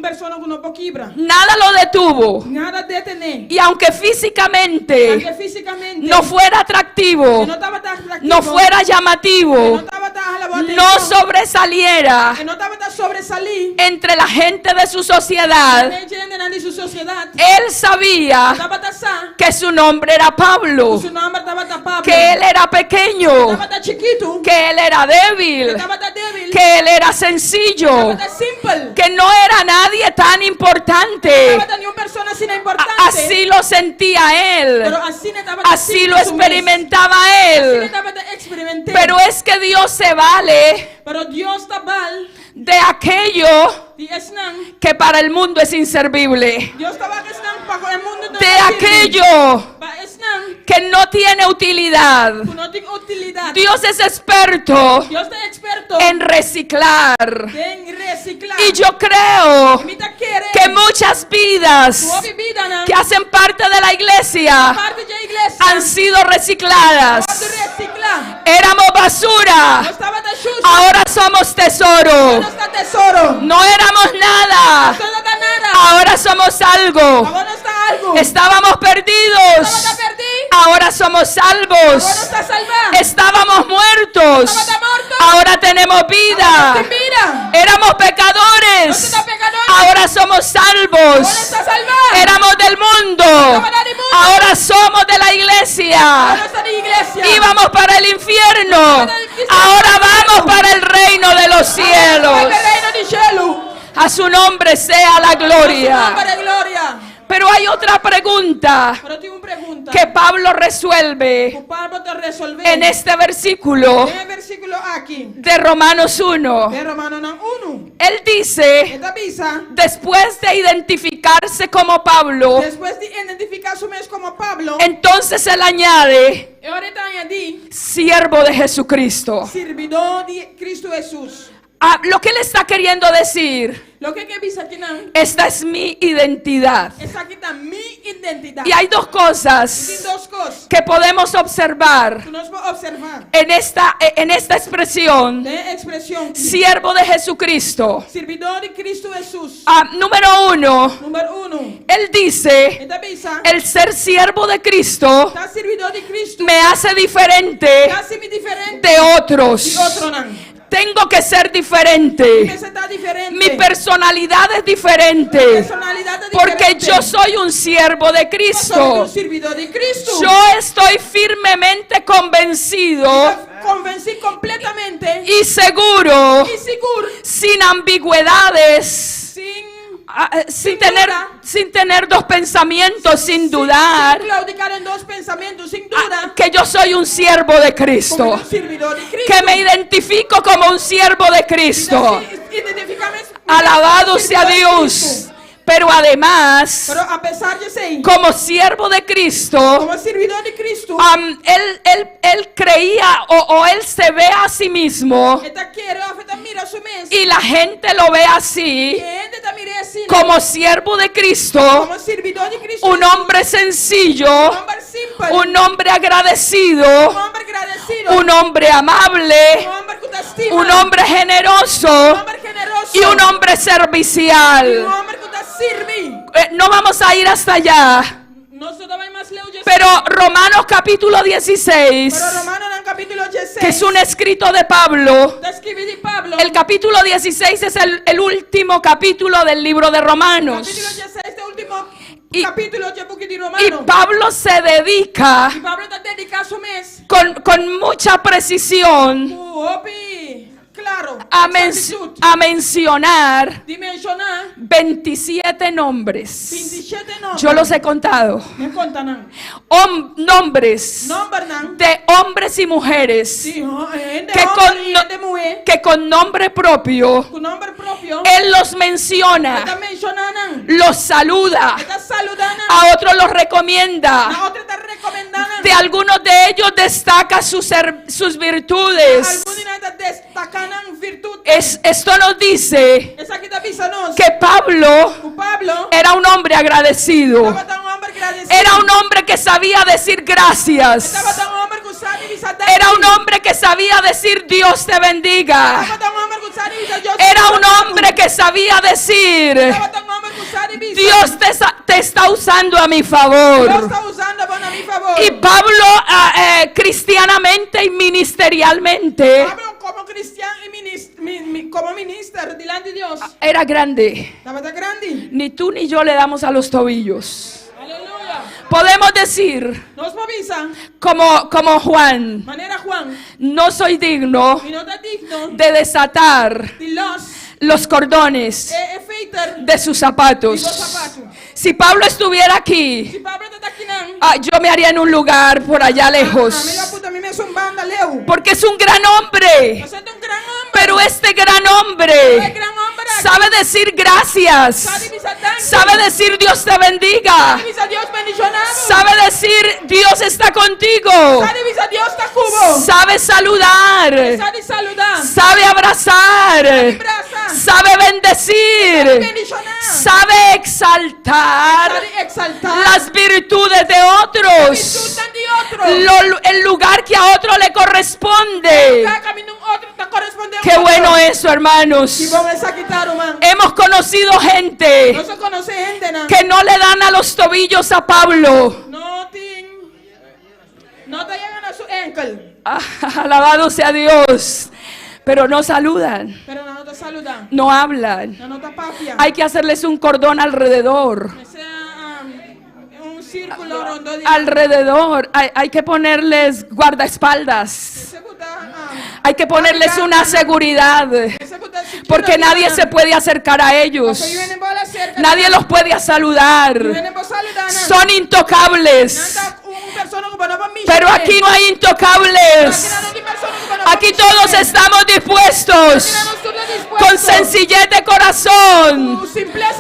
Persona que no quebra. Nada lo detuvo. Nada detener. Y aunque físicamente Aunque físicamente no fuera atractivo, que no estaba tan atractivo, no fuera que llamativo, no estaba tan jalaboteo, no sobresaliera que no estaba tan sobresalir entre la gente de su sociedad, en general de su sociedad, él sabía estaba tan sa, que su nombre era Pablo, su nombre estaba tan Pablo, que él era pequeño, estaba tan chiquito, que él era débil, estaba tan débil, que él era sencillo, estaba tan simple, que no era nadie tan importante. estaba tan ni una persona sin importante. Así lo sentía él, Pero así no estaba tan así simple lo su mes. experimentaba Así no él. estaba tan experimenté. Pero es que Dios se vale Pero Dios está mal. de aquello Y es nan. que para el mundo es inservible, Dios estaba que están bajo el mundo de aquello es nan. que no tiene utilidad. No tiene utilidad. Dios es experto Dios es experto en reciclar. en reciclar. Y yo creo Y mira, quiere que muchas vidas tu vida, nan, que hacen parte de la iglesia parte de la iglesia han sido recicladas. parte de reciclar. Éramos basura, No estaba de sucio. ahora somos tesoro. No está tesoro. No éramos nada, No está nada. ahora somos algo. Ahora no está algo. Estábamos Estaba perdidos, tan perdido. ahora somos salvos. Ahora no está salvado. Estábamos muertos, Estaba tan muerto. ahora tenemos vida. Ahora te mira. Éramos No pecadores, está pecador. ahora somos salvos. Ahora está salvado. Éramos del mundo, Estaba del mundo. ahora somos de la iglesia. Ahora está en la iglesia. Íbamos para el infierno, ahora vamos para el reino de los cielos. El reino de cielo. A su nombre sea la gloria. Nombre de gloria. Pero hay otra pregunta Pero tengo una pregunta. que Pablo resuelve Pablo te resolver en este versículo en el versículo aquí de Romanos 1. de Romanos 1. Él dice, Esta avisa, después de identificarse como Pablo, después de identificar su mes como Pablo, entonces él añade, y ahorita añadí, siervo de Jesucristo. servidor de Cristo Jesús. Lo que él está queriendo decir, Lo que avisa aquí, esta es mi identidad. es aquí está mi identidad. Y hay dos cosas Tem duas coisas que podemos observar que nós vamos observar. en esta expresión. Tem expressão aqui. Siervo de Jesucristo. Servidor de Cristo Jesus. Número 1, Número 1. él dice, Ele pensa, el ser siervo de Cristo tá servidor de Cristo. me hace diferente Hace-me diferente de otros. de outro não. Tengo que ser diferente. Você tá diferente. Mi personalidad es diferente. Personalidade é Porque diferente. yo soy un siervo de Eu sou Cristo. um servidor de Cristo. Yo estoy firmemente convencido Convenci completamente y seguro, e seguro, sin ambigüedades, sin tener dos pensamientos, sin dudar, sin claudicar en dos pensamientos, sin duda, que yo soy un siervo de Cristo, como un servidor de Cristo. que me identifico como un siervo de Cristo. Identificame Alabado sea Dios. Pero además, Pero a pesar de ser como siervo de Cristo, como servidor de Cristo, él creía o él se ve a sí mismo y la gente lo ve así, como siervo de Cristo, como servidor de Cristo, un hombre sencillo, un hombre agradecido, un hombre amable, un hombre generoso y un hombre servicial. No vamos a ir hasta allá. Pero Romanos capítulo 16, que es un escrito de Pablo, el capítulo 16 es el último capítulo del libro de Romanos. Y Pablo se dedica con mucha precisión a mencionar 27 nombres. Yo los he contado. Nombres de hombres y mujeres que con nombre propio él los menciona, los saluda, a otros los recomienda, de algunos de ellos destaca sus virtudes. Esto nos dice que Pablo era un hombre agradecido, era un hombre que sabía decir gracias, era un hombre que sabía decir Dios te bendiga, era un hombre que sabía decir Dios te está usando a mi favor. Y Pablo cristianamente y ministerialmente como ministro delante de Dios era grande. grande. Ni tú ni yo le damos a los tobillos. Podemos decir como Juan, no soy digno de desatar los cordones de sus zapatos. Si Pablo estuviera aquí, yo me haría en un lugar por allá lejos, porque es un gran hombre. Pero este gran hombre sabe decir gracias, sabe decir Dios te bendiga, sabe decir Dios está contigo, sabe saludar, sabe abrazar, sabe bendecir, sabe exaltar las virtudes de otros, el lugar que a otro le corresponde. Qué bueno eso, hermanos. Hemos conocido gente que no le dan a los tobillos a Pablo. Alabado sea Dios. Pero no saludan, no hablan. Hay que hacerles un cordón alrededor. Alrededor hay que ponerles guardaespaldas. Hay que ponerles una seguridad, porque nadie se puede acercar a ellos, nadie los puede saludar, son intocables. Pero aquí no hay intocables. Aquí todos estamos dispuestos, con sencillez de corazón,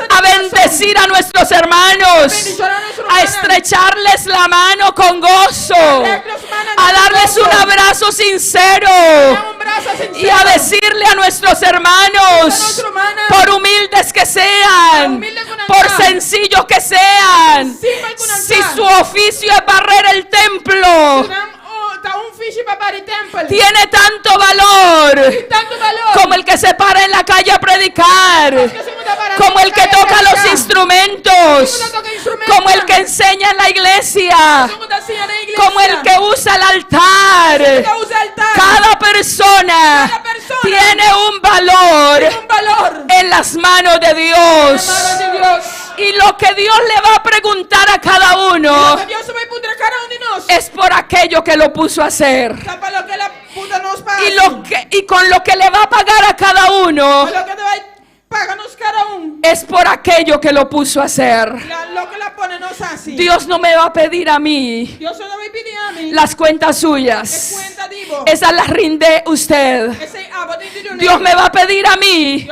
a bendecir a nuestros hermanos, a estrecharles la mano con gozo, a darles un abrazo sincero y a decirle a nuestros hermanos, por humildes que sean, por sencillos que sean, si su oficio es barrer el templo, tiene tanto valor como el que se para en la calle a predicar, como el que toca los instrumentos, como el que enseña en la iglesia, como el que usa el altar. Cada persona tiene un valor en las manos de Dios. Y lo que Dios le va a preguntar a cada uno es por aquello que lo puso a hacer. Y con lo que le va a pagar a cada uno es por aquello que lo puso a hacer. Dios no me va a pedir a mí las cuentas suyas. Esas las rinde usted. Dios me va a pedir a mí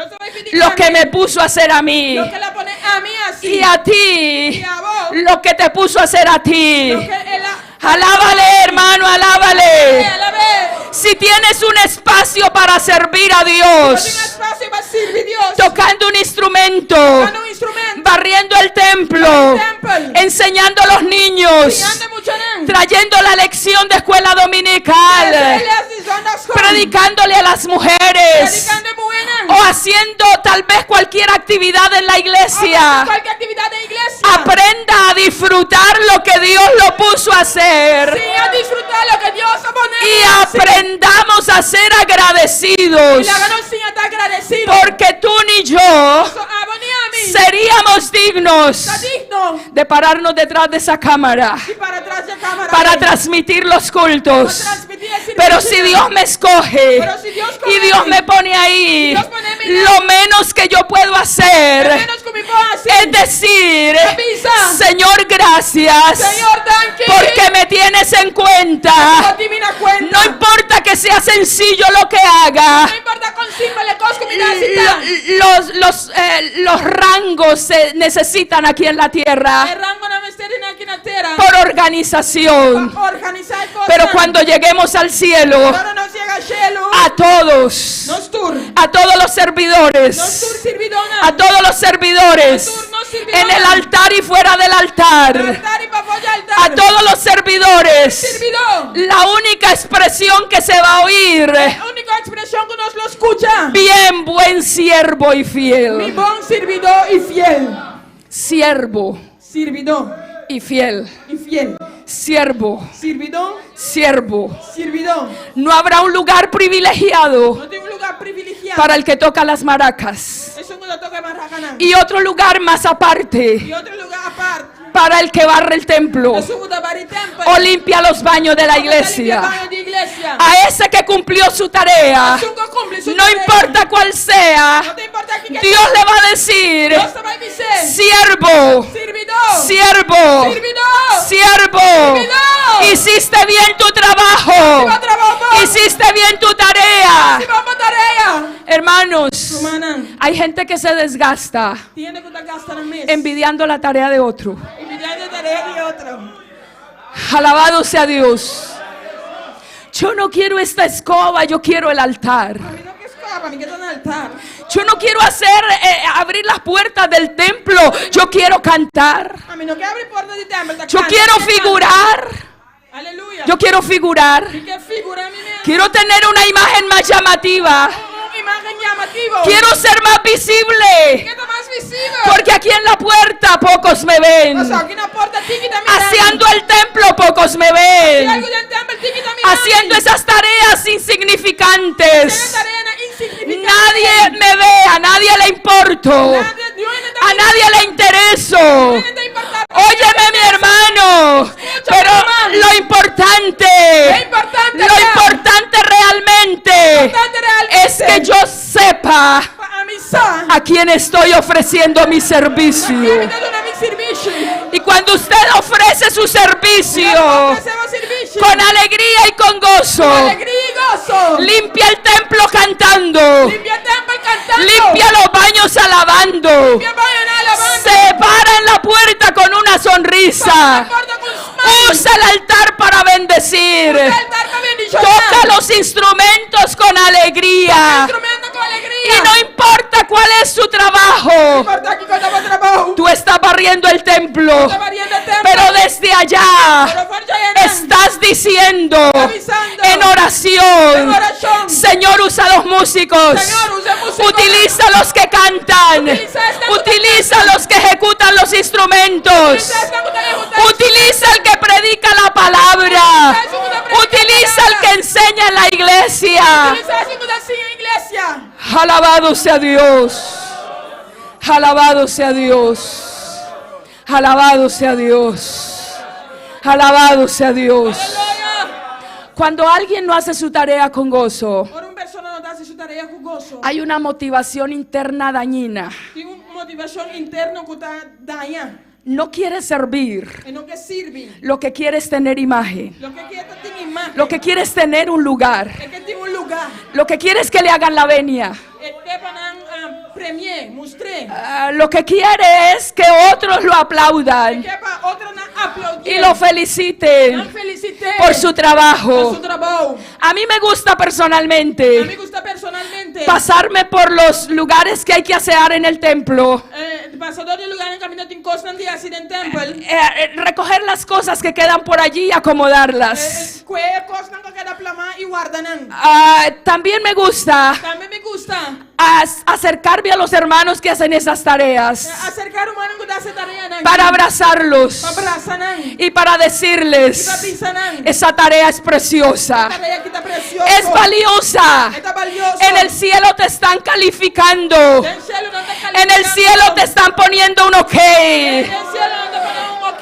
lo que me puso a hacer a mí. Y a ti lo que te puso a hacer a ti. Alábale, hermano, alábale. Si tienes un espacio para servir a Dios, tocando un instrumento, barriendo el templo, enseñando a los niños, trayendo la lección de escuela dominical, predicándole a las mujeres, o haciendo tal vez cualquier actividad en la iglesia, aprenda a disfrutar lo que Dios lo puso a hacer. Y aprendamos a ser agradecidos, porque tú ni yo seríamos dignos de pararnos detrás de esa cámara para transmitir los cultos. Pero si Dios me escoge y Dios me pone ahí, lo menos que yo puedo hacer es decir: Señor, gracias, porque me tienes en cuenta. No importa que sea sencillo lo que haga, los rangos se necesitan aquí en la tierra por organización. Pero cuando lleguemos al cielo, a todos los servidores, en el altar y fuera del altar, a todos los servidores, la única expresión que se va a oír: bien, buen siervo y fiel. Siervo y fiel. Siervo. Siervo. No habrá un lugar privilegiado para el que toca las maracas, y otro lugar más aparte para el que barre el templo o limpia los baños de la iglesia. A ese que cumplió su tarea, no importa cuál sea, Dios le va a decir: siervo, siervo, siervo, hiciste bien tu trabajo, hiciste bien tu tarea. Hermanos, hay gente que se desgasta envidiando la tarea de otro. Alabado sea Dios. Yo no quiero esta escoba, yo quiero el altar. Yo no quiero abrir las puertas del templo, yo quiero cantar. Yo quiero figurar. Yo quiero figurar. Quiero tener una imagen más llamativa. Quiero ser más visible, porque aquí en la puerta pocos me ven. Haciendo el templo pocos me ven. Haciendo esas tareas insignificantes. Nadie me ve, a nadie le importo, a nadie le intereso. Óyeme, mi hermano, pero lo importante realmente es que yo sepa a quién estoy ofreciendo mi servicio. Y cuando usted ofrece su servicio con alegría y con gozo, limpia el templo cantando, limpia los baños alabando, se para en la puerta con una sonrisa, usa el altar para bendecir, toca los instrumentos con alegría, y no importa cuál es su trabajo, tú estás barriendo barriendo el templo, pero desde allá estás diciendo en oración: Señor, usa a los músicos, utiliza a los que cantan, utiliza a los que ejecutan los instrumentos, utiliza al que predica la palabra, utiliza al que enseña en la iglesia. Alabado sea Dios, alabado sea Dios, alabado sea Dios, alabado sea Dios. Cuando alguien no hace su tarea con gozo, hay una motivación interna dañina. No quiere servir, lo que quiere es tener imagen, lo que quiere es tener un lugar, lo que quiere es que le hagan la venia, lo que quiere es que otros lo aplaudan y lo feliciten por su trabajo. A mí me gusta personalmente pasarme por los lugares que hay que asear en el templo, recoger las cosas que quedan por allí y acomodarlas. También me gusta acercarme a los hermanos que hacen esas tareas para abrazarlos y para decirles: esa tarea es preciosa, es valiosa. En el cielo te están calificando, en el cielo te están poniendo un ok.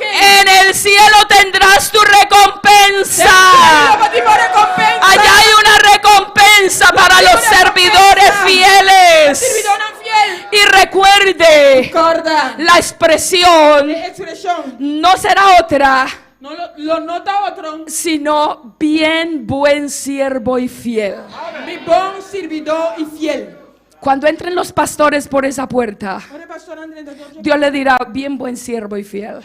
En el cielo tendrás tu recompensa. Allá hay una recompensa para los servidores fieles. Y recuerde, la expresión no será otra, sino bien buen siervo y fiel. Cuando entren los pastores por esa puerta, Dios le dirá: bien buen siervo y fiel.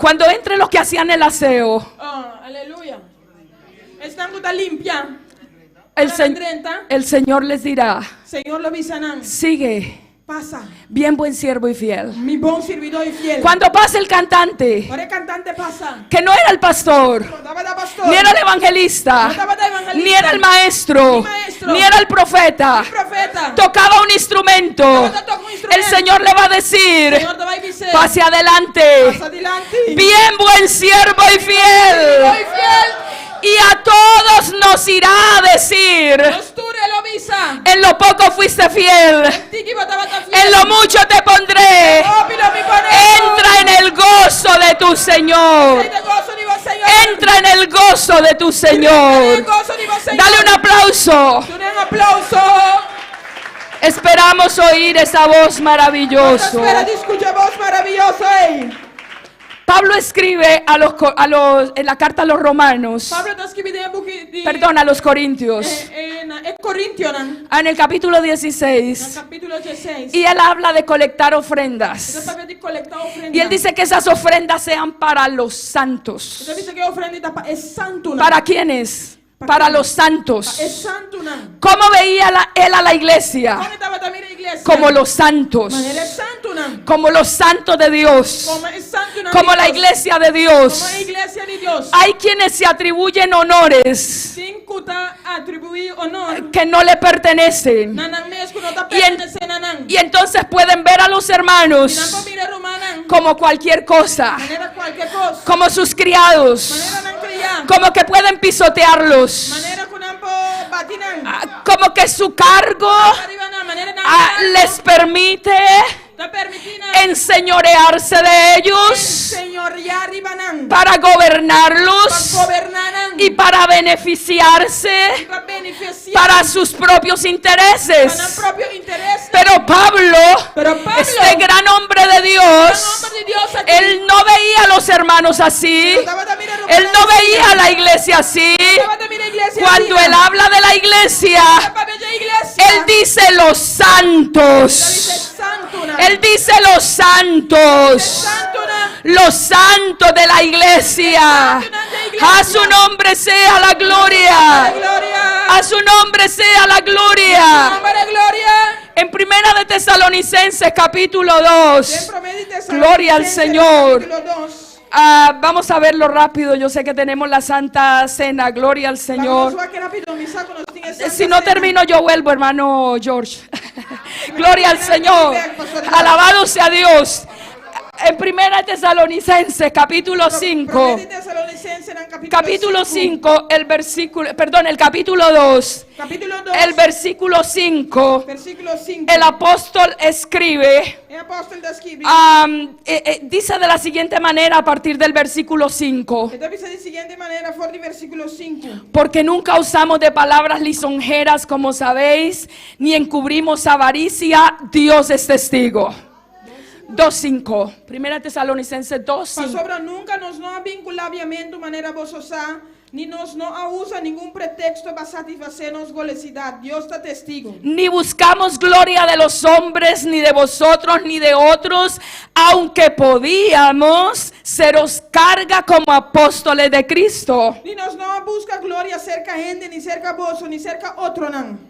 Cuando entren los que hacían el aseo, el Señor les dirá: sigue, bien buen siervo y fiel. Cuando pase el cantante, que no era el pastor, ni era el evangelista, ni era el maestro, ni era el profeta, tocaba un instrumento, el Señor le va a decir: pase adelante, bien buen siervo y fiel. Y a todos nos irá a decir: en lo poco fuiste fiel, en lo mucho te pondré. Entra en el gozo de tu Señor. Entra en el gozo de tu Señor. Dale un aplauso. Esperamos oír esa voz maravillosa. Pablo escribe en la carta a los romanos, perdón, a los corintios, en el capítulo 16, y él habla de colectar ofrendas, y él dice que esas ofrendas sean para los santos. ¿Para quiénes? Para los santos. ¿Cómo veía él a la iglesia? Como los santos, como los santos de Dios, como la iglesia de Dios. Hay quienes se atribuyen honores que no le pertenecen, y entonces pueden ver a los hermanos como cualquier cosa, como sus criados, como que pueden pisotearlos, como que su cargo les permite enseñorearse de ellos, para gobernarlos y para beneficiarse para sus propios intereses. Pero Pablo, este gran hombre de Dios, él no veía a los hermanos así, él no veía a la iglesia así. Cuando él habla de la iglesia, él dice los santos. Él dice los santos de la iglesia. A su nombre sea la gloria. A su nombre sea la gloria. En Primera de Tesalonicenses capítulo 2, Gloria al Señor. capítulo 2. Vamos a verlo rápido. Yo sé que tenemos la Santa Cena. Gloria al Señor. Vamos a ver rápido, misa, cuando tiene Santa Si no Cena. termino, yo vuelvo, hermano George. Gloria al Señor. Alabado sea Dios. En 1 Tesalonicenses, capítulo 5. Capítulo 5, el versículo, perdón, el capítulo 2. Capítulo 2. El versículo 5. Versículo 5. El apóstol escribe. El apóstol describe. Dice de la siguiente manera a partir del versículo 5. Então dice de siguiente manera, for de versículo 5. Porque nunca usamos de palabras lisonjeras, como sabéis, ni encubrimos avaricia. Dios es testigo. 2:5. 1 Tesalonicenses 2:5. Pasobra nunca nos no vinculaviamento maneira vososa, ni nos no usa ningún pretexto para satisfacernos golesidad. Dios está testigo. Ni buscamos gloria de los hombres, ni de vosotros, ni de otros, aunque podíamos, seros carga como apóstoles de Cristo. Ni nos no busca gloria cerca gente, ni cerca vos, ni cerca otro nan.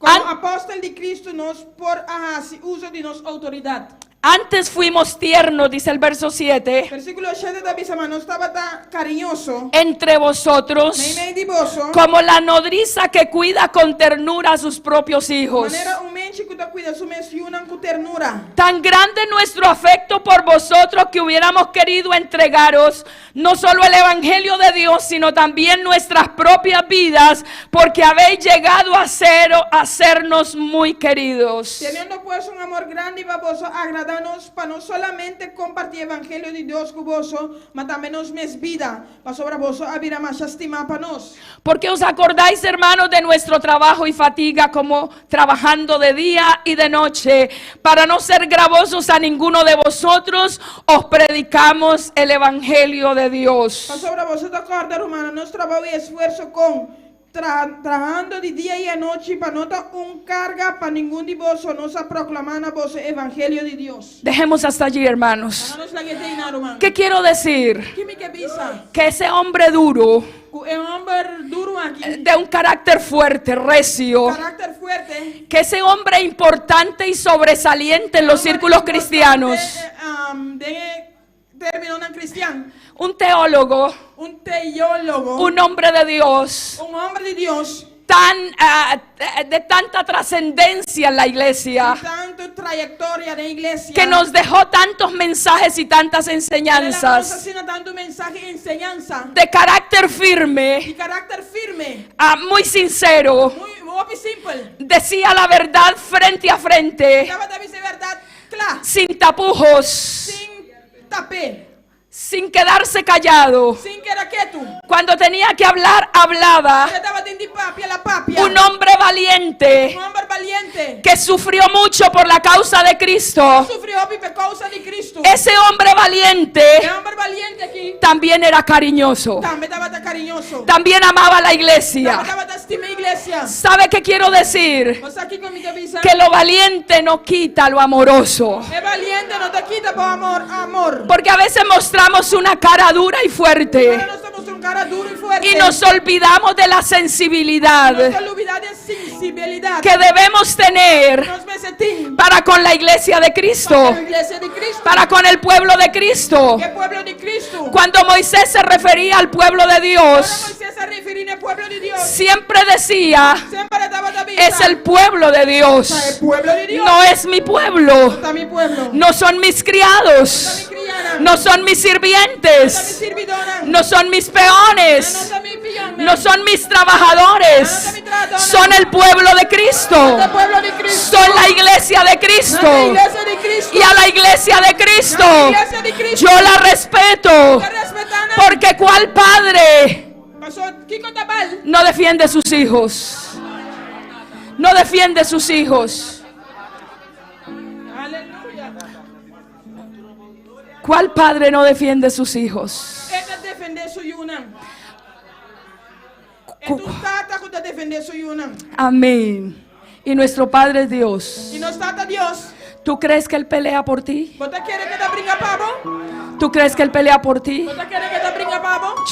Como apóstol de Cristo nos por si uso de nos autoridad. Antes fuimos tiernos, dice el verso 7. Versículo 7 de Bisama, no estaba tan cariñoso Entre vosotros, como la nodriza que cuida con ternura a sus propios hijos. Manera un menche que te cuida su mencionan con ternura. Tan grande nuestro afecto por vosotros que hubiéramos querido entregaros no solo el evangelio de Dios, sino también nuestras propias vidas, porque habéis llegado a sernos muy queridos. Teniendo pues un amor grande y baboso, agradanos para no solamente compartir el evangelio de Dios con vos, mas también nos mes vida, para sobre vos habría más estima para nos. Porque os acordáis, hermanos, de nuestro trabajo y fatiga, como trabajando de día y de noche. Para no ser gravosos a ninguno de vosotros, os predicamos el evangelio de Dios. Para sobre vos te acordar, hermano, nuestro trabajo y esfuerzo con trabajando de día y de noche para no dar un carga para ningún de vos, nos proclaman a vos el evangelio de Dios. Dejemos hasta allí, hermanos. ¿Qué quiero decir? Que ese hombre duro, de un carácter fuerte, recio, que ese hombre importante y sobresaliente en los círculos cristianos, un teólogo, un hombre de Dios, de tanta trascendencia en la iglesia, que nos dejó tantos mensajes y tantas enseñanzas, de carácter firme, muy sincero, decía la verdad frente a frente, sin tapujos, sin quedarse callado. Cuando tenía que hablar, hablaba. Un hombre valiente que sufrió mucho por la causa de Cristo. Ese hombre valiente también era cariñoso. También amaba la iglesia. ¿Sabe qué quiero decir? Que lo valiente no quita lo amoroso. Porque a veces mostramos una cara dura y fuerte y nos olvidamos de la sensibilidad que debemos tener para con la iglesia de Cristo, para con el pueblo de Cristo. Cuando Moisés se refería al pueblo de Dios, siempre decía: es el pueblo de Dios, no es mi pueblo, no son mis criados, no son mis sirvientes, no son mis peones, no son mis trabajadores, son el pueblo de Cristo, son la iglesia de Cristo. Y a la iglesia de Cristo yo la respeto, porque ¿cuál padre no defiende a sus hijos? No defiende a sus hijos. ¿Cuál padre no defiende a sus hijos? Amén. Y nuestro Padre es Dios. ¿Tú crees que Él pelea por ti? ¿Tú crees que Él pelea por ti?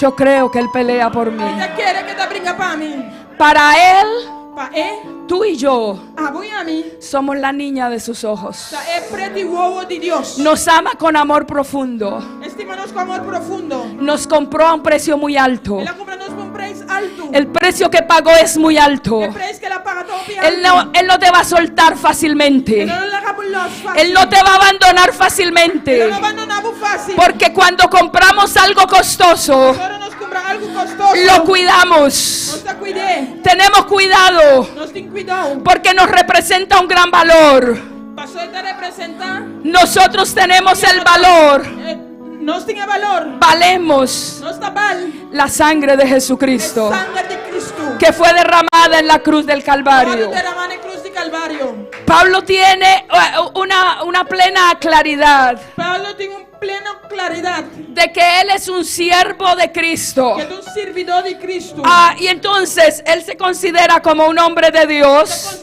Yo creo que Él pelea por mí. Para Él Pa e tú y yo a voi a mi somos la niña de sus ojos. sta è preti uovo di Dios. Nos ama con amor profundo. Estímanos con amor profundo. Nos compró a un precio muy alto. Él ha comprado un precio alto. El precio que pagó es muy alto. El precio que la paga todo bien Él no te va a soltar fácilmente. Él no te va a abandonar fácilmente. Porque cuando compramos algo costoso, lo cuidamos. Tenemos cuidado. Porque nos representa un gran valor. Nosotros tenemos el valor. Valemos la sangre de Jesucristo que fue derramada en la cruz del Calvario. Pablo tiene una plena claridad de que él es un siervo de Cristo. Y entonces él se considera como un hombre de Dios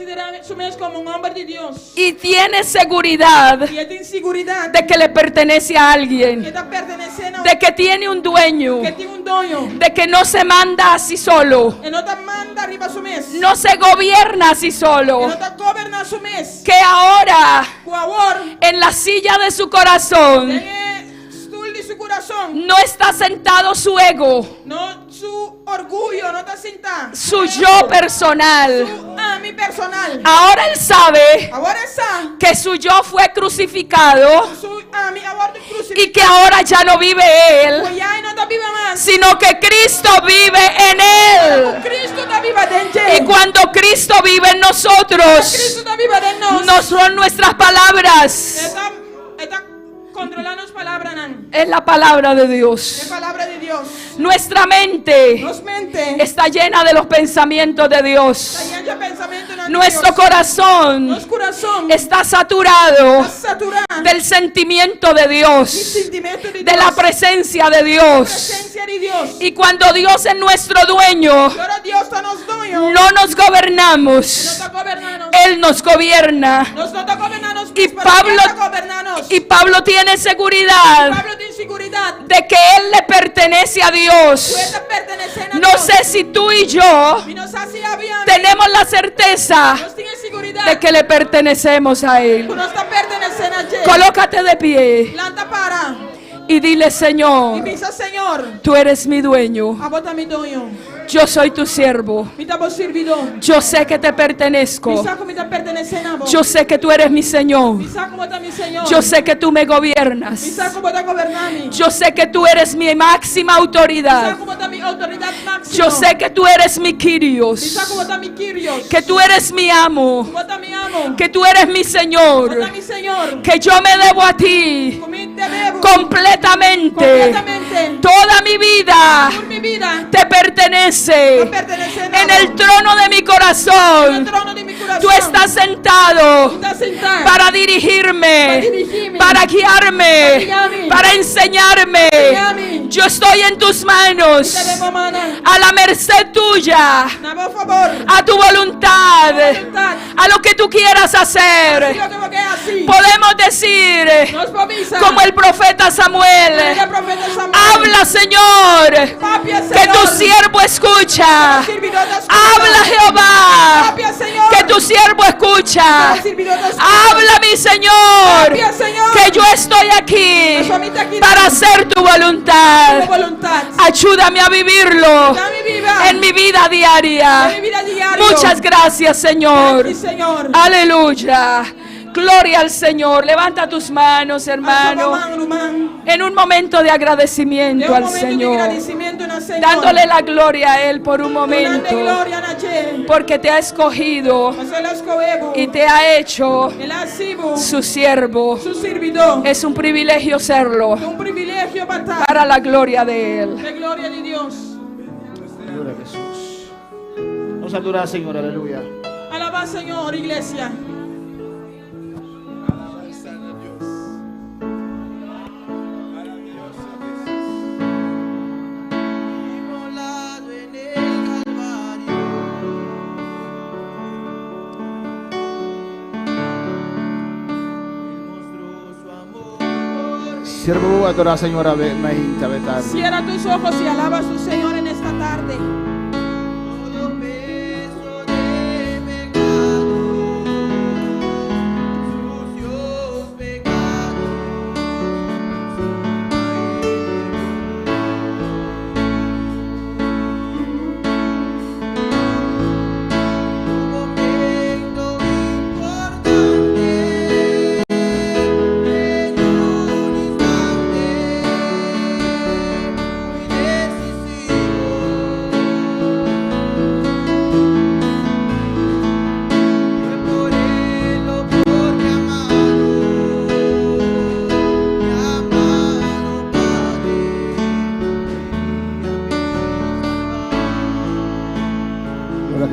y tiene seguridad de que le pertenece a alguien, de que tiene un dueño, de que no se manda así solo, no se gobierna así solo, que ahora en la silla de su corazón no está sentado su ego, su yo personal. Ahora él sabe que su yo fue crucificado y que ahora ya no vive él, sino que Cristo vive en él. Y cuando Cristo vive en nosotros, no son nuestras palabras, es la palabra de Dios. Nuestra mente está llena de los pensamientos de Dios. Nuestro corazón está saturado del sentimiento de Dios, de la presencia de Dios. Y cuando Dios es nuestro dueño, no nos gobernamos, Él nos gobierna. Y Pablo tiene seguridad de que Él le pertenece a Dios. No sé si tú y yo tenemos la certeza de que le pertenecemos a Él. Colócate de pie y dile: Señor, tú eres mi dueño. Yo soy tu siervo. Yo sé que te pertenezco. Yo sé que tú eres mi Señor. Yo sé que tú me gobiernas. Yo sé que tú eres mi máxima autoridad. Yo sé que tú eres mi Kyrios. Que tú eres mi amo. Que tú eres mi Señor. Que yo me debo a ti completamente. Toda mi vida te pertenece. En el trono de mi corazón tú estás sentado para dirigirme, para guiarme, para enseñarme. Yo estoy en tus manos, a la merced tuya, a tu voluntad, a lo que tú quieras hacer. Podemos decir como el profeta Samuel: habla, Señor, que tu siervo escucha. Habla, Jehová, que tu siervo escucha. Habla, mi Señor, que yo estoy aquí para hacer tu voluntad. Ayúdame a vivirlo en mi vida diaria. Muchas gracias, Señor. Aleluya. Gloria al Señor. Levanta tus manos, hermano, en un momento de agradecimiento al Señor, dándole la gloria a Él por un momento, porque te ha escogido y te ha hecho su siervo. Es un privilegio serlo, para la gloria de Él. Gloria a Jesús. Vamos a adorar al Señor, aleluya. Alaba, Señor, iglesia. Siervo, adorar al Señor, a ver, cierra tus ojos y alaba a su Señor en esta tarde.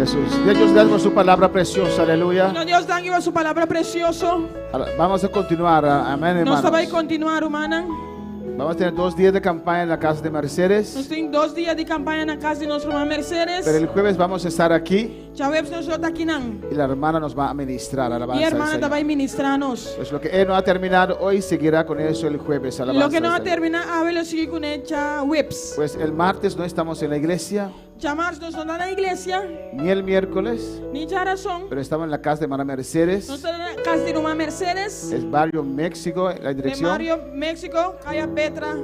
Jesús. Dios, gracias por su palabra preciosa. Aleluya. No, Deus danke por su palabra precioso. Vamos a continuar. Amén, Nós hermanos. vai continuar, humana. Vamos a tener 2 días de campaña en la casa de Mercedes. Nós temos 2 dias de campanha na casa de nossa irmã Mercedes. Pero el jueves vamos a estar aquí Já vemos nós outros aqui não. y la hermana nos va a ministrar. E Alabanza a al irmã Señor. vai ministrar-nos. Pues lo que él no ha terminado hoy seguirá con eso el jueves. Alabanza Lo que al não Señor. termina, a ver, seguir com ele já whips. Pues el martes no estamos en la iglesia, Já março nós estamos na igreja, ni el miércoles, nem já razão. pero estamos en la casa de hermana Mercedes. Nós estamos na casa de irmã Mercedes. Es barrio México, la De dirección. Mario, México, Caia Petra.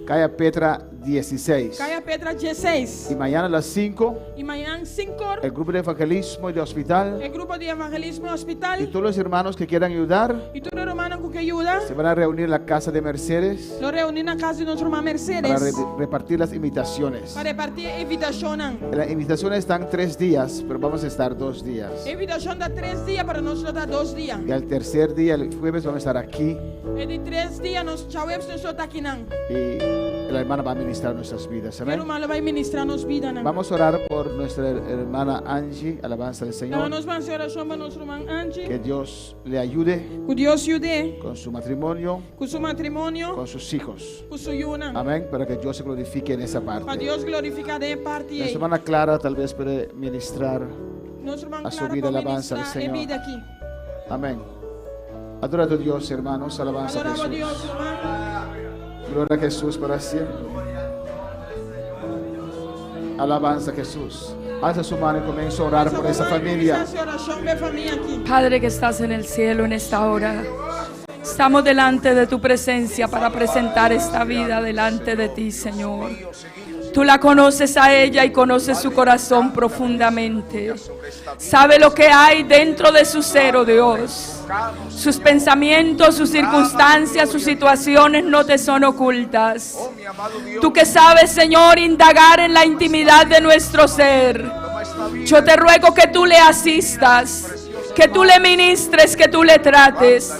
Calle Petra 16. Caia Petra 16. Y mañana a las 5, E amanhã 5 el grupo de evangelismo y de hospital. o grupo de evangelismo hospital. Y todos los hermanos que quieran ayudar E todo hermano com que ajuda, se van a reunir en la casa de Mercedes lo reunir na casa de nossa irmã para Mercedes. repartir las invitaciones. Para repartir invitação. Las invitaciones están 3 días, pero vamos a estar 2 días. Invitação dá 3 dias, para nós dá 2 dias. Y al tercer día, el jueves, vamos a estar aquí E de 3 dias, nós já vemos nós outros aqui não. y la hermana va a ministrar nuestras vidas. O Amén. irmão vai ministrar nos vida não. Vamos a orar por nuestra hermana Angie, alabanza del Então Señor. nós vamos orar para nosso irmão Angie. Que Dios le ayude Que Deus ajude con su matrimonio, com seu matrimônio, con sus hijos. com sua união. Amén, para que Dios se glorifique en esa Para parte. Deus glorificar de parte Nuestra aí. hermana Clara tal vez puede ministrar Nosso irmão a su Clara vida para alabanza al ministrar e Señor. vida aqui. Amén. Adora a tu Dios, hermanos, alabanza a Adoramos a Jesús. Deus, irmão. Gloria a Jesús para siempre. Alabanza a Jesús. Alza su mano y comienza a orar por esa familia. Essa oração minha família aqui. Padre que estás en el cielo en esta hora, estamos delante de tu presencia para presentar esta vida delante de ti, Señor. Tú la conoces a ella y conoces su corazón profundamente. Sabe lo que hay dentro de su ser, oh Dios. Sus pensamientos, sus circunstancias, sus situaciones no te son ocultas. Tú que sabes, Señor, indagar en la intimidad de nuestro ser. Yo te ruego que tú le asistas, que tú le ministres, que tú le trates.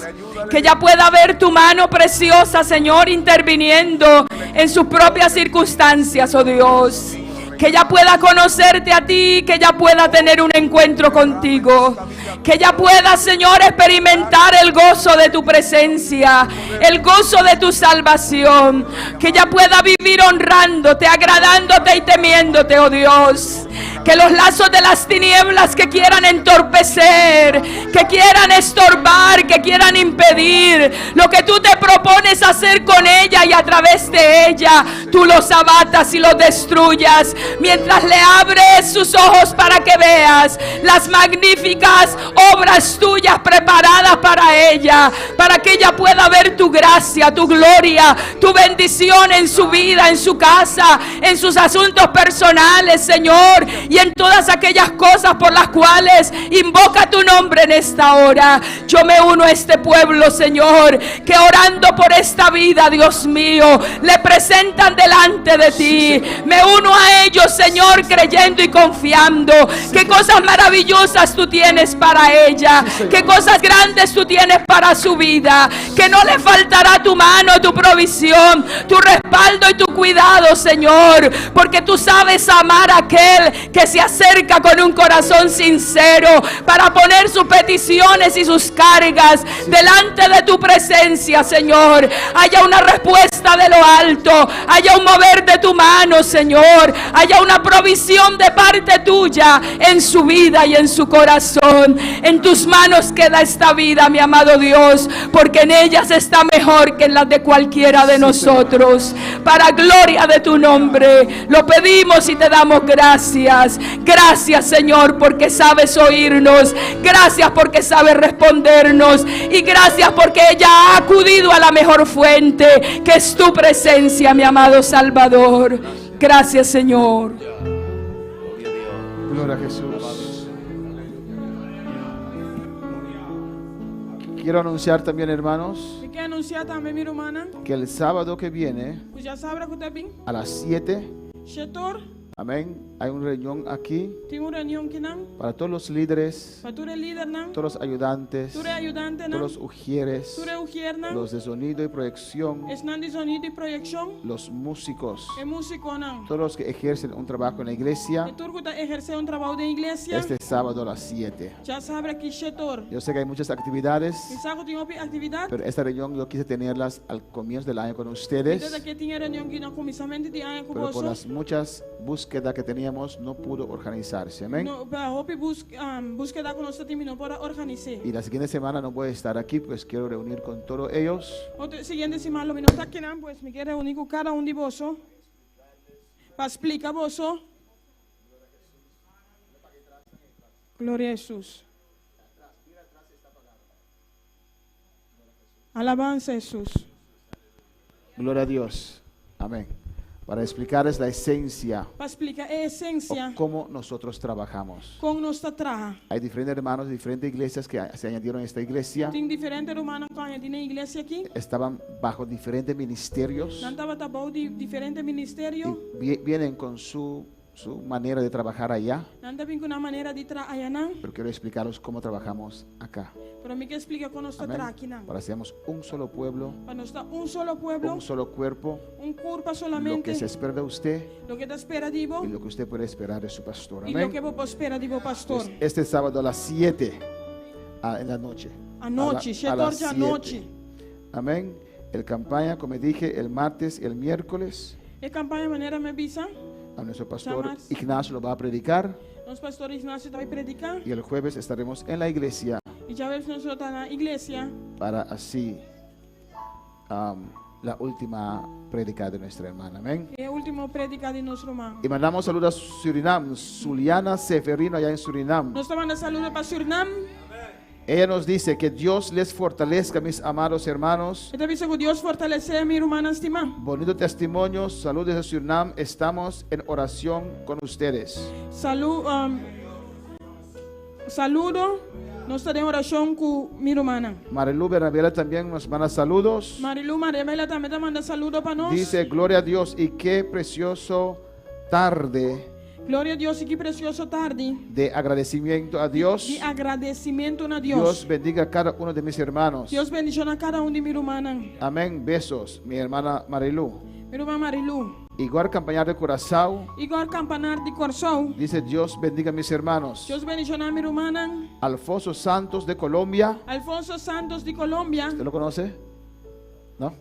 Que ella pueda ver tu mano preciosa, Señor, interviniendo en sus propias circunstancias, oh Dios. Que ella pueda conocerte a ti, que ella pueda tener un encuentro contigo. Que ella pueda, Señor, experimentar el gozo de tu presencia, el gozo de tu salvación. Que ella pueda vivir honrándote, agradándote y temiéndote, oh Dios. Que los lazos de las tinieblas que quieran entorpecer, que quieran estorbar, que quieran impedir lo que tú te propones hacer con ella y a través de ella, tú los abatas y los destruyas, mientras le abres sus ojos para que veas las magníficas obras tuyas preparadas para ella, para que ella pueda ver tu gracia, tu gloria, tu bendición en su vida, en su casa, en sus asuntos personales, Señor, y en todas aquellas cosas por las cuales invoca tu nombre en esta hora. Yo me uno a este pueblo, Señor, que orando por esta vida, Dios mío, le presentan delante de ti. Me uno a ellos, Señor, creyendo y confiando que cosas maravillosas tú tienes para ella, que cosas grandes tú tienes para su vida, que no le faltará tu mano, tu provisión, tu respaldo y tu cuidado, Señor, porque tú sabes amar a aquel que se acerca con un corazón sincero para poner sus peticiones y sus cargas delante de tu presencia, Señor. Haya una respuesta de lo alto, haya un mover de tu mano, Señor, haya una provisión de parte tuya en su vida y en su corazón. En tus manos queda esta vida, mi amado Dios, porque en ellas está mejor que en las de cualquiera de nosotros. Para gloria de tu nombre lo pedimos y te damos gracias. Gracias, Señor, porque sabes oírnos. Gracias porque sabes respondernos. Y gracias porque ella ha acudido a la mejor fuente, que es tu presencia, mi amado Salvador. Gracias, Señor. Gloria a Jesús. Quiero anunciar también, hermanos, E quero anunciar também, minha irmã, que el sábado que viene que já sabe que também, a las 7 setor, Amén. Hay una reunión aquí Tingu reunión kinang. para todos los líderes, Pature líder nang. todos los ayudantes, Ture ayudante todos nang. los ujieres, Ture ujier nang. los de sonido y proyección, Es nandi sonido y proyección. los músicos, E músico nang. todos los que ejercen un trabajo en la iglesia. E turkuta ejerce un trabajo de iglesia. Este sábado a las 7. Ya sabe que shetor. Yo sé que hay muchas actividades, Isago tingo pi actividad. pero esta reunión yo quise tenerlas al comienzo del año con Desde ustedes, que tinha reunión que no comisamente de año pero por kuboso. las muchas búsquedas que teníamos no pudo organizarse. Amén. No, pa hopi búsqueda con nosotros terminó para organizar. Y la siguiente semana no voy a estar aquí, pues quiero reunir con todos ellos. Otro siguiente semana lo minutos que nan, pues me quiere reunir con cada uno de vosotros. Para explicar vosotros. Gloria a Jesús. Alabanza a Jesús. Gloria a Dios. Amén. Para explicarles la esencia Para explicar la esencia o cómo nosotros trabajamos. con nuestra traja. Hay diferentes hermanos de diferentes iglesias que se añadieron a esta iglesia. Tiene diferentes hermanos que tienen iglesia aquí. Estaban bajo diferentes ministerios. Nantaba tabau de diferentes ministerios. Vienen con su manera de trabajar allá. Nanta vin con una manera de trabajar allá. Pero quiero explicarles cómo trabajamos acá. Pero me que explica con nuestra Amén. traja aquí. Para que seamos un solo pueblo, Para nosotros un solo pueblo, un solo cuerpo. un curpa Lo solamente. que se espera de usted Lo que te espera de vos y lo que usted puede esperar de su pastor. y lo que Amén. vos espera de vos, pastor. Pues este sábado a las 7 en la noche. Anoche, a las 7 7. anoche. Amén. El campaña, como dije, el martes y el miércoles. Es campaña de manera me visa. A nuestro pastor Llamas. Ignacio lo va a predicar. Los pastores Ignacio te va a predicar. Y el jueves estaremos en la iglesia Y ya ves nosotros en la iglesia. para así la última prédica de nuestra hermana. Amén. El último predica de nuestro hermano. Y mandamos saludos a Surinam, Zuliana Seferino allá en Surinam. Nos manda saludos para Surinam. Ella nos dice que Dios les fortalezca, mis amados hermanos. Y te dice que Dios fortalece a mi hermana estima. Bonito testimonio, saludos de Surinam. Estamos en oración con ustedes. Saludo. Nos está en oración con mi hermana. Marilu Bernabela también nos manda saludos. Marilu Marimela también te manda saludos para nosotros. Dice, gloria a Dios y qué precioso tarde Gloria a Dios y qué precioso tarde. de agradecimiento a Dios. De agradecimiento a Dios. Dios bendiga a cada uno de mis hermanos. Dios bendiga a cada uno de mi hermana. Amén. Besos, mi hermana Marilu. Mi hermana Marilu. Igual campañar de Curazao. Igor Campanar de Corzao. Dice, Dios bendiga a mis hermanos. Dios bendiga a mi hermana. Alfonso Santos de Colombia. Alfonso Santos de Colombia. ¿Usted lo conoce? ¿No?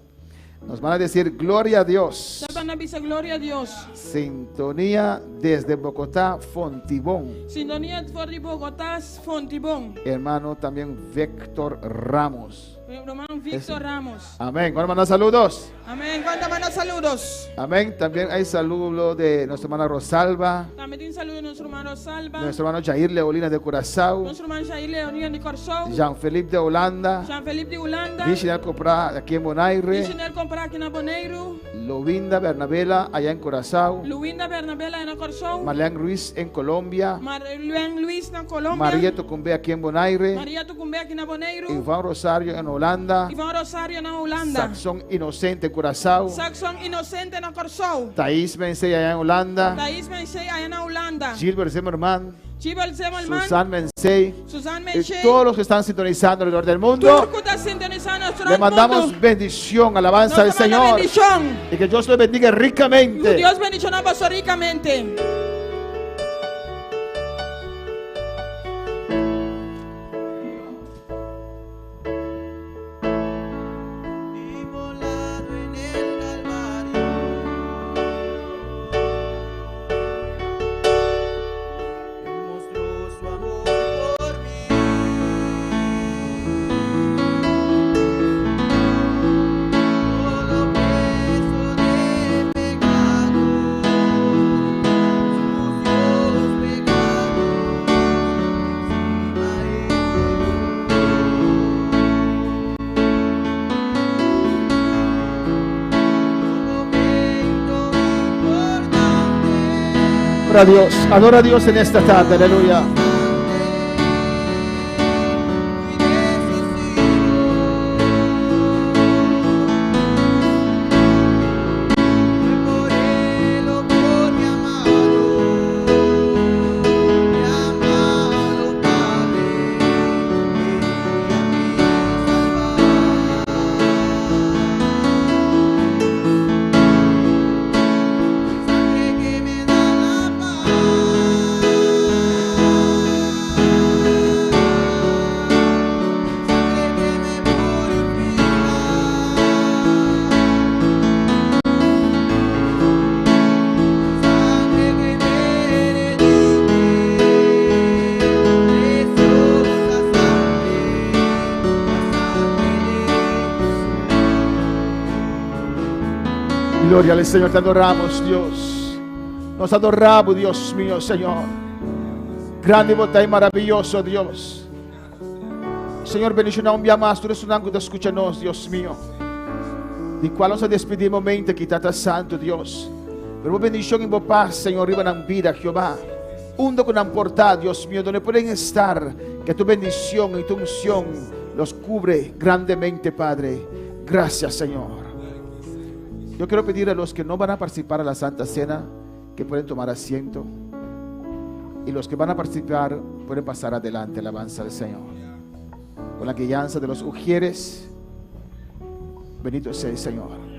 Nos van a decir, gloria a Dios. Satana dice gloria a Dios. Sintonía desde Bogotá, Fontibón. Sintonía por Bogotá, Fontibón. Hermano también Víctor Ramos. Hermano Víctor Ramos. Amén. ¿Cuándo mandan saludos? Amén. ¿Cuántos mandan saludos? Amén. También hay saludo de nuestra hermana Rosalba, También un saludo de nuestro hermano Salva. nuestro hermano Jair Leolina de Curazao, Nuestro hermano Jair Leonía de Corzao. Jean-Philippe de Holanda, Jean-Philippe de Holanda. Vichinel Copra aquí en Bonaire, Vichinel comprar aquí en Bonaire. Lovinda Bernabela allá en Curazao, Luinda Bernabela en Corzao. Marlene Ruiz en Colombia, Marlene Luis en Colombia. María Tocumbe aquí en Bonaire, María Tucumbe aquí en Bonaire. Iván Rosario en Holanda, Iván Rosario en Holanda. Saxón Inocente Curazao, Saxon Inocente en Corzao. Thais Mensei allá en Holanda, Thais Mensei allá en Holanda. Gilbert Zimmerman, Chibal Zemelman. Susan Mensei, Susan y Mensei. todos los que están sintonizando alrededor del mundo. Turcuta sintonizando nuestro Le mandamos mundo. bendición, alabanza al Nos manda Señor. bendición. Y que Dios le bendiga ricamente. Dios bendición a vosotros ricamente. Adora a Dios en esta tarde, aleluya. Por mi amado. Gloria al Señor, te adoramos, Dios. Nos adoramos, Dios mío, Señor. Grande y maravilloso, Dios. Señor, bendicionar un día más. Tú eres un ángel, escúchanos, Dios mío. De cual nos despedimos mente, que está santo, Dios. Pero bendición y paz, Señor, arriba en vida, Jehová. Hundo con amportad, Dios mío, donde pueden estar. Que tu bendición y tu unción los cubre grandemente, Padre. Gracias, Señor. Yo quiero pedir a los que no van a participar a la Santa Cena que pueden tomar asiento. Y los que van a participar pueden pasar adelante, alabanza al Señor. Con la guianza de los ujieres. Bendito sea el Señor.